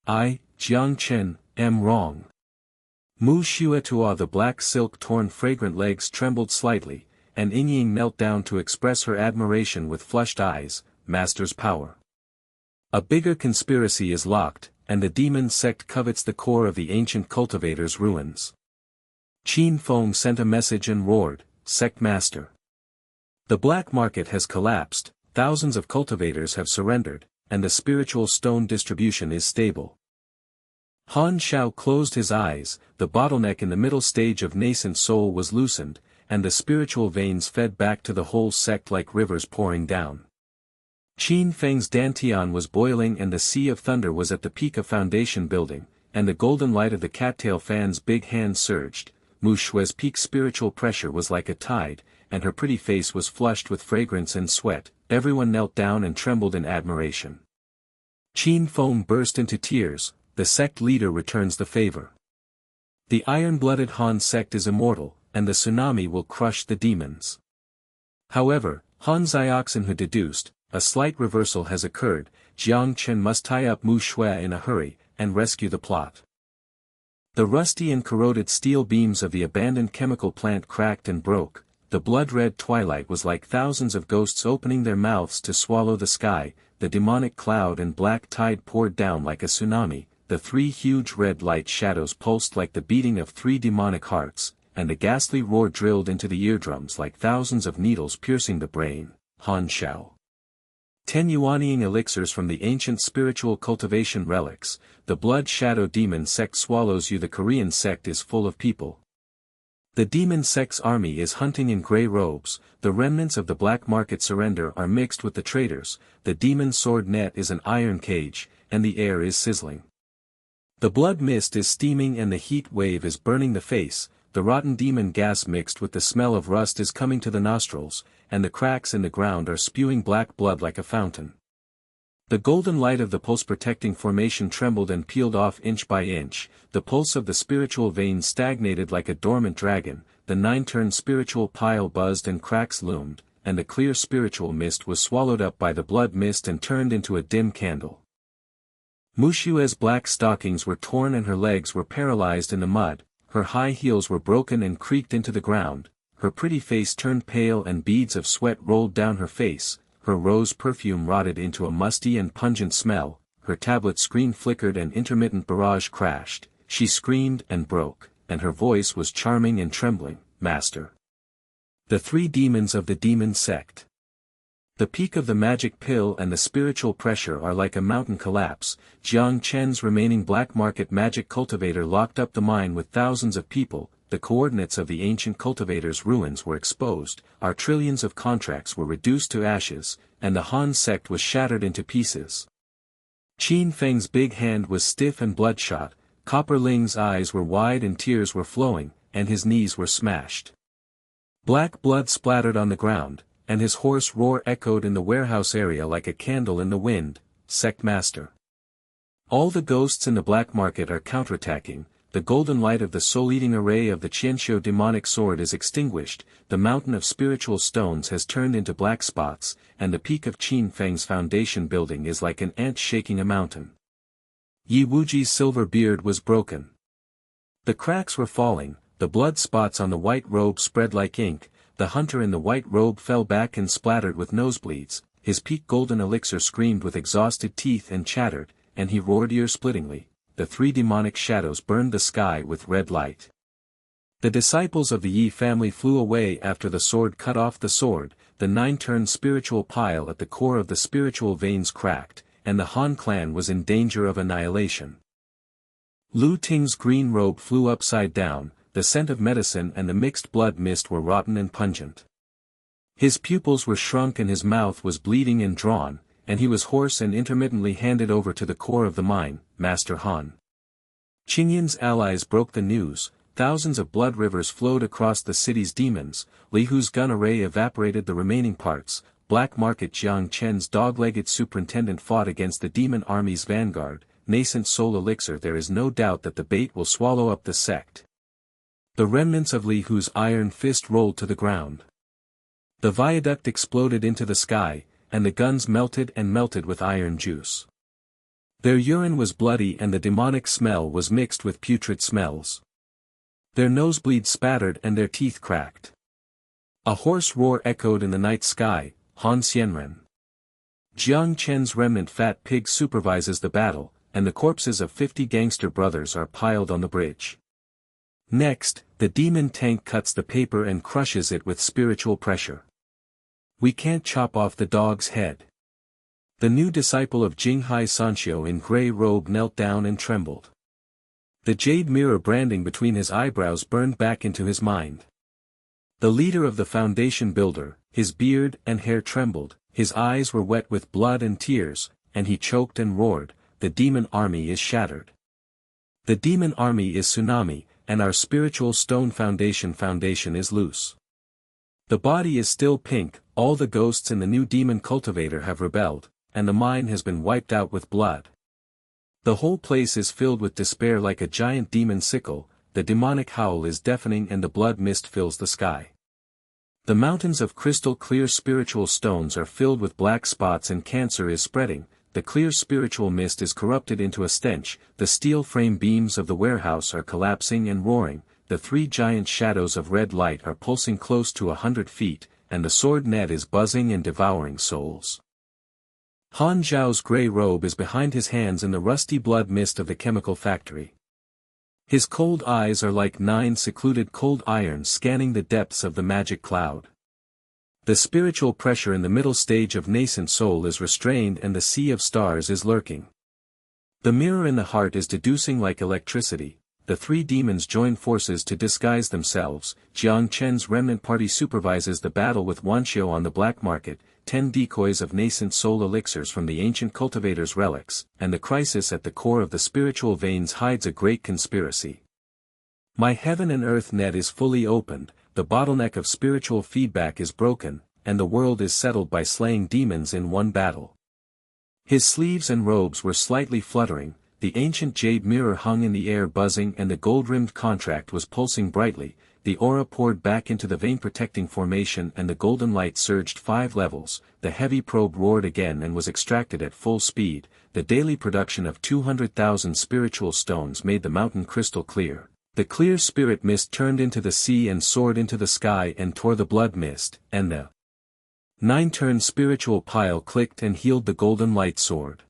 I, Jiang Chen, am wrong." Mu Xue Tua, the black silk-torn fragrant legs trembled slightly, and Ying knelt down to express her admiration with flushed eyes. "Master's power. A bigger conspiracy is locked, and the demon sect covets the core of the ancient cultivator's ruins." Qin Feng sent a message and roared, "Sect Master. The black market has collapsed, thousands of cultivators have surrendered, and the spiritual stone distribution is stable. Han Xiao closed his eyes, the bottleneck in the middle stage of nascent soul was loosened, and the spiritual veins fed back to the whole sect like rivers pouring down. Qin Feng's dantian was boiling and the sea of thunder was at the peak of foundation building, and the golden light of the cattail fan's big hand surged. Mu Xue's peak spiritual pressure was like a tide, and her pretty face was flushed with fragrance and sweat. Everyone knelt down and trembled in admiration. Qin Feng burst into tears. The sect leader returns the favor. The iron-blooded Han sect is immortal, and the tsunami will crush the demons. However, Han Xiaoxin deduced, a slight reversal has occurred. Jiang Chen must tie up Mu Xue in a hurry, and rescue the plot. The rusty and corroded steel beams of the abandoned chemical plant cracked and broke. The blood-red twilight was like thousands of ghosts opening their mouths to swallow the sky. The demonic cloud and black tide poured down like a tsunami. The three huge red light shadows pulsed like the beating of three demonic hearts, and the ghastly roar drilled into the eardrums like thousands of needles piercing the brain. Han Xiao. 10 yuanying elixirs from the ancient spiritual cultivation relics. The blood shadow demon sect swallows you. The Korean sect is full of people. The demon sect's army is hunting in grey robes. The remnants of the black market surrender are mixed with the traitors. The demon sword net is an iron cage, and the air is sizzling. The blood mist is steaming and the heat wave is burning the face. The rotten demon gas mixed with the smell of rust is coming to the nostrils, and the cracks in the ground are spewing black blood like a fountain. The golden light of the pulse-protecting formation trembled and peeled off inch by inch. The pulse of the spiritual veins stagnated like a dormant dragon. The nine-turn spiritual pile buzzed and cracks loomed, and the clear spiritual mist was swallowed up by the blood mist and turned into a dim candle. Mu Xue's black stockings were torn and her legs were paralyzed in the mud. Her high heels were broken and creaked into the ground. Her pretty face turned pale and beads of sweat rolled down her face. Her rose perfume rotted into a musty and pungent smell. Her tablet screen flickered and intermittent barrage crashed. She screamed and broke, and her voice was charming and trembling. Master. The three demons of the demon sect. The peak of the magic pill and the spiritual pressure are like a mountain collapse. Jiang Chen's remaining black market magic cultivator locked up the mine with thousands of people. The coordinates of the ancient cultivator's ruins were exposed. Our trillions of contracts were reduced to ashes, and the Han sect was shattered into pieces. Qin Feng's big hand was stiff and bloodshot. Copper Ling's eyes were wide and tears were flowing, and his knees were smashed. Black blood splattered on the ground, and his hoarse roar echoed in the warehouse area like a candle in the wind. Sect Master. All the ghosts in the black market are counterattacking. The golden light of the soul-eating array of the Qianxiu demonic sword is extinguished. The mountain of spiritual stones has turned into black spots, and the peak of Qin Feng's foundation building is like an ant shaking a mountain. Yi Wuji's silver beard was broken. The cracks were falling, the blood spots on the white robe spread like ink. The hunter in the white robe fell back and splattered with nosebleeds. His peak golden elixir screamed with exhausted teeth and chattered, and he roared ear-splittingly. The three demonic shadows burned the sky with red light. The disciples of the Yi family flew away after the sword cut off the sword. The nine-turn spiritual pile at the core of the spiritual veins cracked, and the Han clan was in danger of annihilation. Lu Ting's green robe flew upside down. The scent of medicine and the mixed blood mist were rotten and pungent. His pupils were shrunk and his mouth was bleeding and drawn, and he was hoarse and intermittently handed over to the core of the mine. Master Han. Qingyin's allies broke the news. Thousands of blood rivers flowed across the city's demons. Li Hu's gun array evaporated the remaining parts. Black market Jiang Chen's dog-legged superintendent fought against the demon army's vanguard. Nascent soul elixir. There is no doubt that the bait will swallow up the sect. The remnants of Li Hu's iron fist rolled to the ground. The viaduct exploded into the sky, and the guns melted and melted with iron juice. Their urine was bloody and the demonic smell was mixed with putrid smells. Their nosebleeds spattered and their teeth cracked. A hoarse roar echoed in the night sky. Han Xianren. Jiang Chen's remnant fat pig supervises the battle, and the corpses of 50 gangster brothers are piled on the bridge. Next, the demon tank cuts the paper and crushes it with spiritual pressure. We can't chop off the dog's head. The new disciple of Jinghai Sanxiu in gray robe knelt down and trembled. The jade mirror branding between his eyebrows burned back into his mind. The leader of the foundation builder, his beard and hair trembled, his eyes were wet with blood and tears, and he choked and roared, "The demon army is shattered. The demon army is tsunami, and our spiritual stone foundation is loose. The body is still pink, all the ghosts in the new demon cultivator have rebelled, and the mine has been wiped out with blood. The whole place is filled with despair like a giant demon sickle, the demonic howl is deafening and the blood mist fills the sky. The mountains of crystal clear spiritual stones are filled with black spots and cancer is spreading, the clear spiritual mist is corrupted into a stench, the steel frame beams of the warehouse are collapsing and roaring, the three giant shadows of red light are pulsing close to 100 feet, and the sword net is buzzing and devouring souls. Han Zhao's grey robe is behind his hands in the rusty blood mist of the chemical factory. His cold eyes are like 9 secluded cold irons scanning the depths of the magic cloud. The spiritual pressure in the middle stage of nascent soul is restrained and the sea of stars is lurking. The mirror in the heart is deducing like electricity. The three demons join forces to disguise themselves. Jiang Chen's remnant party supervises the battle with Wanxiu on the black market, 10 decoys of nascent soul elixirs from the ancient cultivator's relics, and the crisis at the core of the spiritual veins hides a great conspiracy. My heaven and earth net is fully opened, the bottleneck of spiritual feedback is broken, and the world is settled by slaying demons in one battle. His sleeves and robes were slightly fluttering, the ancient jade mirror hung in the air buzzing and the gold-rimmed contract was pulsing brightly, the aura poured back into the vein-protecting formation and the golden light surged 5 levels, the heavy probe roared again and was extracted at full speed, the daily production of 200,000 spiritual stones made the mountain crystal clear. The clear spirit mist turned into the sea and soared into the sky and tore the blood mist, and the 9-turn spiritual pile clicked and healed the golden light sword.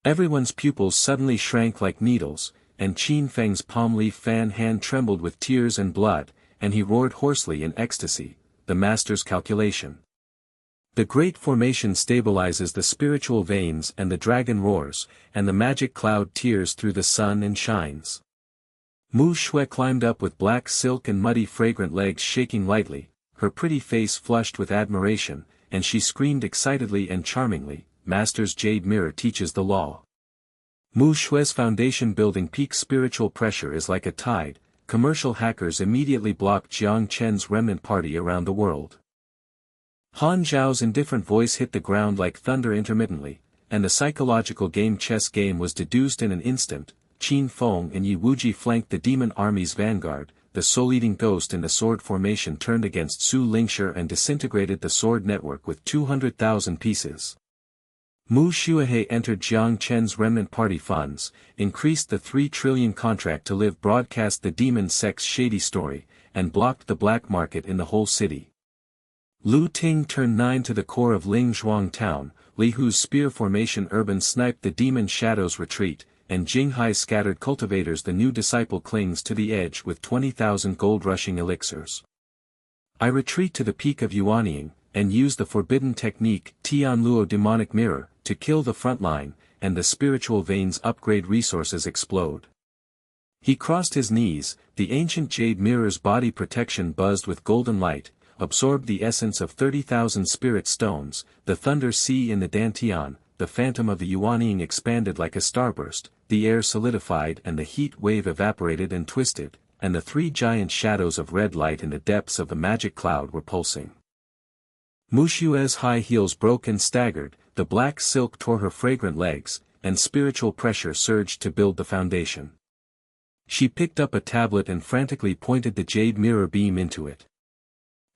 Everyone's pupils suddenly shrank like needles, and Qin Feng's palm leaf fan hand trembled with tears and blood, and he roared hoarsely in ecstasy, the master's calculation. The great formation stabilizes the spiritual veins and the dragon roars, and the magic cloud tears through the sun and shines. Mu Xue climbed up with black silk and muddy fragrant legs shaking lightly, her pretty face flushed with admiration, and she screamed excitedly and charmingly, Master's jade mirror teaches the law. Mu Xue's foundation building peak spiritual pressure is like a tide, commercial hackers immediately blocked Jiang Chen's remnant party around the world. Han Zhao's indifferent voice hit the ground like thunder intermittently, and the psychological chess game was deduced in an instant. Qin Feng and Yi Wuji flanked the demon army's vanguard, the soul-eating ghost in the sword formation turned against Su Lingshi and disintegrated the sword network with 200,000 pieces. Mu Xue entered Jiang Chen's remnant party funds, increased the 3 trillion contract to live broadcast the demon sect's shady story, and blocked the black market in the whole city. Lu Ting turned 9 to the core of Ling Zhuang town, Li Hu's spear formation urban sniped the demon shadow's retreat, and Jinghai scattered cultivators. The new disciple clings to the edge with 20,000 gold-rushing elixirs. I retreat to the peak of Yuanying, and use the forbidden technique Tianluo demonic mirror, to kill the front line, and the spiritual veins upgrade resources explode. He crossed his knees, the ancient jade mirror's body protection buzzed with golden light, absorbed the essence of 30,000 spirit stones, the thunder sea in the Dantian, the phantom of the Yuanying expanded like a starburst, the air solidified and the heat wave evaporated and twisted, and the 3 giant shadows of red light in the depths of the magic cloud were pulsing. Mu Xue's high heels broke and staggered, the black silk tore her fragrant legs, and spiritual pressure surged to build the foundation. She picked up a tablet and frantically pointed the jade mirror beam into it.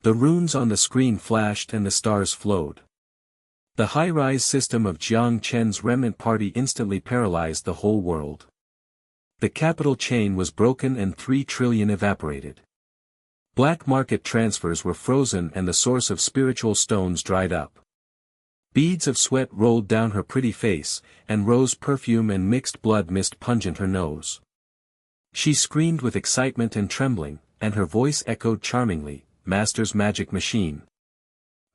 The runes on the screen flashed and the stars flowed. The high-rise system of Jiang Chen's remnant party instantly paralyzed the whole world. The capital chain was broken and 3 trillion evaporated. Black market transfers were frozen and the source of spiritual stones dried up. Beads of sweat rolled down her pretty face, and rose perfume and mixed blood mist pungent her nose. She screamed with excitement and trembling, and her voice echoed charmingly, Master's magic machine.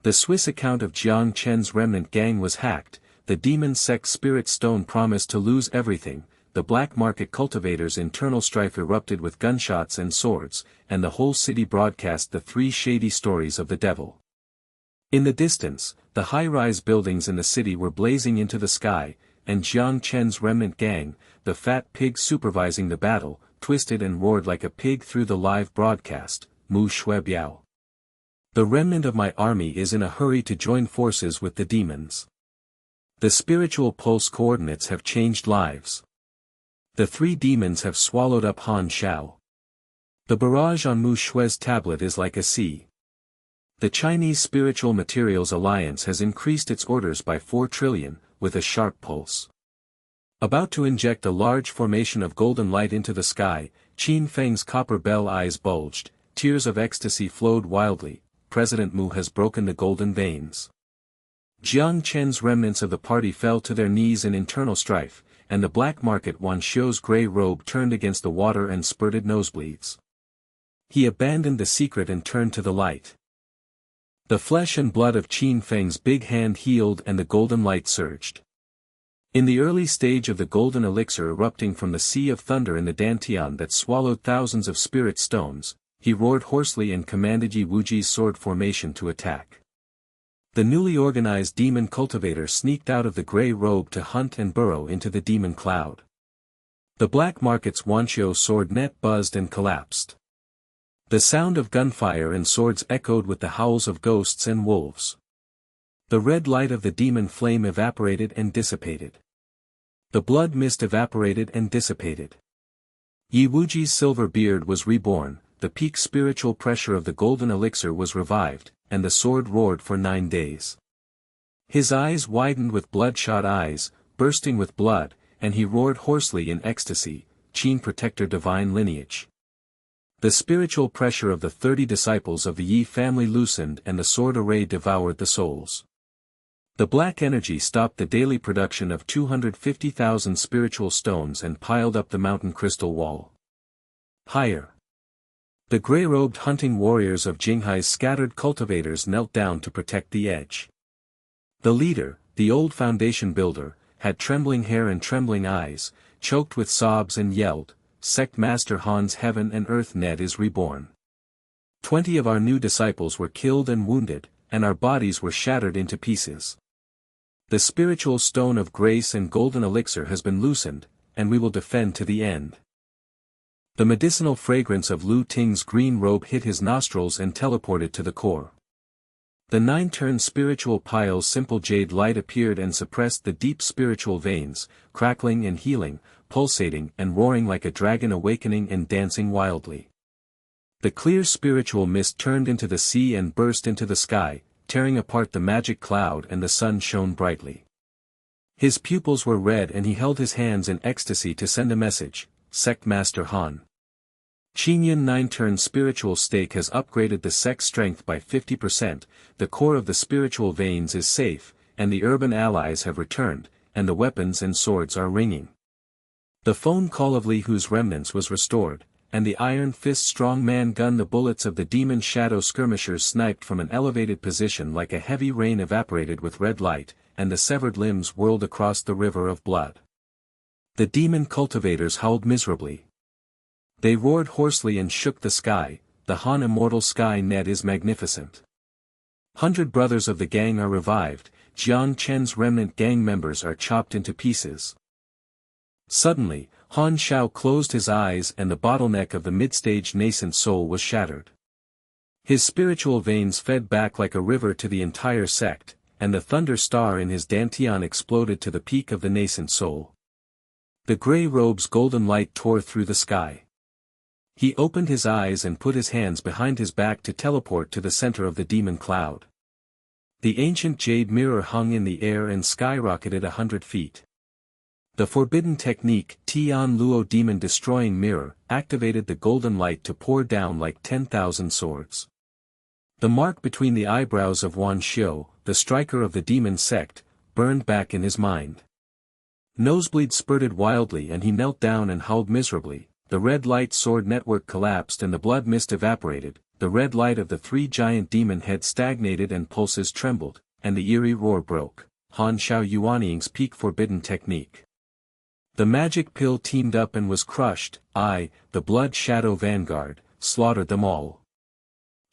The Swiss account of Jiang Chen's remnant gang was hacked, the demon sect spirit stone promised to lose everything, the black market cultivators' internal strife erupted with gunshots and swords, and the whole city broadcast the three shady stories of the devil. In the distance, the high-rise buildings in the city were blazing into the sky, and Jiang Chen's remnant gang, the fat pig supervising the battle, twisted and roared like a pig through the live broadcast, Mu Xue Biao. The remnant of my army is in a hurry to join forces with the demons. The spiritual pulse coordinates have changed lives. The three demons have swallowed up Han Xiao. The barrage on Mu Xue's tablet is like a sea. The Chinese Spiritual Materials Alliance has increased its orders by 4 trillion, with a sharp pulse. About to inject a large formation of golden light into the sky, Qin Feng's copper bell eyes bulged, tears of ecstasy flowed wildly. President Mu has broken the golden veins. Jiang Chen's remnants of the party fell to their knees in internal strife, and the black market Wan Xiu's grey robe turned against the water and spurted nosebleeds. He abandoned the secret and turned to the light. The flesh and blood of Qin Feng's big hand healed and the golden light surged. In the early stage of the golden elixir erupting from the sea of thunder in the Dantian that swallowed thousands of spirit stones, he roared hoarsely and commanded Yi Wuji's sword formation to attack. The newly organized demon cultivator sneaked out of the grey robe to hunt and burrow into the demon cloud. The black market's Wanqiu sword net buzzed and collapsed. The sound of gunfire and swords echoed with the howls of ghosts and wolves. The red light of the demon flame evaporated and dissipated. The blood mist evaporated and dissipated. Yi Wuji's silver beard was reborn, the peak spiritual pressure of the golden elixir was revived, and the sword roared for 9 days. His eyes widened with bloodshot eyes, bursting with blood, and he roared hoarsely in ecstasy, Qin Protector Divine Lineage. The spiritual pressure of the 30 disciples of the Yi family loosened and the sword array devoured the souls. The black energy stopped the daily production of 250,000 spiritual stones and piled up the mountain crystal wall. Higher. The grey-robed hunting warriors of Jinghai's scattered cultivators knelt down to protect the edge. The leader, the old foundation builder, had trembling hair and trembling eyes, choked with sobs and yelled, "Sect Master Han's heaven and earth net is reborn. 20 of our new disciples were killed and wounded, and our bodies were shattered into pieces. The spiritual stone of grace and golden elixir has been loosened, and we will defend to the end." The medicinal fragrance of Lu Ting's green robe hit his nostrils and teleported to the core. The 9-turn spiritual pile's simple jade light appeared and suppressed the deep spiritual veins, crackling and healing, pulsating and roaring like a dragon awakening and dancing wildly. The clear spiritual mist turned into the sea and burst into the sky, tearing apart the magic cloud, and the sun shone brightly. His pupils were red and he held his hands in ecstasy to send a message, "Sect Master Han. Qingyun 9-turn spiritual stake has upgraded the sect strength by 50%, the core of the spiritual veins is safe, and the urban allies have returned, and the weapons and swords are ringing." The phone call of Li Hu's remnants was restored, and the iron fist strongman gun the bullets of the demon shadow skirmishers sniped from an elevated position like a heavy rain evaporated with red light, and the severed limbs whirled across the river of blood. The demon cultivators howled miserably. They roared hoarsely and shook the sky. The Han immortal sky net is magnificent. 100 brothers of the gang are revived, Jiang Chen's remnant gang members are chopped into pieces. Suddenly, Han Xiao closed his eyes and the bottleneck of the mid-stage nascent soul was shattered. His spiritual veins fed back like a river to the entire sect, and the thunder star in his dantian exploded to the peak of the nascent soul. The grey robe's golden light tore through the sky. He opened his eyes and put his hands behind his back to teleport to the center of the demon cloud. The ancient jade mirror hung in the air and skyrocketed 100 feet. The forbidden technique, Tian Luo Demon Destroying Mirror, activated the golden light to pour down like 10,000 swords. The mark between the eyebrows of Wan Xiu, the striker of the demon sect, burned back in his mind. Nosebleed spurted wildly and he knelt down and howled miserably. The red light sword network collapsed and the blood mist evaporated, the red light of the three giant demon heads stagnated and pulses trembled, and the eerie roar broke. Han Xiao Yuanying's peak forbidden technique. The magic pill teamed up and was crushed. I, the blood shadow vanguard, slaughtered them all.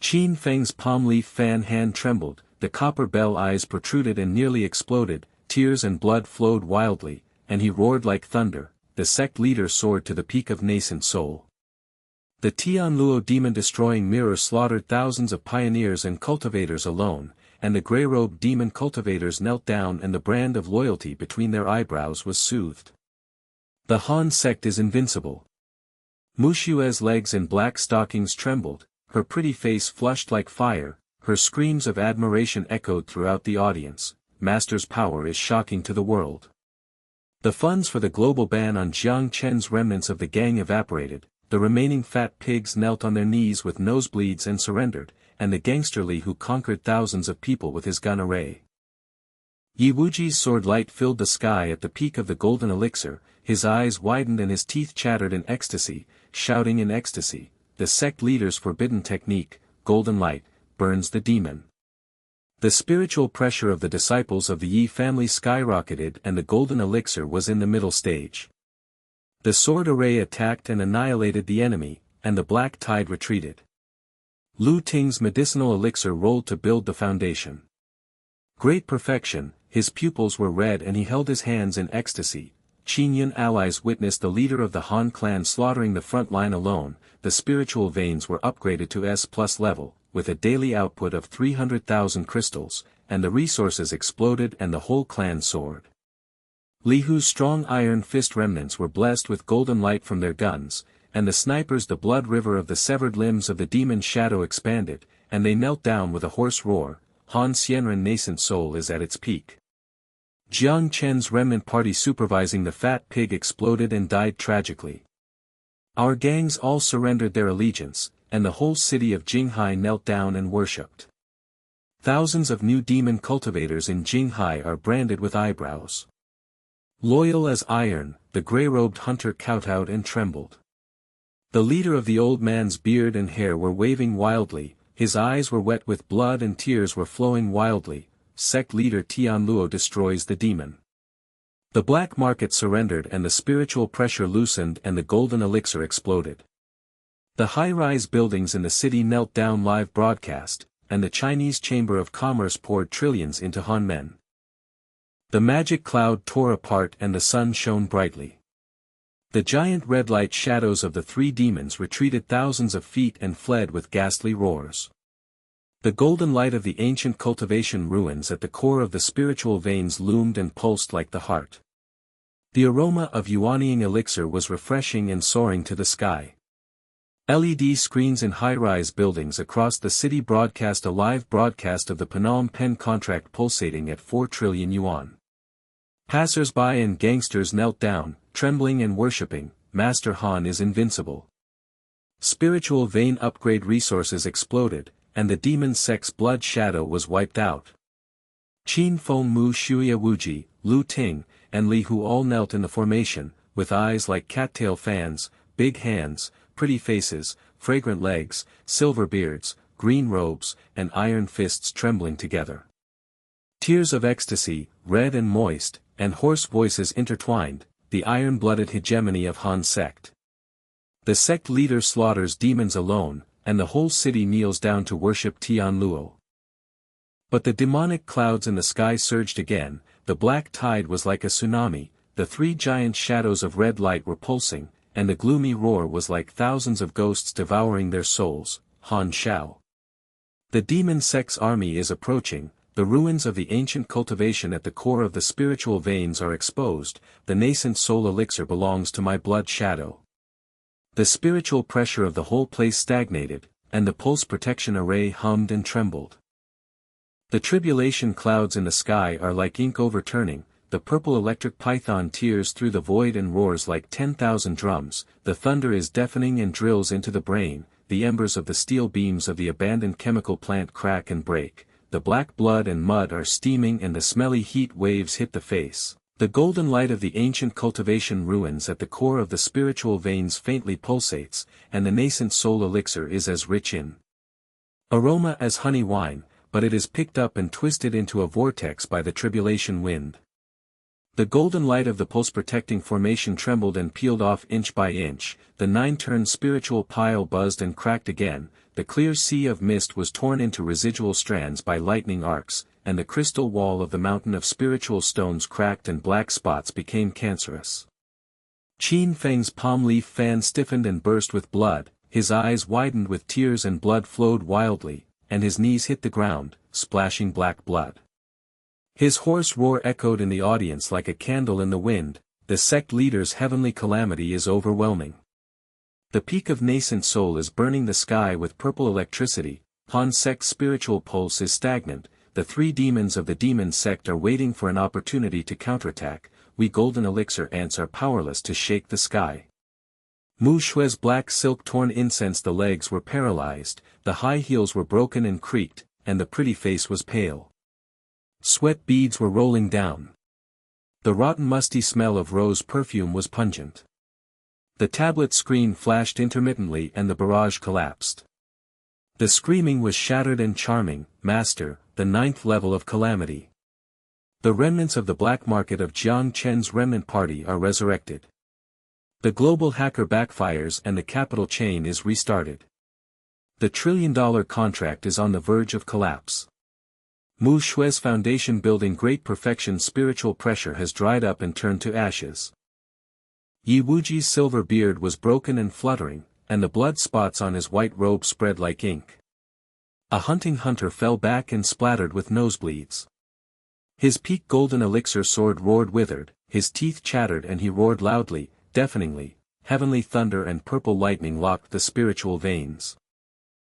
Qin Feng's palm leaf fan hand trembled, the copper bell eyes protruded and nearly exploded, tears and blood flowed wildly, and he roared like thunder. The sect leader soared to the peak of nascent soul. The Tianluo demon-destroying mirror slaughtered thousands of pioneers and cultivators alone, and the grey-robed demon cultivators knelt down and the brand of loyalty between their eyebrows was soothed. The Han sect is invincible. Mu Xue's legs in black stockings trembled, her pretty face flushed like fire, her screams of admiration echoed throughout the audience. Master's power is shocking to the world. The funds for the global ban on Jiang Chen's remnants of the gang evaporated, the remaining fat pigs knelt on their knees with nosebleeds and surrendered, and the gangster Li who conquered thousands of people with his gun array. Yi Wuji's sword light filled the sky at the peak of the golden elixir, his eyes widened and his teeth chattered in ecstasy, shouting in ecstasy, the sect leader's forbidden technique, golden light, burns the demon. The spiritual pressure of the disciples of the Yi family skyrocketed and the golden elixir was in the middle stage. The sword array attacked and annihilated the enemy, and the black tide retreated. Lu Ting's medicinal elixir rolled to build the foundation. Great perfection, his pupils were red and he held his hands in ecstasy. Qinyan allies witnessed the leader of the Han clan slaughtering the front line alone. The spiritual veins were upgraded to S+ level, with a daily output of 300,000 crystals, and the resources exploded and the whole clan soared. Li Hu's strong iron fist remnants were blessed with golden light from their guns, and the snipers the blood river of the severed limbs of the demon shadow expanded, and they knelt down with a hoarse roar. Han Xianren nascent soul is at its peak. Jiang Chen's remnant party supervising the fat pig exploded and died tragically. Our gangs all surrendered their allegiance, and the whole city of Jinghai knelt down and worshipped. Thousands of new demon cultivators in Jinghai are branded with eyebrows. Loyal as iron, the grey-robed hunter kowtowed and trembled. The leader of the old man's beard and hair were waving wildly, his eyes were wet with blood and tears were flowing wildly. Sect leader Tianluo destroys the demon. The black market surrendered and the spiritual pressure loosened and the golden elixir exploded. The high-rise buildings in the city knelt down live broadcast, and the Chinese Chamber of Commerce poured trillions into Hanmen. The magic cloud tore apart and the sun shone brightly. The giant red light shadows of the three demons retreated thousands of feet and fled with ghastly roars. The golden light of the ancient cultivation ruins at the core of the spiritual veins loomed and pulsed like the heart. The aroma of Yuanying elixir was refreshing and soaring to the sky. LED screens in high-rise buildings across the city broadcast a live broadcast of the Phnom Penh contract pulsating at 4 trillion yuan. Passers-by and gangsters knelt down, trembling and worshipping. Master Han is invincible. Spiritual vein upgrade resources exploded, and the demon sect's blood shadow was wiped out. Qin Feng Mu Xue Wuji, Lu Ting, and Li Hu all knelt in the formation, with eyes like cattail fans, big hands, pretty faces, fragrant legs, silver beards, green robes, and iron fists trembling together. Tears of ecstasy, red and moist, and hoarse voices intertwined, the iron-blooded hegemony of Han sect. The sect leader slaughters demons alone, and the whole city kneels down to worship Tianluo. But the demonic clouds in the sky surged again, the black tide was like a tsunami, the three giant shadows of red light were pulsing, and the gloomy roar was like thousands of ghosts devouring their souls. Han Xiao. The demon sect's army is approaching, the ruins of the ancient cultivation at the core of the spiritual veins are exposed, the nascent soul elixir belongs to my blood shadow. The spiritual pressure of the whole place stagnated, and the pulse protection array hummed and trembled. The tribulation clouds in the sky are like ink overturning, the purple electric python tears through the void and roars like 10,000 drums, the thunder is deafening and drills into the brain, the embers of the steel beams of the abandoned chemical plant crack and break, the black blood and mud are steaming and the smelly heat waves hit the face. The golden light of the ancient cultivation ruins at the core of the spiritual veins faintly pulsates, and the nascent soul elixir is as rich in Aroma as honey wine, but it is picked up and twisted into a vortex by the tribulation wind. The golden light of the pulse-protecting formation trembled and peeled off inch by inch, the nine-turned spiritual pile buzzed and cracked again, the clear sea of mist was torn into residual strands by lightning arcs, and the crystal wall of the mountain of spiritual stones cracked and black spots became cancerous. Qin Feng's palm leaf fan stiffened and burst with blood, his eyes widened with tears and blood flowed wildly, and his knees hit the ground, splashing black blood. His hoarse roar echoed in the audience like a candle in the wind, the sect leader's heavenly calamity is overwhelming. The peak of nascent soul is burning the sky with purple electricity, Han sect's spiritual pulse is stagnant, the three demons of the demon sect are waiting for an opportunity to counterattack, we golden elixir ants are powerless to shake the sky. Mu Xue's black silk-torn incense the legs were paralyzed, the high heels were broken and creaked, and the pretty face was pale. Sweat beads were rolling down. The rotten musty smell of rose perfume was pungent. The tablet screen flashed intermittently and the barrage collapsed. The screaming was shattered and charming, Master, the ninth level of calamity. The remnants of the black market of Jiang Chen's remnant party are resurrected. The global hacker backfires and the capital chain is restarted. The trillion-dollar contract is on the verge of collapse. Mu Xue's foundation building great perfection spiritual pressure has dried up and turned to ashes. Yi Wuji's silver beard was broken and fluttering, and the blood spots on his white robe spread like ink. A hunting hunter fell back and splattered with nosebleeds. His peak golden elixir sword roared withered, his teeth chattered and he roared loudly, deafeningly, heavenly thunder and purple lightning locked the spiritual veins.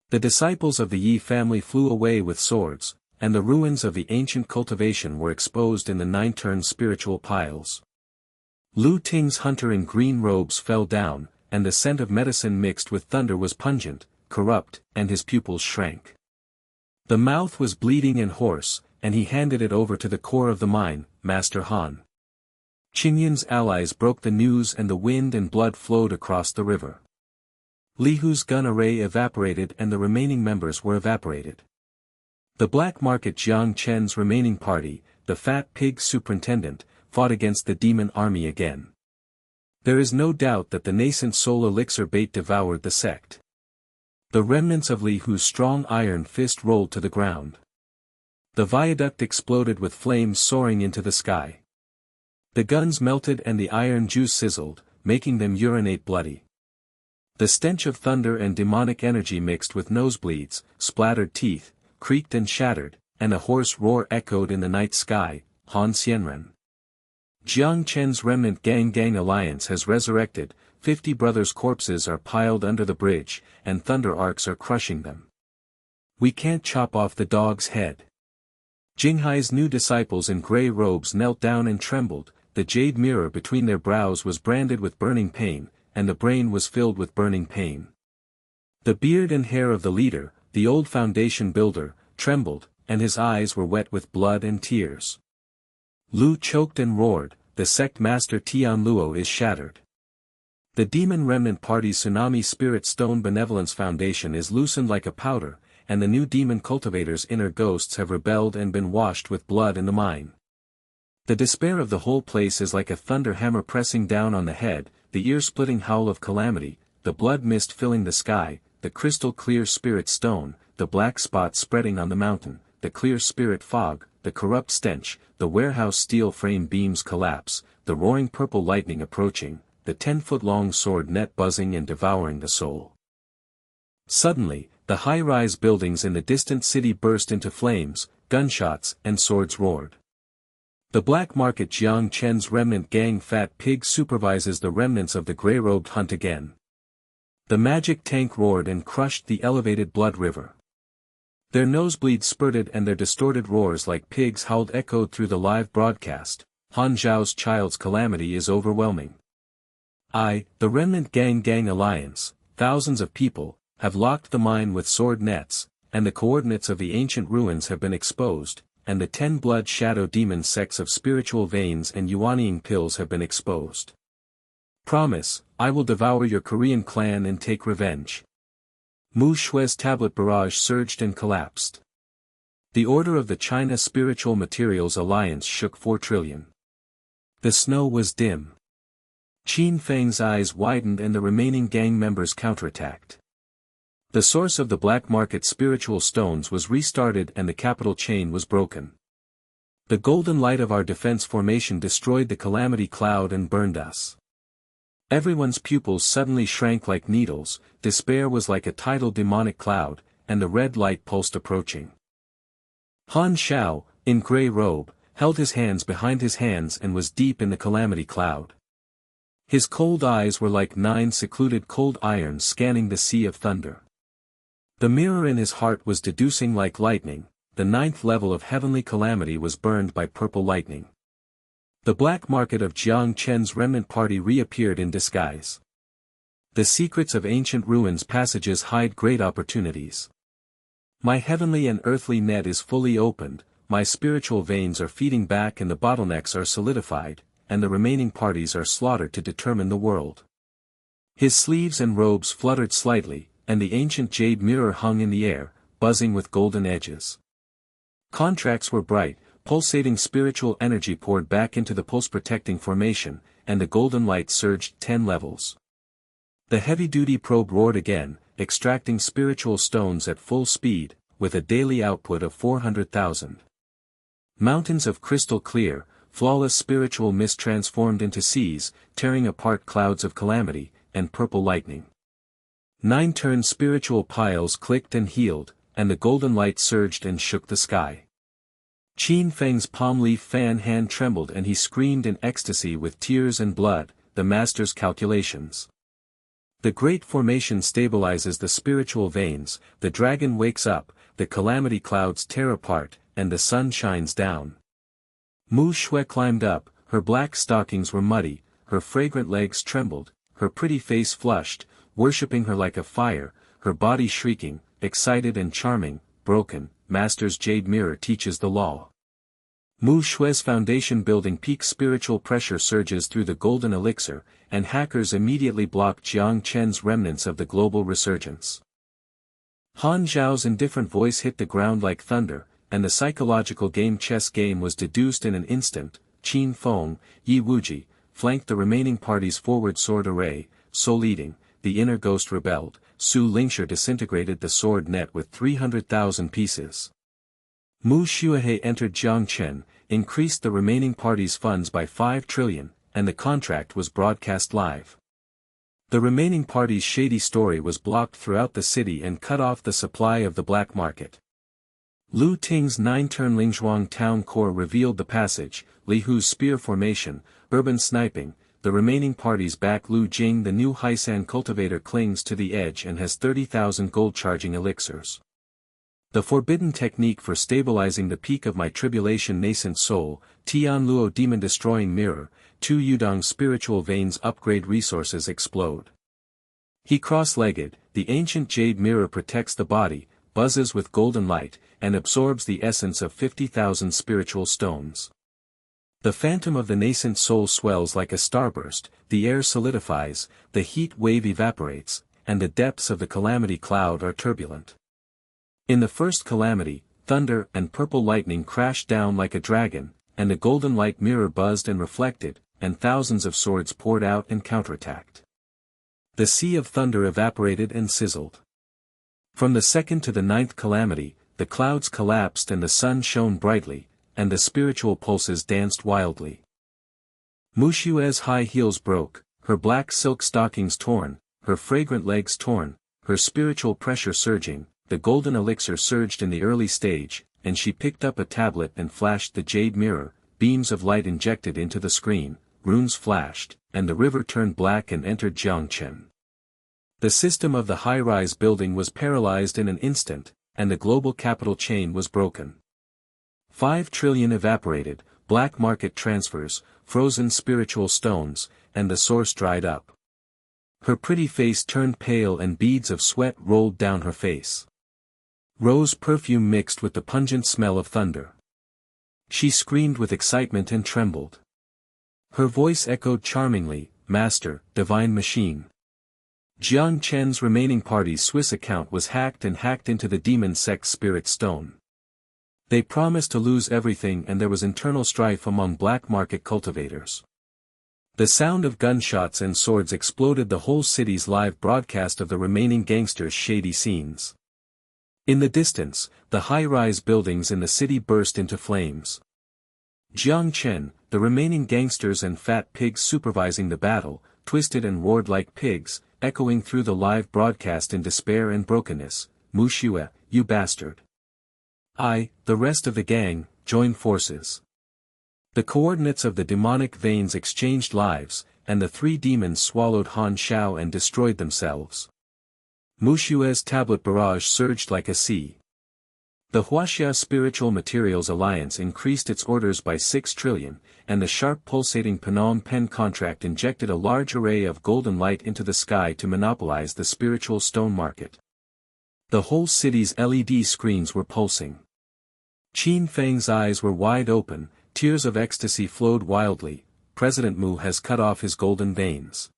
The disciples of the Yi family flew away with swords, and the ruins of the ancient cultivation were exposed in the nine-turned spiritual piles. Lu Ting's hunter in green robes fell down, and the scent of medicine mixed with thunder was pungent, corrupt, and his pupils shrank. The mouth was bleeding and hoarse, and he handed it over to the core of the mine, Master Han. Qingyun's allies broke the news and the wind and blood flowed across the river. Li Hu's gun array evaporated and the remaining members were evaporated. The black market Jiang Chen's remaining party, the fat pig superintendent, fought against the demon army again. There is no doubt that the nascent soul elixir bait devoured the sect. The remnants of Li Hu's strong iron fist rolled to the ground. The viaduct exploded with flames soaring into the sky. The guns melted and the iron juice sizzled, making them urinate bloody. The stench of thunder and demonic energy mixed with nosebleeds, splattered teeth, creaked and shattered, and a hoarse roar echoed in the night sky, Han Xianren. Jiang Chen's remnant gang alliance has resurrected, 50 brothers' corpses are piled under the bridge, and thunder arcs are crushing them. We can't chop off the dog's head. Jinghai's new disciples in grey robes knelt down and trembled, the jade mirror between their brows was branded with burning pain, and the brain was filled with burning pain. The beard and hair of the leader, the old foundation builder, trembled, and his eyes were wet with blood and tears. Lu choked and roared, the sect master Tian Luo is shattered. The demon remnant party's tsunami spirit stone benevolence foundation is loosened like a powder, and the new demon cultivator's inner ghosts have rebelled and been washed with blood in the mine. The despair of the whole place is like a thunder hammer pressing down on the head, the ear-splitting howl of calamity, the blood mist filling the sky, the crystal-clear spirit stone, the black spots spreading on the mountain, the clear spirit fog, the corrupt stench, the warehouse steel frame beams collapse, the roaring purple lightning approaching, the 10-foot-long sword net buzzing and devouring the soul. Suddenly, the high-rise buildings in the distant city burst into flames, gunshots and swords roared. The black market Jiang Chen's remnant gang fat pig supervises the remnants of the grey-robed hunt again. The magic tank roared and crushed the elevated blood river. Their nosebleeds spurted and their distorted roars like pigs howled echoed through the live broadcast. Han Zhao's child's calamity is overwhelming. The remnant gang alliance, thousands of people, have locked the mine with sword nets, and the coordinates of the ancient ruins have been exposed, and the 10 blood shadow demon sects of spiritual veins and yuanying pills have been exposed. Promise, I will devour your Korean clan and take revenge. Mu Xue's tablet barrage surged and collapsed. The order of the China Spiritual Materials Alliance shook 4 trillion. The snow was dim. Qin Feng's eyes widened and the remaining gang members counterattacked. The source of the black market spiritual stones was restarted and the capital chain was broken. The golden light of our defense formation destroyed the calamity cloud and burned us. Everyone's pupils suddenly shrank like needles, despair was like a tidal demonic cloud, and the red light pulsed approaching. Han Xiao, in grey robe, held his hands behind his hands and was deep in the calamity cloud. His cold eyes were like 9 secluded cold irons scanning the sea of thunder. The mirror in his heart was deducing like lightning, the 9th level of heavenly calamity was burned by purple lightning. The black market of Jiang Chen's remnant party reappeared in disguise. The secrets of ancient ruins passages hide great opportunities. My heavenly and earthly net is fully opened, my spiritual veins are feeding back and the bottlenecks are solidified, and the remaining parties are slaughtered to determine the world. His sleeves and robes fluttered slightly, and the ancient jade mirror hung in the air, buzzing with golden edges. Contracts were bright, pulsating spiritual energy poured back into the pulse-protecting formation, and the golden light surged 10 levels. The heavy-duty probe roared again, extracting spiritual stones at full speed, with a daily output of 400,000. Mountains of crystal clear, flawless spiritual mist transformed into seas, tearing apart clouds of calamity, and purple lightning. 9-turn spiritual piles clicked and healed, and the golden light surged and shook the sky. Qin Feng's palm leaf fan hand trembled and he screamed in ecstasy with tears and blood, the master's calculations. The great formation stabilizes the spiritual veins, the dragon wakes up, the calamity clouds tear apart, and the sun shines down. Mu Xue climbed up, her black stockings were muddy, her fragrant legs trembled, her pretty face flushed, worshipping her like a fire, her body shrieking, excited and charming, broken, master's jade mirror teaches the law. Mu Xue's foundation building peak spiritual pressure surges through the golden elixir, and hackers immediately block Jiang Chen's remnants of the global resurgence. Han Zhao's indifferent voice hit the ground like thunder, and the psychological game chess game was deduced in an instant. Qin Feng, Yi Wuji, flanked the remaining party's forward sword array, so leading, the inner ghost rebelled, Su Lingshi disintegrated the sword net with 300,000 pieces. Mu Xue entered Jiang Chen, increased the remaining party's funds by 5 trillion, and the contract was broadcast live. The remaining party's shady story was blocked throughout the city and cut off the supply of the black market. Lu Ting's 9-turn Lingzhuang town core revealed the passage, Li Hu's spear formation, urban sniping, the remaining parties back Lu Jing. The new Haisan cultivator clings to the edge and has 30,000 gold charging elixirs. The forbidden technique for stabilizing the peak of my tribulation nascent soul, Tian Luo demon destroying mirror, 2 Yudong spiritual veins upgrade resources explode. He cross-legged, the ancient jade mirror protects the body, buzzes with golden light, and absorbs the essence of 50,000 spiritual stones. The phantom of the nascent soul swells like a starburst, the air solidifies, the heat wave evaporates, and the depths of the calamity cloud are turbulent. In the first calamity, thunder and purple lightning crashed down like a dragon, and the golden light mirror buzzed and reflected, and thousands of swords poured out and counterattacked. The sea of thunder evaporated and sizzled. From the second to the 9th calamity, the clouds collapsed and the sun shone brightly, and the spiritual pulses danced wildly. Mu Xue's high heels broke, her black silk stockings torn, her fragrant legs torn, her spiritual pressure surging, the golden elixir surged in the early stage, and she picked up a tablet and flashed the jade mirror, beams of light injected into the screen, runes flashed, and the river turned black and entered Jiang Chen. The system of the high-rise building was paralyzed in an instant, and the global capital chain was broken. 5 trillion evaporated, black market transfers, frozen spiritual stones, and the source dried up. Her pretty face turned pale and beads of sweat rolled down her face. Rose perfume mixed with the pungent smell of thunder. She screamed with excitement and trembled. Her voice echoed charmingly, "Master, divine machine. Jiang Chen's remaining party's Swiss account was hacked and hacked into the demon sect's spirit stone. They promised to lose everything, and there was internal strife among black market cultivators. The sound of gunshots and swords exploded the whole city's live broadcast of the remaining gangsters' shady scenes. In the distance, the high-rise buildings in the city burst into flames. Jiang Chen, the remaining gangsters and fat pigs supervising the battle, twisted and roared like pigs, echoing through the live broadcast in despair and brokenness. Mu Xue, you bastard. The rest of the gang, join forces. The coordinates of the demonic veins exchanged lives, and the three demons swallowed Xiao and destroyed themselves. Mu Xue's tablet barrage surged like a sea. The Huaxia Spiritual Materials Alliance increased its orders by 6 trillion, and the sharp pulsating Phnom Penh contract injected a large array of golden light into the sky to monopolize the spiritual stone market. The whole city's LED screens were pulsing. Qin Feng's eyes were wide open, tears of ecstasy flowed wildly. President Mu has cut off his golden veins.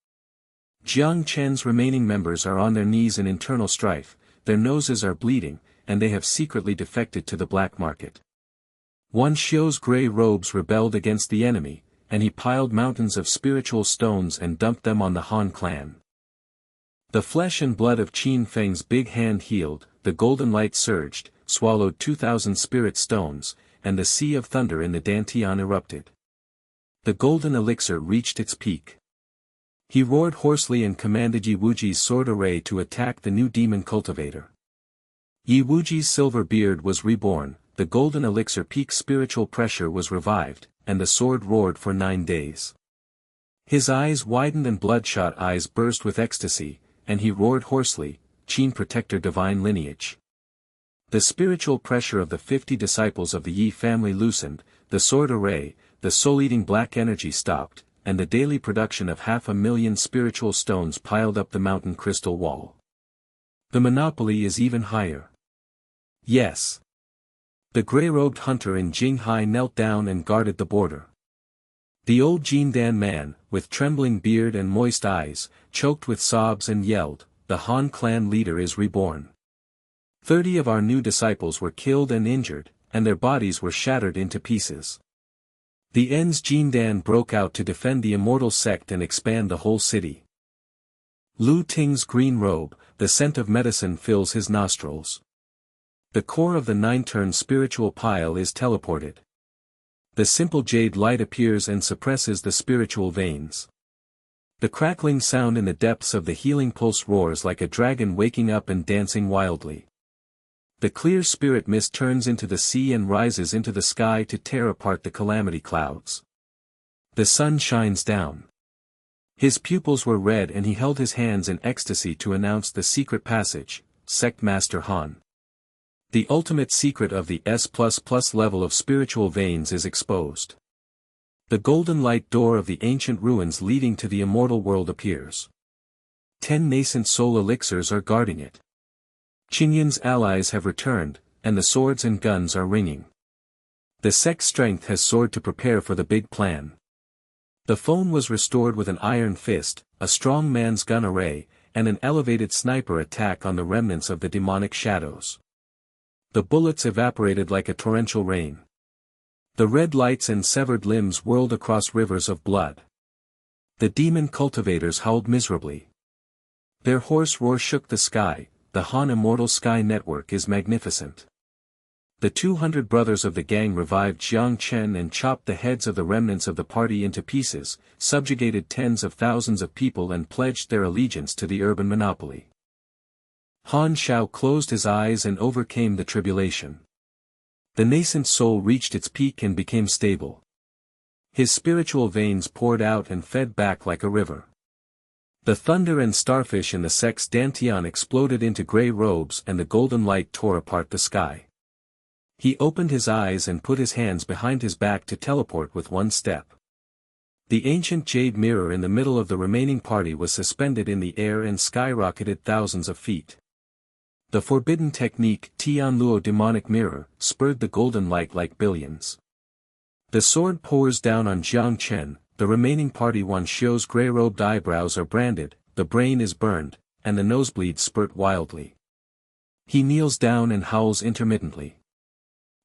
Jiang Chen's remaining members are on their knees in internal strife, their noses are bleeding, and they have secretly defected to the black market. One Xiao's grey robes rebelled against the enemy, and he piled mountains of spiritual stones and dumped them on the Han clan. The flesh and blood of Qin Feng's big hand healed, the golden light surged, swallowed 2,000 spirit stones, and the sea of thunder in the Dantian erupted. The golden elixir reached its peak. He roared hoarsely and commanded Yi Wuji's sword array to attack the new demon cultivator. Yi Wuji's silver beard was reborn, the golden elixir peak spiritual pressure was revived, and the sword roared for 9 days. His eyes widened and bloodshot eyes burst with ecstasy, and he roared hoarsely, Qin Protector Divine Lineage. The spiritual pressure of the 50 disciples of the Yi family loosened, the sword array, the soul-eating black energy stopped, and the daily production of 500,000 spiritual stones piled up the mountain crystal wall. The monopoly is even higher. Yes. The grey-robed hunter in Jinghai knelt down and guarded the border. The old Jindan man, with trembling beard and moist eyes, choked with sobs and yelled, the Han clan leader is reborn. 30 of our new disciples were killed and injured, and their bodies were shattered into pieces. The Ens Jindan broke out to defend the immortal sect and expand the whole city. Lu Ting's green robe, the scent of medicine fills his nostrils. The core of the 9-turn spiritual pile is teleported. The simple jade light appears and suppresses the spiritual veins. The crackling sound in the depths of the healing pulse roars like a dragon waking up and dancing wildly. The clear spirit mist turns into the sea and rises into the sky to tear apart the calamity clouds. The sun shines down. His pupils were red and he held his hands in ecstasy to announce the secret passage, Sect Master Han. The ultimate secret of the S++ level of spiritual veins is exposed. The golden light door of the ancient ruins leading to the immortal world appears. 10 nascent soul elixirs are guarding it. Qinyan's allies have returned, and the swords and guns are ringing. The sect's strength has soared to prepare for the big plan. The phone was restored with an iron fist, a strong man's gun array, and an elevated sniper attack on the remnants of the demonic shadows. The bullets evaporated like a torrential rain. The red lights and severed limbs whirled across rivers of blood. The demon cultivators howled miserably. Their hoarse roar shook the sky. The Han Immortal Sky Network is magnificent. The 200 brothers of the gang revived Jiang Chen and chopped the heads of the remnants of the party into pieces, subjugated tens of thousands of people and pledged their allegiance to the urban monopoly. Han Xiao closed his eyes and overcame the tribulation. The nascent soul reached its peak and became stable. His spiritual veins poured out and fed back like a river. The thunder and starfish in the sect's Dantian exploded into grey robes and the golden light tore apart the sky. He opened his eyes and put his hands behind his back to teleport with one step. The ancient jade mirror in the middle of the remaining party was suspended in the air and skyrocketed thousands of feet. The forbidden technique Tianluo demonic mirror spurred the golden light like billions. The sword pours down on Jiang Chen. The remaining party Wan Xiu's grey-robed eyebrows are branded, the brain is burned, and the nosebleeds spurt wildly. He kneels down and howls intermittently.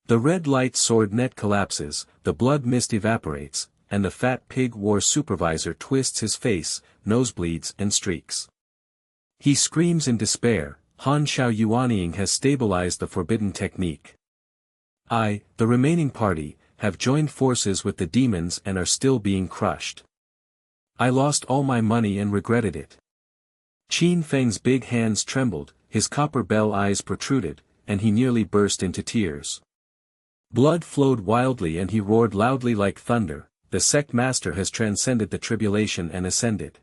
The red light sword net collapses, the blood mist evaporates, and the fat pig war supervisor twists his face, nosebleeds and streaks. He screams in despair, Han Xiao Yuanying has stabilized the forbidden technique. I, the remaining party, have joined forces with the demons and are still being crushed. I lost all my money and regretted it. Qin Feng's big hands trembled, his copper bell eyes protruded, and he nearly burst into tears. Blood flowed wildly and he roared loudly like thunder, the sect master has transcended the tribulation and ascended.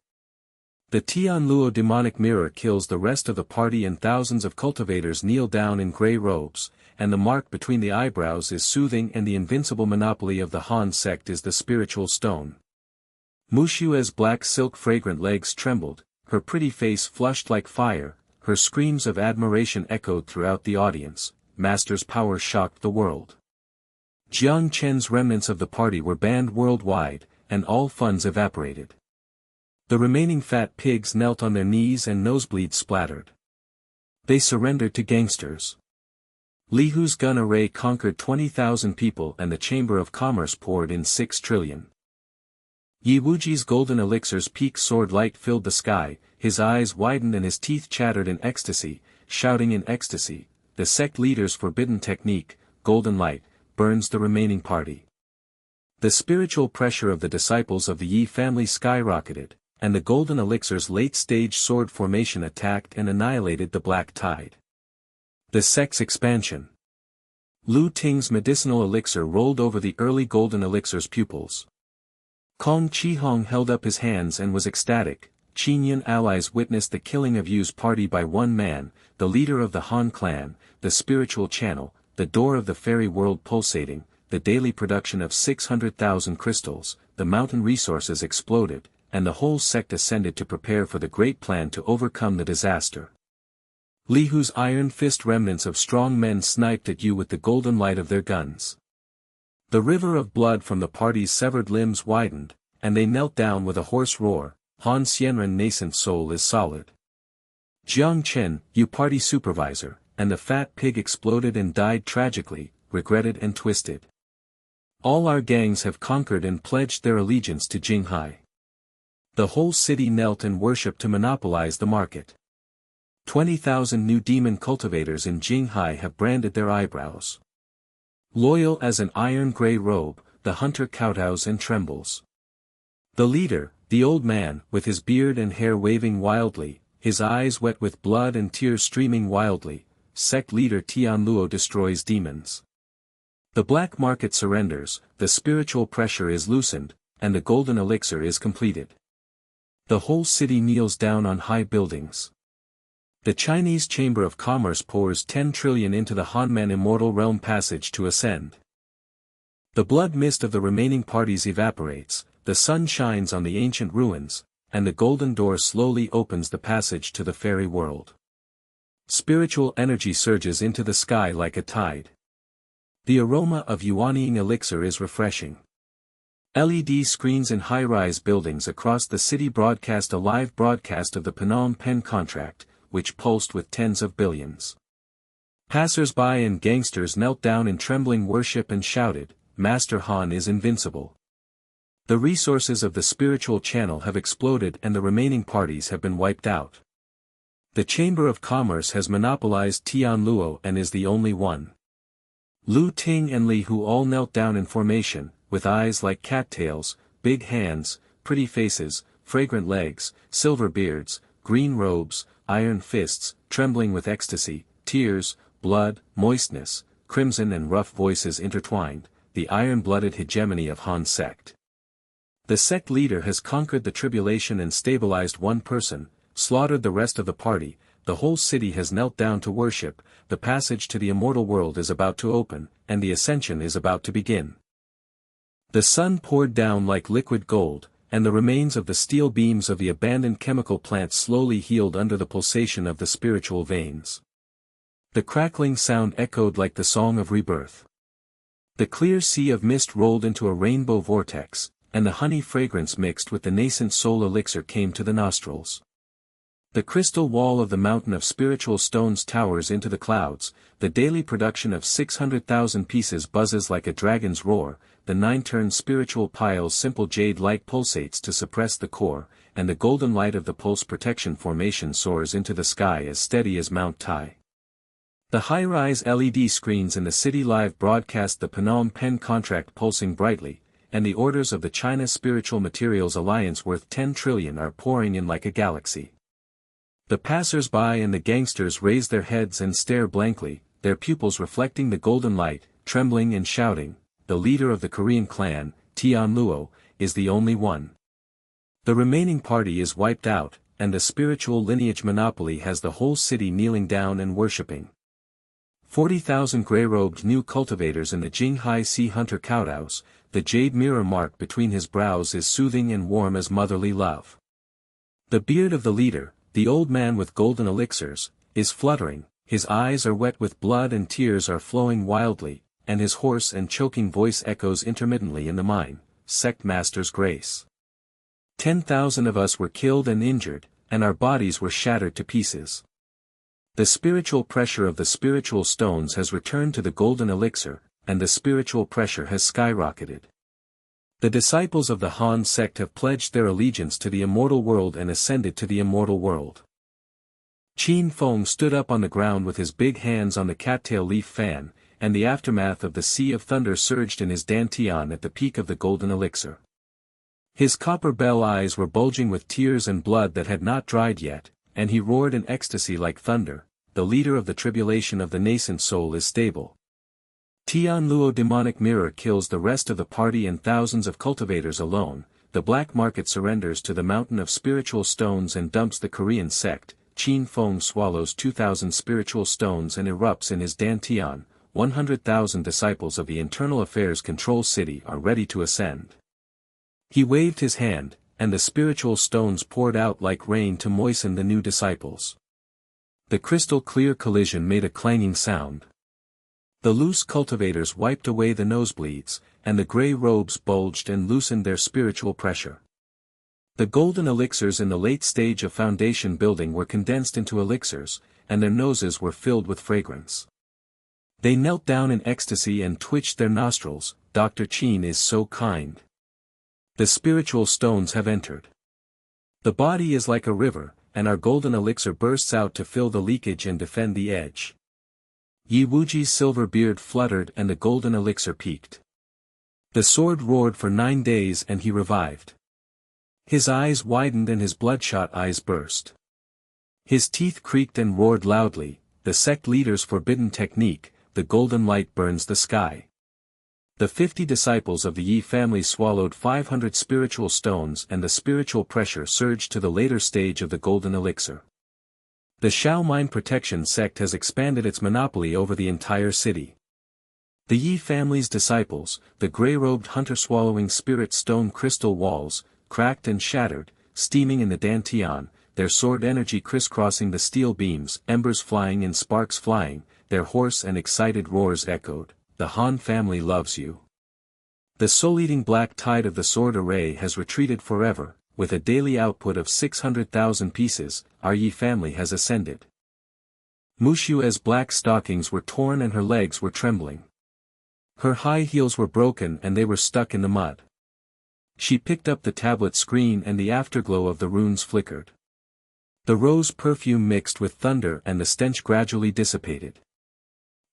The Tianluo demonic mirror kills the rest of the party and thousands of cultivators kneel down in grey robes, and the mark between the eyebrows is soothing and the invincible monopoly of the Han sect is the spiritual stone. Mu Xue's black silk fragrant legs trembled, her pretty face flushed like fire, her screams of admiration echoed throughout the audience, Master's power shocked the world. Jiang Chen's remnants of the party were banned worldwide, and all funds evaporated. The remaining fat pigs knelt on their knees and nosebleeds splattered. They surrendered to gangsters. Li Hu's gun array conquered 20,000 people and the Chamber of Commerce poured in 6 trillion. Yi Wuji's golden elixir's peak sword light filled the sky, his eyes widened and his teeth chattered in ecstasy, shouting in ecstasy, the sect leader's forbidden technique, golden light, burns the remaining party. The spiritual pressure of the disciples of the Yi family skyrocketed, and the golden elixir's late-stage sword formation attacked and annihilated the black tide. The sect's expansion. Lu Ting's medicinal elixir rolled over the early golden elixir's pupils. Kong Qihong held up his hands and was ecstatic. Qinyan allies witnessed the killing of Yu's party by one man, the leader of the Han clan, the spiritual channel, the door of the fairy world pulsating, the daily production of 600,000 crystals, the mountain resources exploded, and the whole sect ascended to prepare for the great plan to overcome the disaster. Li Hu's iron fist remnants of strong men sniped at Yu with the golden light of their guns. The river of blood from the party's severed limbs widened, and they knelt down with a hoarse roar, Han Xianren nascent soul is solid. Jiang Chen, Yu party supervisor, and the fat pig exploded and died tragically, regretted and twisted. All our gangs have conquered and pledged their allegiance to Jinghai. The whole city knelt and worshipped to monopolize the market. 20,000 new demon cultivators in Jinghai have branded their eyebrows. Loyal as an iron grey robe, the hunter kowtows and trembles. The leader, the old man, with his beard and hair waving wildly, his eyes wet with blood and tears streaming wildly, sect leader Tianluo destroys demons. The black market surrenders, the spiritual pressure is loosened, and the golden elixir is completed. The whole city kneels down on high buildings. The Chinese Chamber of Commerce pours 10 trillion into the Hanman immortal realm passage to ascend. The blood mist of the remaining parties evaporates, the sun shines on the ancient ruins, and the golden door slowly opens the passage to the fairy world. Spiritual energy surges into the sky like a tide. The aroma of Yuanying elixir is refreshing. LED screens in high-rise buildings across the city broadcast a live broadcast of the Phnom Penh contract, which pulsed with tens of billions. Passers-by and gangsters knelt down in trembling worship and shouted, Master Han is invincible. The resources of the spiritual channel have exploded and the remaining parties have been wiped out. The Chamber of Commerce has monopolized Tianluo and is the only one. Lu Ting and Li Hu all knelt down in formation, with eyes like cattails, big hands, pretty faces, fragrant legs, silver beards, green robes, iron fists, trembling with ecstasy, tears, blood, moistness, crimson and rough voices intertwined, the iron-blooded hegemony of Han sect. The sect leader has conquered the tribulation and stabilized one person, slaughtered the rest of the party, the whole city has knelt down to worship, the passage to the immortal world is about to open, and the ascension is about to begin. The sun poured down like liquid gold, and the remains of the steel beams of the abandoned chemical plant slowly healed under the pulsation of the spiritual veins. The crackling sound echoed like the song of rebirth. The clear sea of mist rolled into a rainbow vortex, and the honey fragrance mixed with the nascent soul elixir came to the nostrils. The crystal wall of the mountain of spiritual stones towers into the clouds, the daily production of 600,000 pieces buzzes like a dragon's roar, the 9-turn spiritual pile's simple jade light pulsates to suppress the core, and the golden light of the pulse protection formation soars into the sky as steady as Mount Tai. The high-rise LED screens in the city live broadcast the Phnom Penh contract pulsing brightly, and the orders of the China Spiritual Materials Alliance worth 10 trillion are pouring in like a galaxy. The passers-by and the gangsters raise their heads and stare blankly, their pupils reflecting the golden light, trembling and shouting. The leader of the Korean clan, Tian Luo, is the only one. The remaining party is wiped out, and the spiritual lineage monopoly has the whole city kneeling down and worshipping. 40,000 grey-robed new cultivators in the Jinghai Sea Hunter Courthouse, the jade mirror mark between his brows is soothing and warm as motherly love. The beard of the leader, the old man with golden elixirs, is fluttering, his eyes are wet with blood and tears are flowing wildly, and his hoarse and choking voice echoes intermittently in the mine, sect master's grace. 10,000 of us were killed and injured, and our bodies were shattered to pieces. The spiritual pressure of the spiritual stones has returned to the golden elixir, and the spiritual pressure has skyrocketed. The disciples of the Han sect have pledged their allegiance to the immortal world and ascended to the immortal world. Qin Feng stood up on the ground with his big hands on the cattail leaf fan, and the aftermath of the Sea of Thunder surged in his dantian at the peak of the golden elixir. His copper bell eyes were bulging with tears and blood that had not dried yet, and he roared in ecstasy like thunder. The leader of the tribulation of the nascent soul is stable. Tian Luo demonic mirror kills the rest of the party and thousands of cultivators alone, the black market surrenders to the mountain of spiritual stones and dumps the Korean sect. Qin Feng swallows 2,000 spiritual stones and erupts in his dantian. 100,000 disciples of the Internal Affairs Control City are ready to ascend. He waved his hand, and the spiritual stones poured out like rain to moisten the new disciples. The crystal-clear collision made a clanging sound. The loose cultivators wiped away the nosebleeds, and the grey robes bulged and loosened their spiritual pressure. The golden elixirs in the late stage of foundation building were condensed into elixirs, and their noses were filled with fragrance. They knelt down in ecstasy and twitched their nostrils. Dr. Qin is so kind. The spiritual stones have entered. The body is like a river, and our golden elixir bursts out to fill the leakage and defend the edge. Yi Wuji's silver beard fluttered and the golden elixir peaked. The sword roared for 9 days and he revived. His eyes widened and his bloodshot eyes burst. His teeth creaked and roared loudly, the sect leader's forbidden technique, the golden light burns the sky. The 50 disciples of the Yi family swallowed 500 spiritual stones and the spiritual pressure surged to the later stage of the golden elixir. The Xiao Mine Protection sect has expanded its monopoly over the entire city. The Yi family's disciples, the grey-robed hunter swallowing spirit stone crystal walls, cracked and shattered, steaming in the dantian, their sword energy crisscrossing the steel beams, embers flying and sparks flying, their hoarse and excited roars echoed, "The Han family loves you." The soul-eating black tide of the sword array has retreated forever. With a daily output of 600,000 pieces, our Yi family has ascended. Mu Xue's black stockings were torn and her legs were trembling. Her high heels were broken and they were stuck in the mud. She picked up the tablet screen and the afterglow of the runes flickered. The rose perfume mixed with thunder and the stench gradually dissipated.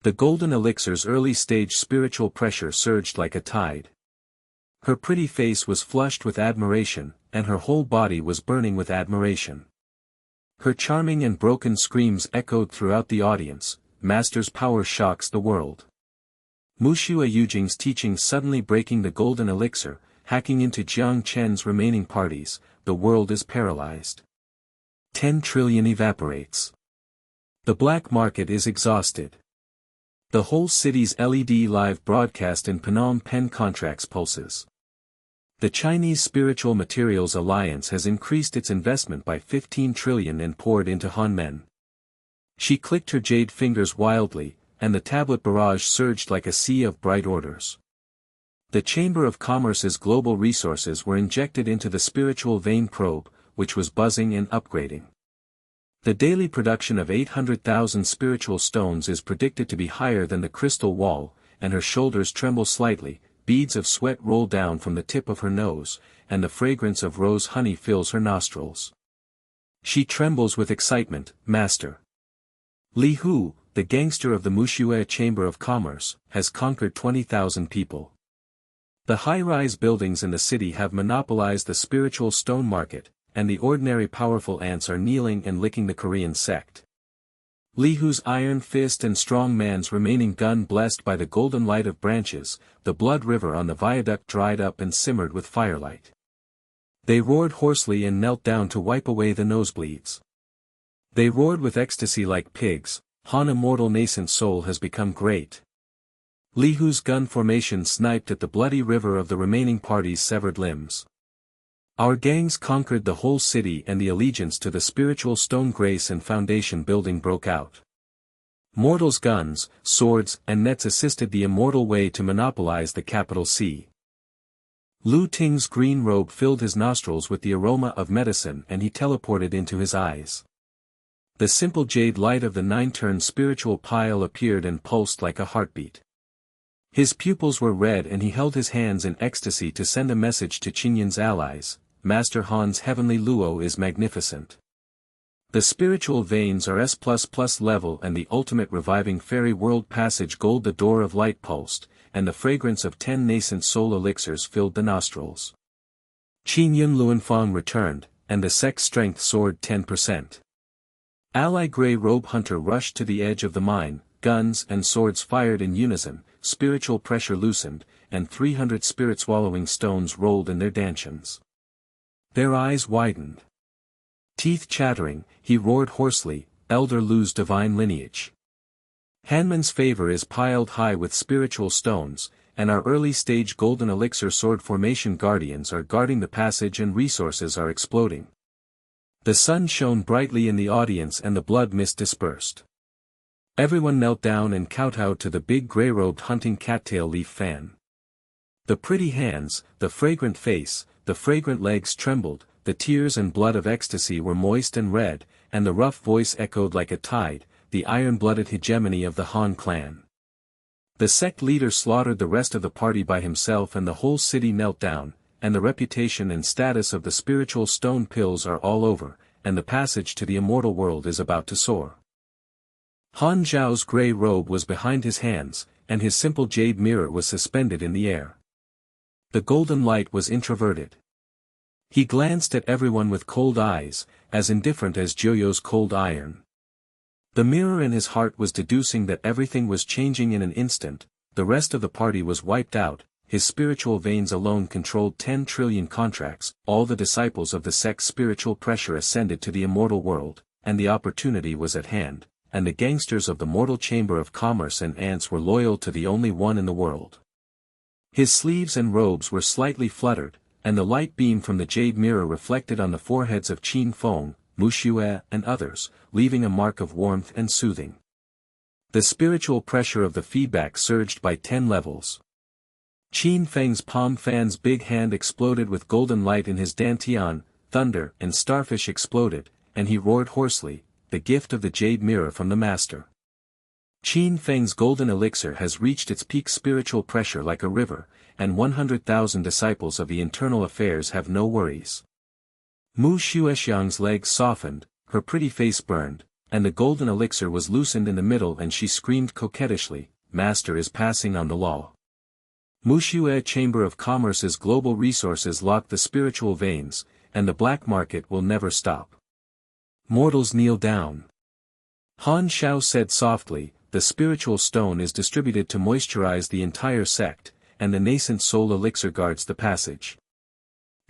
The golden elixir's early-stage spiritual pressure surged like a tide. Her pretty face was flushed with admiration, and her whole body was burning with admiration. Her charming and broken screams echoed throughout the audience, "Master's power shocks the world." Mu Xue Yujing's teachings suddenly breaking the golden elixir, hacking into Jiang Chen's remaining parties, the world is paralyzed. 10 trillion evaporates. The black market is exhausted. The whole city's LED live broadcast in Phnom Penh contracts pulses. The Chinese Spiritual Materials Alliance has increased its investment by 15 trillion and poured into Hanmen. She clicked her jade fingers wildly, and the tablet barrage surged like a sea of bright orders. The Chamber of Commerce's global resources were injected into the spiritual vein probe, which was buzzing and upgrading. The daily production of 800,000 spiritual stones is predicted to be higher than the crystal wall, and her shoulders tremble slightly, beads of sweat roll down from the tip of her nose, and the fragrance of rose honey fills her nostrils. She trembles with excitement, Master. Li Hu, the gangster of the Mu Xue Chamber of Commerce, has conquered 20,000 people. The high-rise buildings in the city have monopolized the spiritual stone market, and the ordinary powerful ants are kneeling and licking the Korean sect. Li Hu's iron fist and strong man's remaining gun blessed by the golden light of branches, the blood river on the viaduct dried up and simmered with firelight. They roared hoarsely and knelt down to wipe away the nosebleeds. They roared with ecstasy like pigs. Han immortal nascent soul has become great. Li Hu's gun formation sniped at the bloody river of the remaining party's severed limbs. Our gangs conquered the whole city and the allegiance to the spiritual stone grace and foundation building broke out. Mortals' guns, swords, and nets assisted the immortal way to monopolize the capital C. Lu Ting's green robe filled his nostrils with the aroma of medicine and he teleported into his eyes. The simple jade light of the nine-turn spiritual pile appeared and pulsed like a heartbeat. His pupils were red and he held his hands in ecstasy to send a message to Qinyan's allies. Master Han's heavenly luo is magnificent. The spiritual veins are S++ level and the ultimate reviving fairy world passage gold the door of light pulsed, and the fragrance of 10 nascent soul elixirs filled the nostrils. Qinyan Luanfang returned, and the sect's strength soared 10%. Ally Grey Robe Hunter rushed to the edge of the mine, guns and swords fired in unison, spiritual pressure loosened, and 300 spirit-swallowing stones rolled in their dantions. Their eyes widened. Teeth chattering, he roared hoarsely, Elder Lu's divine lineage. Hanman's favor is piled high with spiritual stones, and our early-stage golden elixir sword formation guardians are guarding the passage and resources are exploding. The sun shone brightly in the audience and the blood mist dispersed. Everyone knelt down and kowtowed to the big grey-robed hunting cattail leaf fan. The pretty hands, the fragrant face, the fragrant legs trembled, the tears and blood of ecstasy were moist and red, and the rough voice echoed like a tide, the iron-blooded hegemony of the Han clan. The sect leader slaughtered the rest of the party by himself and the whole city knelt down, and the reputation and status of the spiritual stone pills are all over, and the passage to the immortal world is about to soar. Han Zhao's grey robe was behind his hands, and his simple jade mirror was suspended in the air. The golden light was introverted. He glanced at everyone with cold eyes, as indifferent as Joyo's cold iron. The mirror in his heart was deducing that everything was changing in an instant, the rest of the party was wiped out, his spiritual veins alone controlled 10 trillion contracts, all the disciples of the sect's spiritual pressure ascended to the immortal world, and the opportunity was at hand, and the gangsters of the mortal chamber of commerce and ants were loyal to the only one in the world. His sleeves and robes were slightly fluttered, and the light beam from the jade mirror reflected on the foreheads of Qin Feng, Mu Xue and others, leaving a mark of warmth and soothing. The spiritual pressure of the feedback surged by 10 levels. Qin Feng's palm fan's big hand exploded with golden light in his dantian, thunder and starfish exploded, and he roared hoarsely, the gift of the jade mirror from the master. Qin Feng's golden elixir has reached its peak spiritual pressure like a river, and 100,000 disciples of the internal affairs have no worries. Mu Xuexiang's legs softened, her pretty face burned, and the golden elixir was loosened in the middle and she screamed coquettishly, Master is passing on the law. Mu Xue Chamber of Commerce's global resources lock the spiritual veins, and the black market will never stop. Mortals kneel down. Han Xiao said softly, the spiritual stone is distributed to moisturize the entire sect, and the nascent soul elixir guards the passage.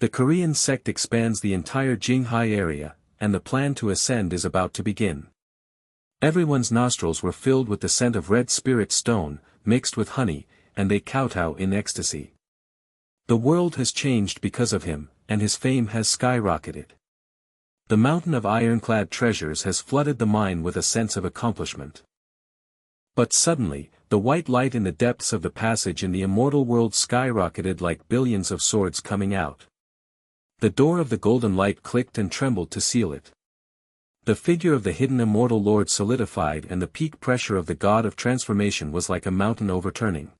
The Korean sect expands the entire Jinghai area, and the plan to ascend is about to begin. Everyone's nostrils were filled with the scent of red spirit stone, mixed with honey, and they kowtow in ecstasy. The world has changed because of him, and his fame has skyrocketed. The mountain of ironclad treasures has flooded the mine with a sense of accomplishment. But suddenly, the white light in the depths of the passage in the immortal world skyrocketed like billions of swords coming out. The door of the golden light clicked and trembled to seal it. The figure of the hidden immortal lord solidified and the peak pressure of the god of transformation was like a mountain overturning.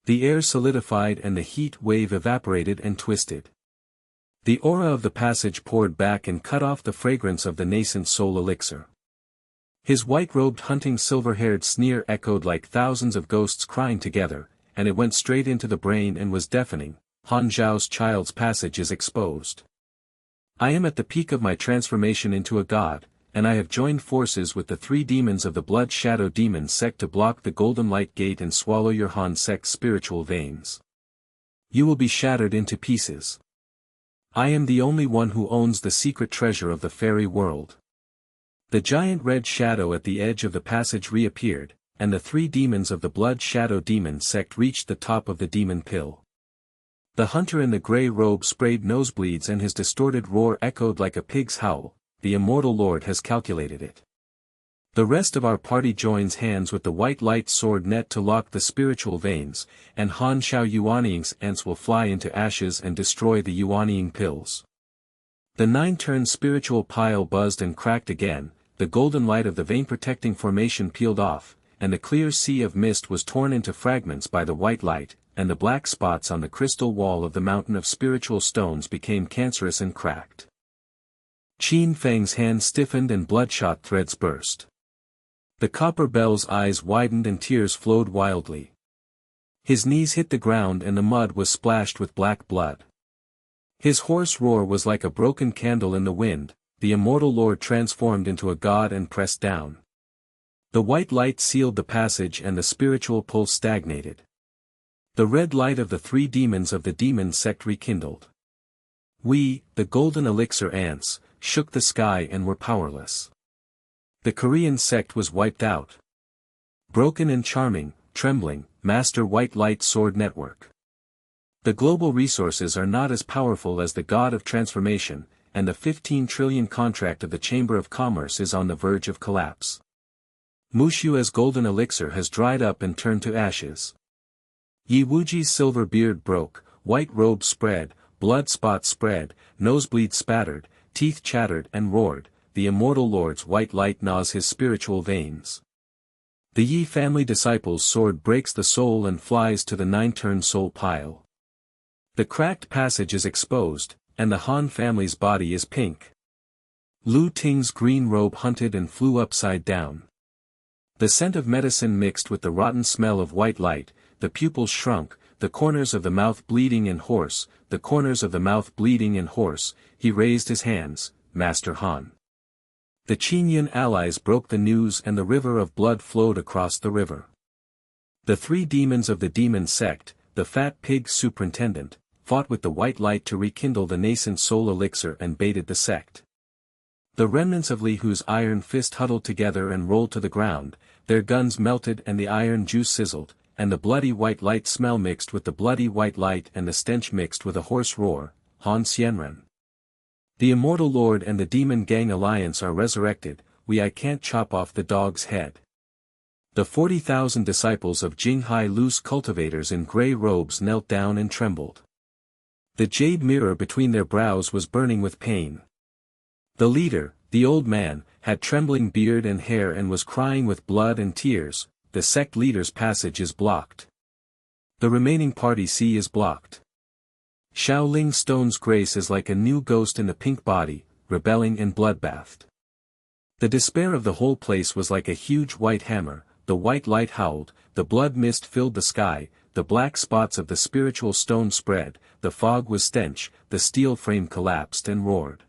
The air solidified and the heat wave evaporated and twisted. The aura of the passage poured back and cut off the fragrance of the nascent soul elixir. His white-robed hunting silver-haired sneer echoed like thousands of ghosts crying together, and it went straight into the brain and was deafening. Han Zhao's child's passage is exposed. I am at the peak of my transformation into a god, and I have joined forces with the 3 demons of the Blood Shadow Demon sect to block the Golden Light Gate and swallow your Han sect's spiritual veins. You will be shattered into pieces. I am the only one who owns the secret treasure of the fairy world. The giant red shadow at the edge of the passage reappeared, and the 3 demons of the Blood Shadow Demon sect reached the top of the demon pill. The hunter in the grey robe sprayed nosebleeds and his distorted roar echoed like a pig's howl. The immortal lord has calculated it. The rest of our party joins hands with the white light sword net to lock the spiritual veins, and Han Xiao Yuanying's ants will fly into ashes and destroy the Yuanying pills. The 9-turn spiritual pile buzzed and cracked again, the golden light of the vein-protecting formation peeled off, and the clear sea of mist was torn into fragments by the white light, and the black spots on the crystal wall of the mountain of spiritual stones became cancerous and cracked. Qin Feng's hand stiffened and bloodshot threads burst. The copper bell's eyes widened and tears flowed wildly. His knees hit the ground and the mud was splashed with black blood. His hoarse roar was like a broken candle in the wind. The immortal lord transformed into a god and pressed down. The white light sealed the passage and the spiritual pulse stagnated. The red light of the 3 demons of the demon sect rekindled. We, the golden elixir ants, shook the sky and were powerless. The Korean sect was wiped out. Broken and charming, trembling, master white light sword network. The global resources are not as powerful as the god of transformation, and the 15 trillion contract of the Chamber of Commerce is on the verge of collapse. Mu Xue's golden elixir has dried up and turned to ashes. Yi Wuji's silver beard broke, white robe spread, blood spots spread, nosebleed spattered, teeth chattered and roared, the immortal lord's white light gnaws his spiritual veins. The Yi family disciple's sword breaks the soul and flies to the 9-turn soul pile. The cracked passage is exposed, and the Han family's body is pink. Lu Ting's green robe hunted and flew upside down. The scent of medicine mixed with the rotten smell of white light, the pupils shrunk, the corners of the mouth bleeding and hoarse, the corners of the mouth bleeding and hoarse. He raised his hands, Master Han. The Qinyan allies broke the news and the river of blood flowed across the river. The 3 demons of the demon sect, the fat pig superintendent, fought with the white light to rekindle the nascent soul elixir and baited the sect. The remnants of Li Hu's iron fist huddled together and rolled to the ground, their guns melted and the iron juice sizzled, and the bloody white light smell mixed with the bloody white light and the stench mixed with a hoarse roar. Han Xianren. The immortal lord and the demon gang alliance are resurrected. I can't chop off the dog's head. The 40,000 disciples of Jinghai Lu's cultivators in grey robes knelt down and trembled. The jade mirror between their brows was burning with pain. The leader, the old man, had trembling beard and hair and was crying with blood and tears. The sect leader's passage is blocked. The remaining party C is blocked. Shaoling Stone's grace is like a new ghost in the pink body, rebelling and bloodbathed. The despair of the whole place was like a huge white hammer, the white light howled, the blood mist filled the sky, the black spots of the spiritual stone spread, the fog was stench, the steel frame collapsed and roared.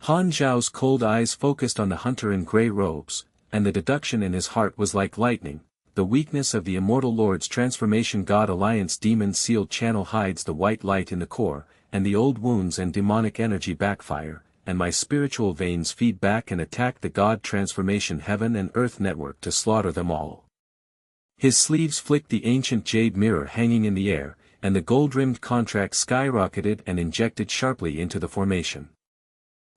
Han Zhao's cold eyes focused on the hunter in grey robes, and the deduction in his heart was like lightning. The weakness of the immortal lord's transformation god alliance demon sealed channel hides the white light in the core, and the old wounds and demonic energy backfire, and my spiritual veins feed back and attack the god transformation heaven and earth network to slaughter them all. His sleeves flicked the ancient jade mirror hanging in the air, and the gold-rimmed contract skyrocketed and injected sharply into the formation.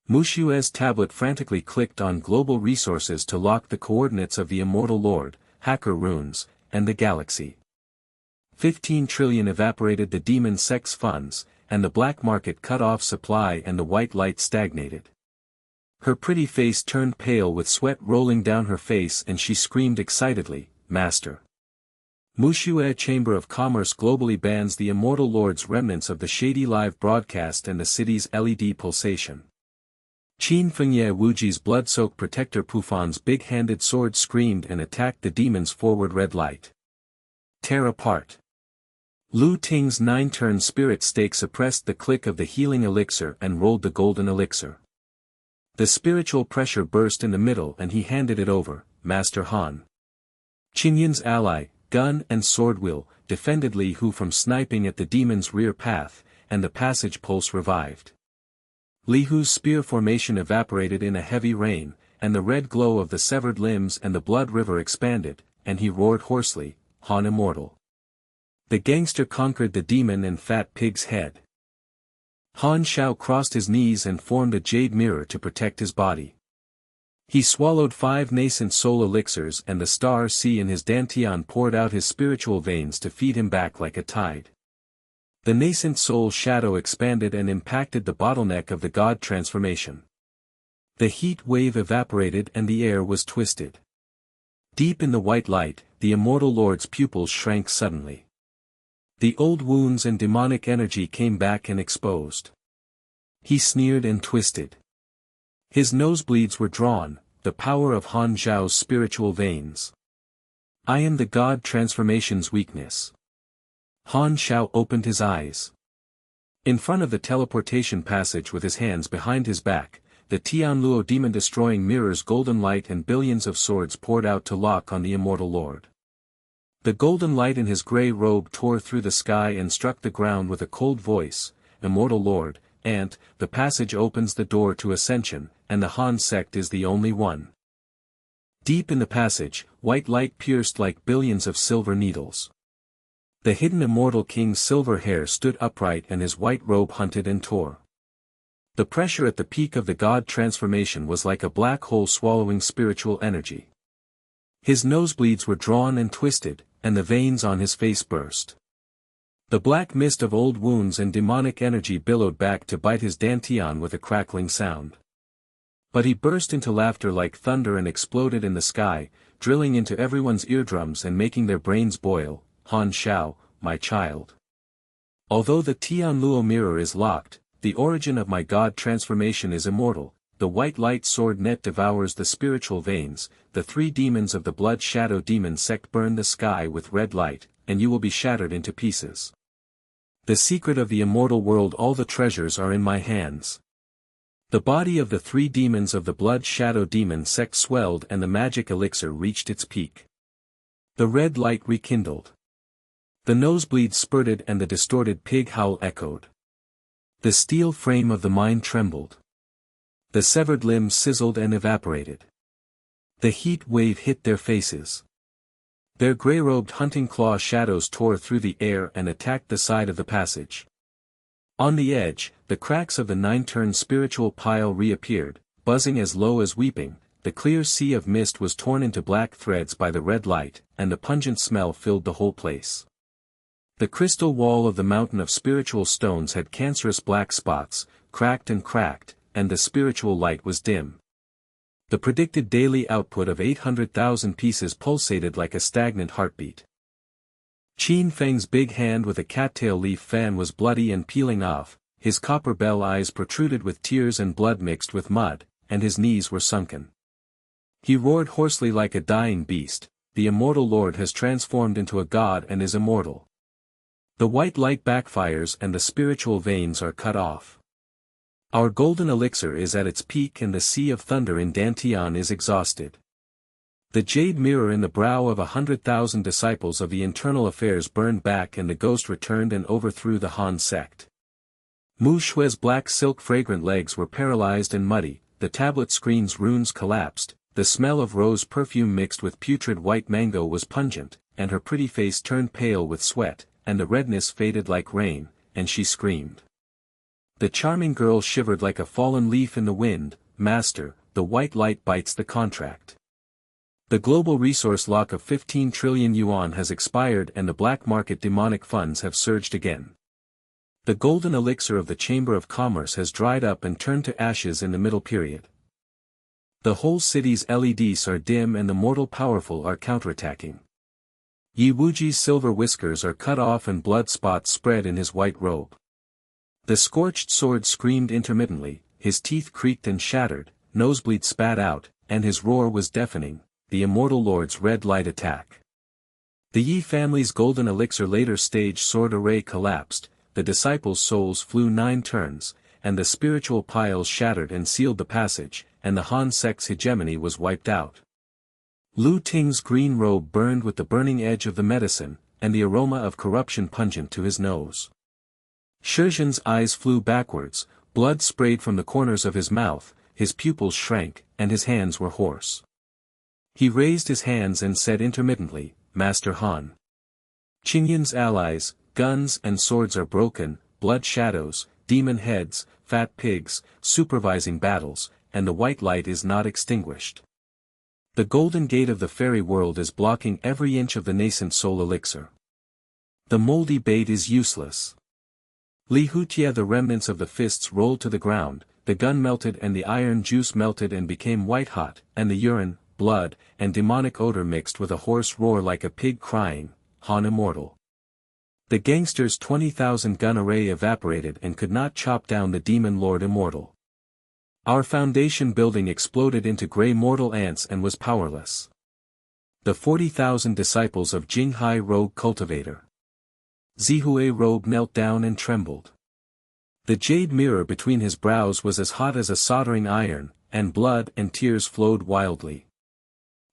Mu Xue's tablet frantically clicked on global resources to lock the coordinates of the immortal lord, hacker runes, and the galaxy. 15 trillion evaporated the demon sect's funds, and the black market cut off supply and the white light stagnated. Her pretty face turned pale with sweat rolling down her face and she screamed excitedly, "Master!" Mu Xue Chamber of Commerce globally bans the Immortal Lord's remnants of the shady live broadcast and the city's LED pulsation. Qin Fengye Wuji's blood-soaked protector Pufan's big-handed sword screamed and attacked the demon's forward red light. Tear apart. Lu Ting's 9-turn spirit stake suppressed the click of the healing elixir and rolled the golden elixir. The spiritual pressure burst in the middle and he handed it over, Master Han. Qinyan's ally, gun and sword will, defended Li Hu from sniping at the demon's rear path, and the passage pulse revived. Li Hu's spear formation evaporated in a heavy rain, and the red glow of the severed limbs and the blood river expanded, and he roared hoarsely, Han immortal. The gangster conquered the demon and fat pig's head. Han Xiao crossed his knees and formed a jade mirror to protect his body. He swallowed 5 nascent soul elixirs and the star sea in his dantian poured out his spiritual veins to feed him back like a tide. The nascent soul shadow expanded and impacted the bottleneck of the god transformation. The heat wave evaporated and the air was twisted. Deep in the white light, the Immortal Lord's pupils shrank suddenly. The old wounds and demonic energy came back and exposed. He sneered and twisted. His nosebleeds were drawn, the power of Han Zhao's spiritual veins. I am the god transformation's weakness. Han Xiao opened his eyes. In front of the teleportation passage with his hands behind his back, the Tianluo demon-destroying mirror's golden light and billions of swords poured out to lock on the Immortal Lord. The golden light in his grey robe tore through the sky and struck the ground with a cold voice, Immortal Lord, and, the passage opens the door to ascension, and the Han sect is the only one. Deep in the passage, white light pierced like billions of silver needles. The hidden immortal king's silver hair stood upright and his white robe hunted and tore. The pressure at the peak of the god transformation was like a black hole swallowing spiritual energy. His nosebleeds were drawn and twisted, and the veins on his face burst. The black mist of old wounds and demonic energy billowed back to bite his dantian with a crackling sound. But he burst into laughter like thunder and exploded in the sky, drilling into everyone's eardrums and making their brains boil. Han Xiao, my child. Although the Tianluo mirror is locked, the origin of my god transformation is immortal, the white light sword net devours the spiritual veins, the 3 demons of the blood shadow demon sect burn the sky with red light, and you will be shattered into pieces. The secret of the immortal world, all the treasures are in my hands. The body of the 3 demons of the blood shadow demon sect swelled and the magic elixir reached its peak. The red light rekindled. The nosebleed spurted and the distorted pig howl echoed. The steel frame of the mine trembled. The severed limbs sizzled and evaporated. The heat wave hit their faces. Their grey-robed hunting claw shadows tore through the air and attacked the side of the passage. On the edge, the cracks of the 9-turn spiritual pile reappeared, buzzing as low as weeping. The clear sea of mist was torn into black threads by the red light, and the pungent smell filled the whole place. The crystal wall of the mountain of spiritual stones had cancerous black spots, cracked, and the spiritual light was dim. The predicted daily output of 800,000 pieces pulsated like a stagnant heartbeat. Qin Feng's big hand with a cattail leaf fan was bloody and peeling off, his copper bell eyes protruded with tears and blood mixed with mud, and his knees were sunken. He roared hoarsely like a dying beast, the Immortal Lord has transformed into a god and is immortal. The white light backfires and the spiritual veins are cut off. Our golden elixir is at its peak and the sea of thunder in Dantian is exhausted. The jade mirror in the brow of 100,000 disciples of the internal affairs burned back and the ghost returned and overthrew the Han sect. Mu Xue's black silk fragrant legs were paralyzed and muddy, the tablet screen's runes collapsed, the smell of rose perfume mixed with putrid white mango was pungent, and her pretty face turned pale with sweat, and the redness faded like rain, and she screamed. The charming girl shivered like a fallen leaf in the wind. Master, the white light bites the contract. The global resource lock of 15 trillion yuan has expired and the black market demonic funds have surged again. The golden elixir of the Chamber of Commerce has dried up and turned to ashes in the middle period. The whole city's LEDs are dim and the mortal powerful are counterattacking. Yi Wuji's silver whiskers are cut off and blood spots spread in his white robe. The scorched sword screamed intermittently, his teeth creaked and shattered, nosebleeds spat out, and his roar was deafening, the immortal lord's red light attack. The Yi family's golden elixir later stage sword array collapsed, the disciples' souls flew 9 turns, and the spiritual piles shattered and sealed the passage, and the Han sect's hegemony was wiped out. Lu Ting's green robe burned with the burning edge of the medicine, and the aroma of corruption pungent to his nose. Shizhen's eyes flew backwards, blood sprayed from the corners of his mouth, his pupils shrank, and his hands were hoarse. He raised his hands and said intermittently, Master Han. Qingyun's allies, guns and swords are broken, blood shadows, demon heads, fat pigs, supervising battles, and the white light is not extinguished. The golden gate of the fairy world is blocking every inch of the nascent soul elixir. The moldy bait is useless. Li Hutia, the remnants of the fists rolled to the ground, the gun melted and the iron juice melted and became white-hot, and the urine, blood, and demonic odor mixed with a hoarse roar like a pig crying, Han immortal. The gangster's 20,000 gun array evaporated and could not chop down the demon lord immortal. Our foundation building exploded into grey mortal ants and was powerless. The 40,000 disciples of Jinghai rogue cultivator. Zihue robe knelt down and trembled. The jade mirror between his brows was as hot as a soldering iron, and blood and tears flowed wildly.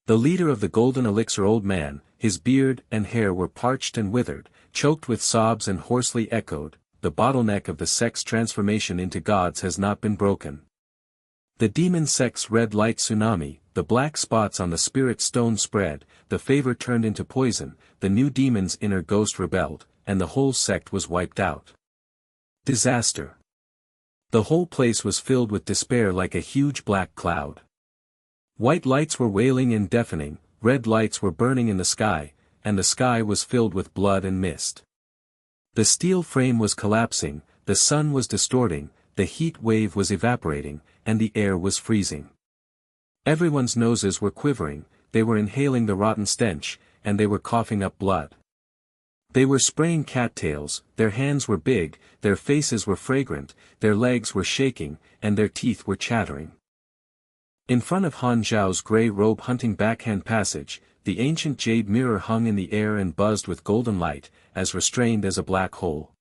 The leader of the golden elixir old man, his beard and hair were parched and withered, choked with sobs and hoarsely echoed, the bottleneck of the sect's transformation into gods has not been broken. The demon sect's red light tsunami, the black spots on the spirit stone spread, the favor turned into poison, the new demon's inner ghost rebelled, and the whole sect was wiped out. Disaster. The whole place was filled with despair like a huge black cloud. White lights were wailing and deafening, red lights were burning in the sky, and the sky was filled with blood and mist. The steel frame was collapsing, the sun was distorting, the heat wave was evaporating, and the air was freezing. Everyone's noses were quivering, they were inhaling the rotten stench, and they were coughing up blood. They were spraying cattails, their hands were big, their faces were fragrant, their legs were shaking, and their teeth were chattering. In front of Han Zhao's grey robe hunting backhand passage, the ancient jade mirror hung in the air and buzzed with golden light, as restrained as a black hole.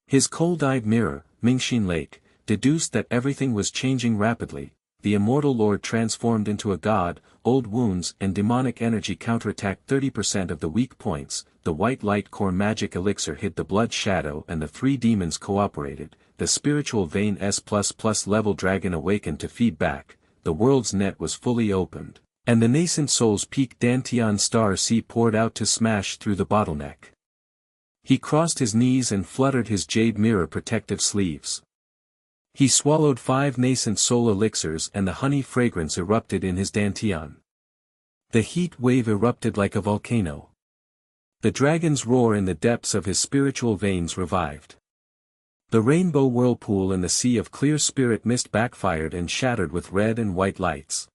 His cold-eyed mirror, Mingxin Lake, deduced that everything was changing rapidly. The immortal lord transformed into a god, old wounds and demonic energy counterattacked 30% of the weak points, the white light core magic elixir hid the blood shadow and the 3 demons cooperated, the spiritual vein S++ level dragon awakened to feed back, the world's net was fully opened, and the nascent soul's peak Dantian star sea poured out to smash through the bottleneck. He crossed his knees and fluttered his jade mirror protective sleeves. He swallowed 5 nascent soul elixirs and the honey fragrance erupted in his dantian. The heat wave erupted like a volcano. The dragon's roar in the depths of his spiritual veins revived. The rainbow whirlpool in the sea of clear spirit mist backfired and shattered with red and white lights.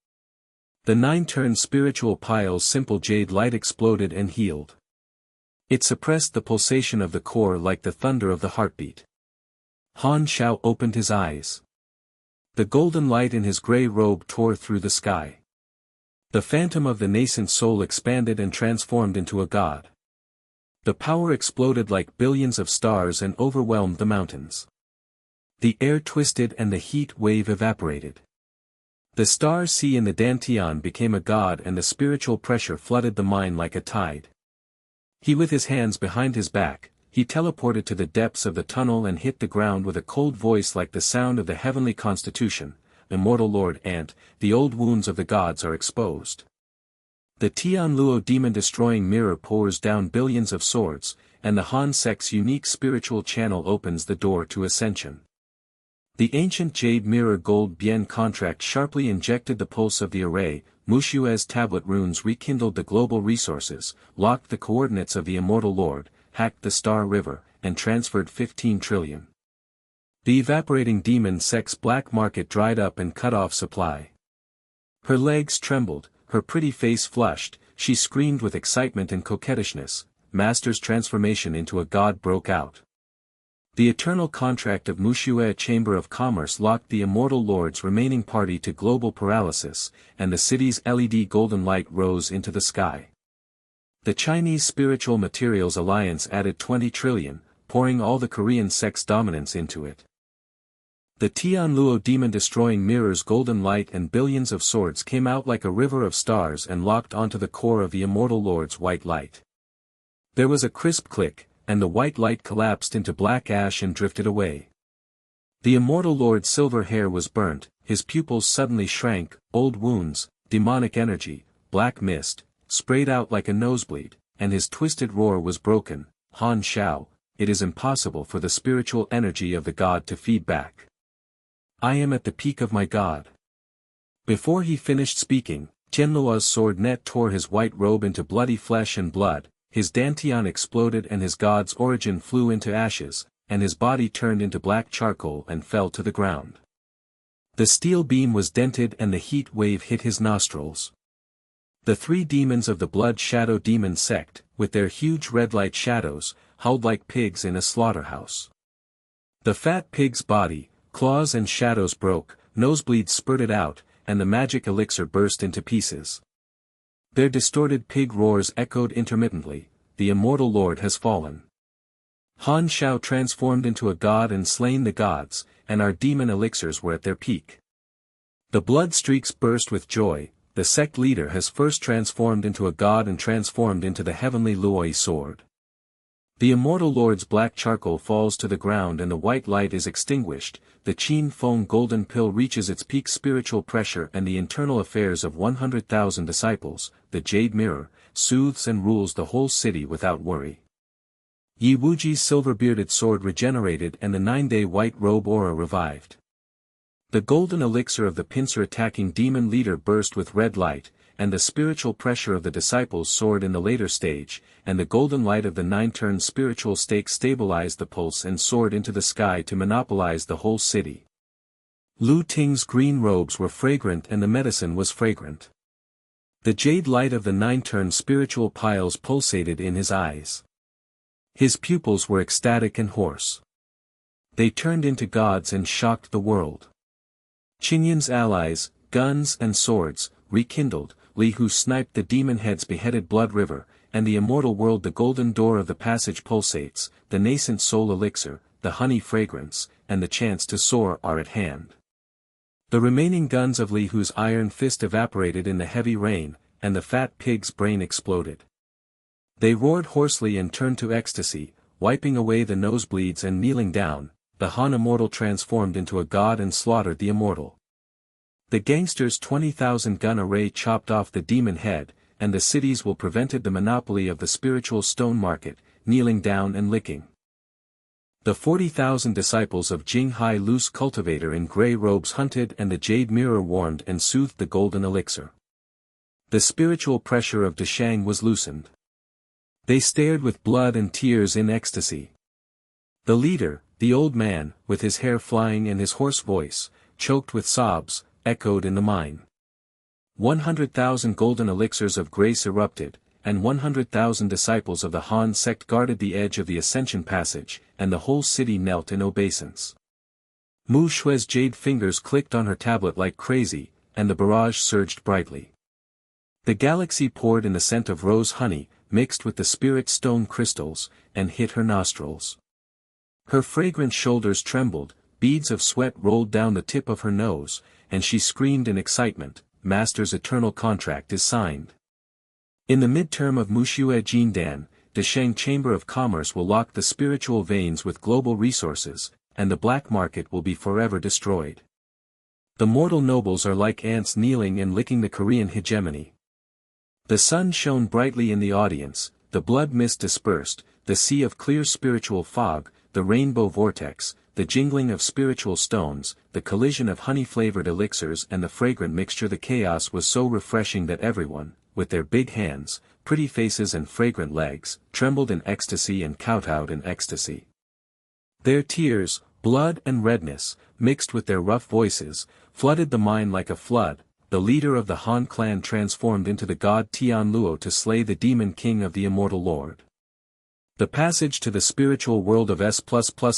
The 9-turn spiritual pile's simple jade light exploded and healed. It suppressed the pulsation of the core like the thunder of the heartbeat. Han Xiao opened his eyes. The golden light in his grey robe tore through the sky. The phantom of the nascent soul expanded and transformed into a god. The power exploded like billions of stars and overwhelmed the mountains. The air twisted and the heat wave evaporated. The star sea in the Dantian became a god and the spiritual pressure flooded the mind like a tide. He with his hands behind his back, he teleported to the depths of the tunnel and hit the ground with a cold voice like the sound of the heavenly constitution, immortal lord Ant, the old wounds of the gods are exposed. The Tian Luo demon-destroying mirror pours down billions of swords, and the Han sect's unique spiritual channel opens the door to ascension. The ancient jade mirror gold bien contract sharply injected the pulse of the array, Mu Xue's tablet runes rekindled the global resources, locked the coordinates of the immortal lord, hacked the star river, and transferred 15 trillion. The evaporating demon sect's black market dried up and cut off supply. Her legs trembled, her pretty face flushed, she screamed with excitement and coquettishness. Master's transformation into a god broke out. The eternal contract of Mu Xue Chamber of Commerce locked the immortal lord's remaining party to global paralysis, and the city's LED golden light rose into the sky. The Chinese Spiritual Materials Alliance added 20 trillion, pouring all the Korean sect's dominance into it. The Tianluo demon-destroying mirror's golden light and billions of swords came out like a river of stars and locked onto the core of the immortal lord's white light. There was a crisp click, and the white light collapsed into black ash and drifted away. The immortal lord's silver hair was burnt, his pupils suddenly shrank, old wounds, demonic energy, black mist, sprayed out like a nosebleed, and his twisted roar was broken. Han Xiao, it is impossible for the spiritual energy of the god to feed back. I am at the peak of my god. Before he finished speaking, Tianluo's sword net tore his white robe into bloody flesh and blood, his dantian exploded and his god's origin flew into ashes, and his body turned into black charcoal and fell to the ground. The steel beam was dented and the heat wave hit his nostrils. The three demons of the Blood Shadow Demon sect, with their huge red light shadows, howled like pigs in a slaughterhouse. The fat pig's body, claws and shadows broke, nosebleeds spurted out, and the magic elixir burst into pieces. Their distorted pig roars echoed intermittently, the immortal lord has fallen. Han Xiao transformed into a god and slain the gods, and our demon elixirs were at their peak. The blood streaks burst with joy, the sect leader has first transformed into a god and transformed into the heavenly Luoi sword. The immortal lord's black charcoal falls to the ground and the white light is extinguished, the Qin Feng golden pill reaches its peak spiritual pressure and the internal affairs of 100,000 disciples, the jade mirror, soothes and rules the whole city without worry. Yi Wuji's silver-bearded sword regenerated and the 9-day white robe aura revived. The golden elixir of the pincer-attacking demon leader burst with red light, and the spiritual pressure of the disciples soared in the later stage, and the golden light of the 9-turn spiritual stake stabilized the pulse and soared into the sky to monopolize the whole city. Lu Ting's green robes were fragrant and the medicine was fragrant. The jade light of the 9-turn spiritual piles pulsated in his eyes. His pupils were ecstatic and hoarse. They turned into gods and shocked the world. Qinyan's allies, guns and swords, rekindled, Li Hu sniped the demon head's beheaded blood river, and the immortal world the golden door of the passage pulsates, the nascent soul elixir, the honey fragrance, and the chance to soar are at hand. The remaining guns of Li Hu's iron fist evaporated in the heavy rain, and the fat pig's brain exploded. They roared hoarsely and turned to ecstasy, wiping away the nosebleeds and kneeling down. The Han immortal transformed into a god and slaughtered the immortal. The gangsters' 20,000 gun array chopped off the demon head, and the cities will prevented the monopoly of the spiritual stone market, kneeling down and licking. The 40,000 disciples of Jing Hai Lu's cultivator in grey robes hunted and the jade mirror warmed and soothed the golden elixir. The spiritual pressure of Deshang was loosened. They stared with blood and tears in ecstasy. The leader, the old man, with his hair flying and his hoarse voice, choked with sobs, echoed in the mine. 100,000 golden elixirs of grace erupted, and 100,000 disciples of the Han sect guarded the edge of the ascension passage, and the whole city knelt in obeisance. Mu Xue's jade fingers clicked on her tablet like crazy, and the barrage surged brightly. The galaxy poured in the scent of rose honey, mixed with the spirit stone crystals, and hit her nostrils. Her fragrant shoulders trembled, beads of sweat rolled down the tip of her nose, and she screamed in excitement, Master's eternal contract is signed. In the midterm of Mu Xue Jindan, the Sheng Chamber of Commerce will lock the spiritual veins with global resources, and the black market will be forever destroyed. The mortal nobles are like ants kneeling and licking the Korean hegemony. The sun shone brightly in the audience, the blood mist dispersed, the sea of clear spiritual fog, the rainbow vortex, the jingling of spiritual stones, the collision of honey-flavored elixirs and the fragrant mixture. The chaos was so refreshing that everyone, with their big hands, pretty faces and fragrant legs, trembled in ecstasy and kowtowed in ecstasy. Their tears, blood and redness, mixed with their rough voices, flooded the mine like a flood, the leader of the Han clan transformed into the god Tian Luo to slay the demon king of the immortal lord. The passage to the spiritual world of S++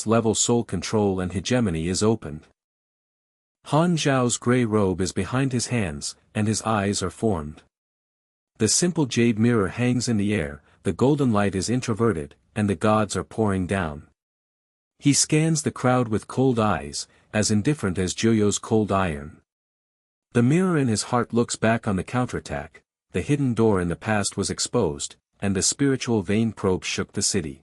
level soul control and hegemony is opened. Han Zhao's grey robe is behind his hands, and his eyes are formed. The simple jade mirror hangs in the air, the golden light is introverted, and the gods are pouring down. He scans the crowd with cold eyes, as indifferent as Joyo's cold iron. The mirror in his heart looks back on the counterattack, the hidden door in the past was exposed, and the spiritual vein probe shook the city.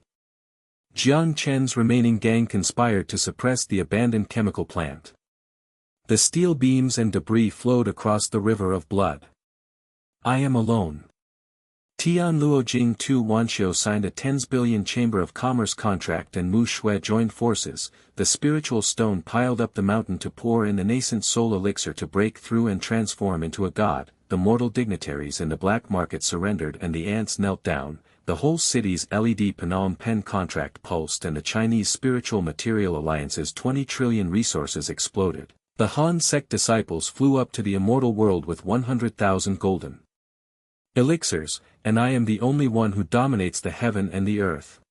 Jiang Chen's remaining gang conspired to suppress the abandoned chemical plant. The steel beams and debris flowed across the river of blood. I am alone. Tian Luo Jing Tu Wanxiu signed a 10 billion Chamber of Commerce contract and Mu Xue joined forces. The spiritual stone piled up the mountain to pour in the nascent soul elixir to break through and transform into a god. The mortal dignitaries in the black market surrendered and the ants knelt down. The whole city's LED Phnom Penh contract pulsed and the Chinese Spiritual Material Alliance's 20 trillion resources exploded. The Han sect disciples flew up to the immortal world with 100,000 golden elixirs, and I am the only one who dominates the heaven and the earth.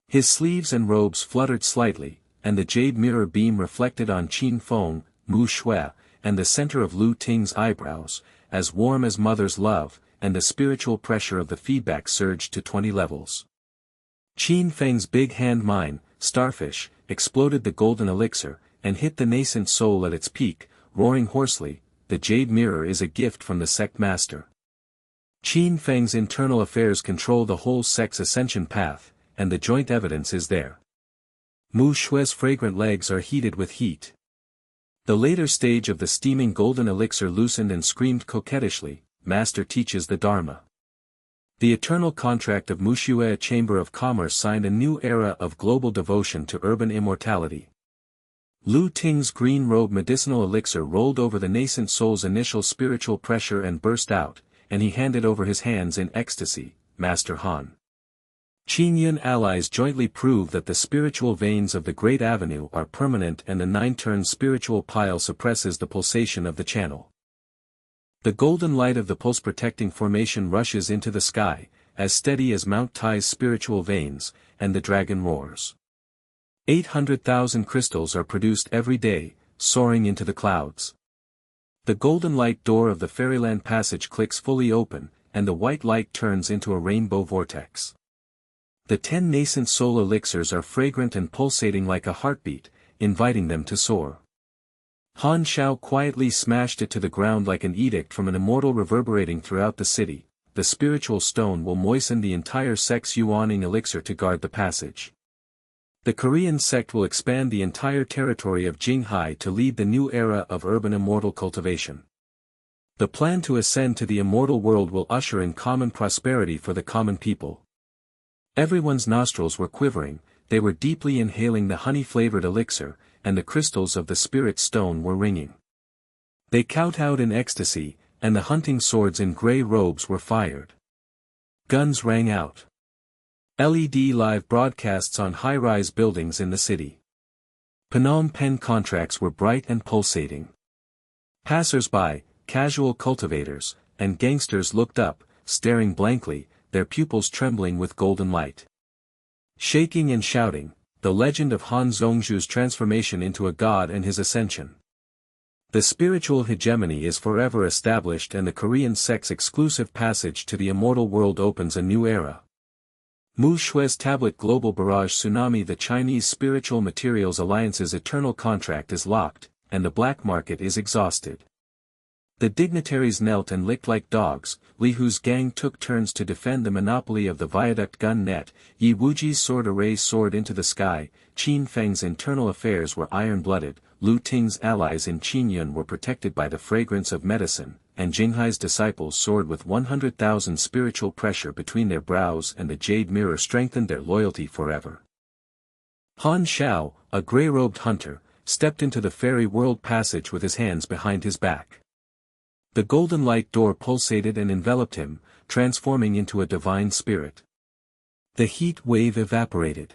His sleeves and robes fluttered slightly, and the jade mirror beam reflected on Qin Feng, Mu Xue, and the center of Lu Ting's eyebrows, as warm as mother's love, and the spiritual pressure of the feedback surged to 20 levels. Qin Feng's big hand mine, starfish, exploded the golden elixir, and hit the nascent soul at its peak, roaring hoarsely, the jade mirror is a gift from the sect master. Qin Feng's internal affairs control the whole sect's ascension path, and the joint evidence is there. Mu Xue's fragrant legs are heated with heat. The later stage of the steaming golden elixir loosened and screamed coquettishly, Master teaches the Dharma. The eternal contract of Mu Xue Chamber of Commerce signed a new era of global devotion to urban immortality. Lu Ting's green robe medicinal elixir rolled over the nascent soul's initial spiritual pressure and burst out, and he handed over his hands in ecstasy, Master Han. Qin Yun allies jointly prove that the spiritual veins of the Great Avenue are permanent and the 9-turn spiritual pile suppresses the pulsation of the channel. The golden light of the pulse-protecting formation rushes into the sky, as steady as Mount Tai's spiritual veins, and the dragon roars. 800,000 crystals are produced every day, soaring into the clouds. The golden light door of the fairyland passage clicks fully open, and the white light turns into a rainbow vortex. The 10 nascent soul elixirs are fragrant and pulsating like a heartbeat, inviting them to soar. Han Xiao quietly smashed it to the ground like an edict from an immortal reverberating throughout the city. The spiritual stone will moisten the entire sect's yuaning elixir to guard the passage. The Korean sect will expand the entire territory of Jinghai to lead the new era of urban immortal cultivation. The plan to ascend to the immortal world will usher in common prosperity for the common people. Everyone's nostrils were quivering, they were deeply inhaling the honey-flavored elixir, and the crystals of the spirit stone were ringing. They kowtowed in ecstasy, and the hunting swords in grey robes were fired. Guns rang out. LED live broadcasts on high-rise buildings in the city. Phnom Penh contracts were bright and pulsating. Passers-by, casual cultivators, and gangsters looked up, staring blankly, their pupils trembling with golden light. Shaking and shouting, the legend of Han Zhongzhu's transformation into a god and his ascension. The spiritual hegemony is forever established and the Korean sect's exclusive passage to the immortal world opens a new era. Mu Xue's tablet global barrage tsunami. The Chinese Spiritual Materials Alliance's eternal contract is locked, and the black market is exhausted. The dignitaries knelt and licked like dogs. Li Hu's gang took turns to defend the monopoly of the viaduct gun net. Yi Wuji's sword array soared into the sky. Qin Feng's internal affairs were iron-blooded. Lu Ting's allies in Qinyun were protected by the fragrance of medicine, and Jinghai's disciples soared with 100,000 spiritual pressure between their brows, and the jade mirror strengthened their loyalty forever. Han Xiao, a grey-robed hunter, stepped into the fairy world passage with his hands behind his back. The golden light door pulsated and enveloped him, transforming into a divine spirit. The heat wave evaporated.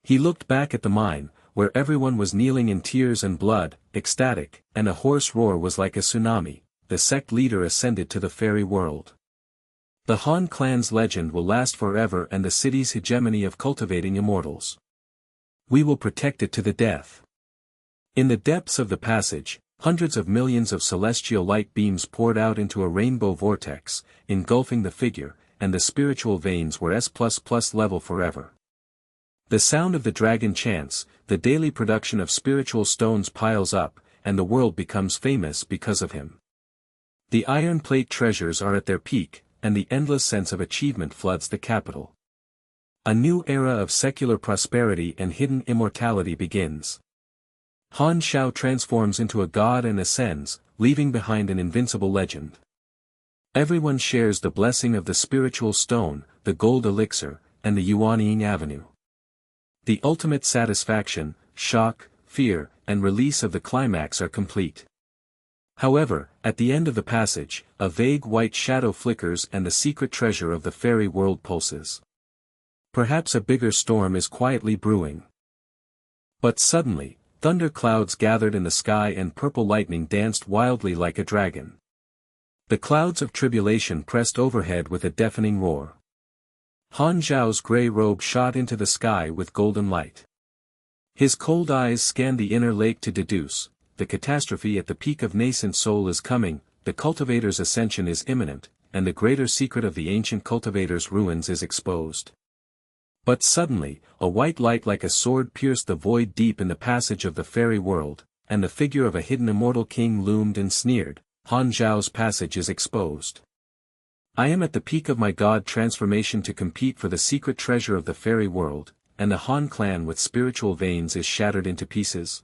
He looked back at the mine, where everyone was kneeling in tears and blood, ecstatic, and a hoarse roar was like a tsunami. the sect leader ascended to the fairy world. The Han clan's legend will last forever and the city's hegemony of cultivating immortals. We will protect it to the death. In the depths of the passage, hundreds of millions of celestial light beams poured out into a rainbow vortex, engulfing the figure, and the spiritual veins were S++ level forever. The sound of the dragon chants, the daily production of spiritual stones piles up, and the world becomes famous because of him. The iron plate treasures are at their peak, and the endless sense of achievement floods the capital. A new era of secular prosperity and hidden immortality begins. Han Xiao transforms into a god and ascends, leaving behind an invincible legend. Everyone shares the blessing of the spiritual stone, the gold elixir, and the Yuanying Avenue. The ultimate satisfaction, shock, fear, and release of the climax are complete. However, at the end of the passage, a vague white shadow flickers and the secret treasure of the fairy world pulses. Perhaps a bigger storm is quietly brewing. But suddenly, thunder clouds gathered in the sky and purple lightning danced wildly like a dragon. The clouds of tribulation pressed overhead with a deafening roar. Han Zhao's grey robe shot into the sky with golden light. His cold eyes scanned the inner lake to deduce, the catastrophe at the peak of nascent soul is coming, the cultivator's ascension is imminent, and the greater secret of the ancient cultivator's ruins is exposed. But suddenly, a white light like a sword pierced the void deep in the passage of the fairy world, and the figure of a hidden immortal king loomed and sneered. Han Zhao's passage is exposed. I am at the peak of my god transformation to compete for the secret treasure of the fairy world, and the Han clan with spiritual veins is shattered into pieces.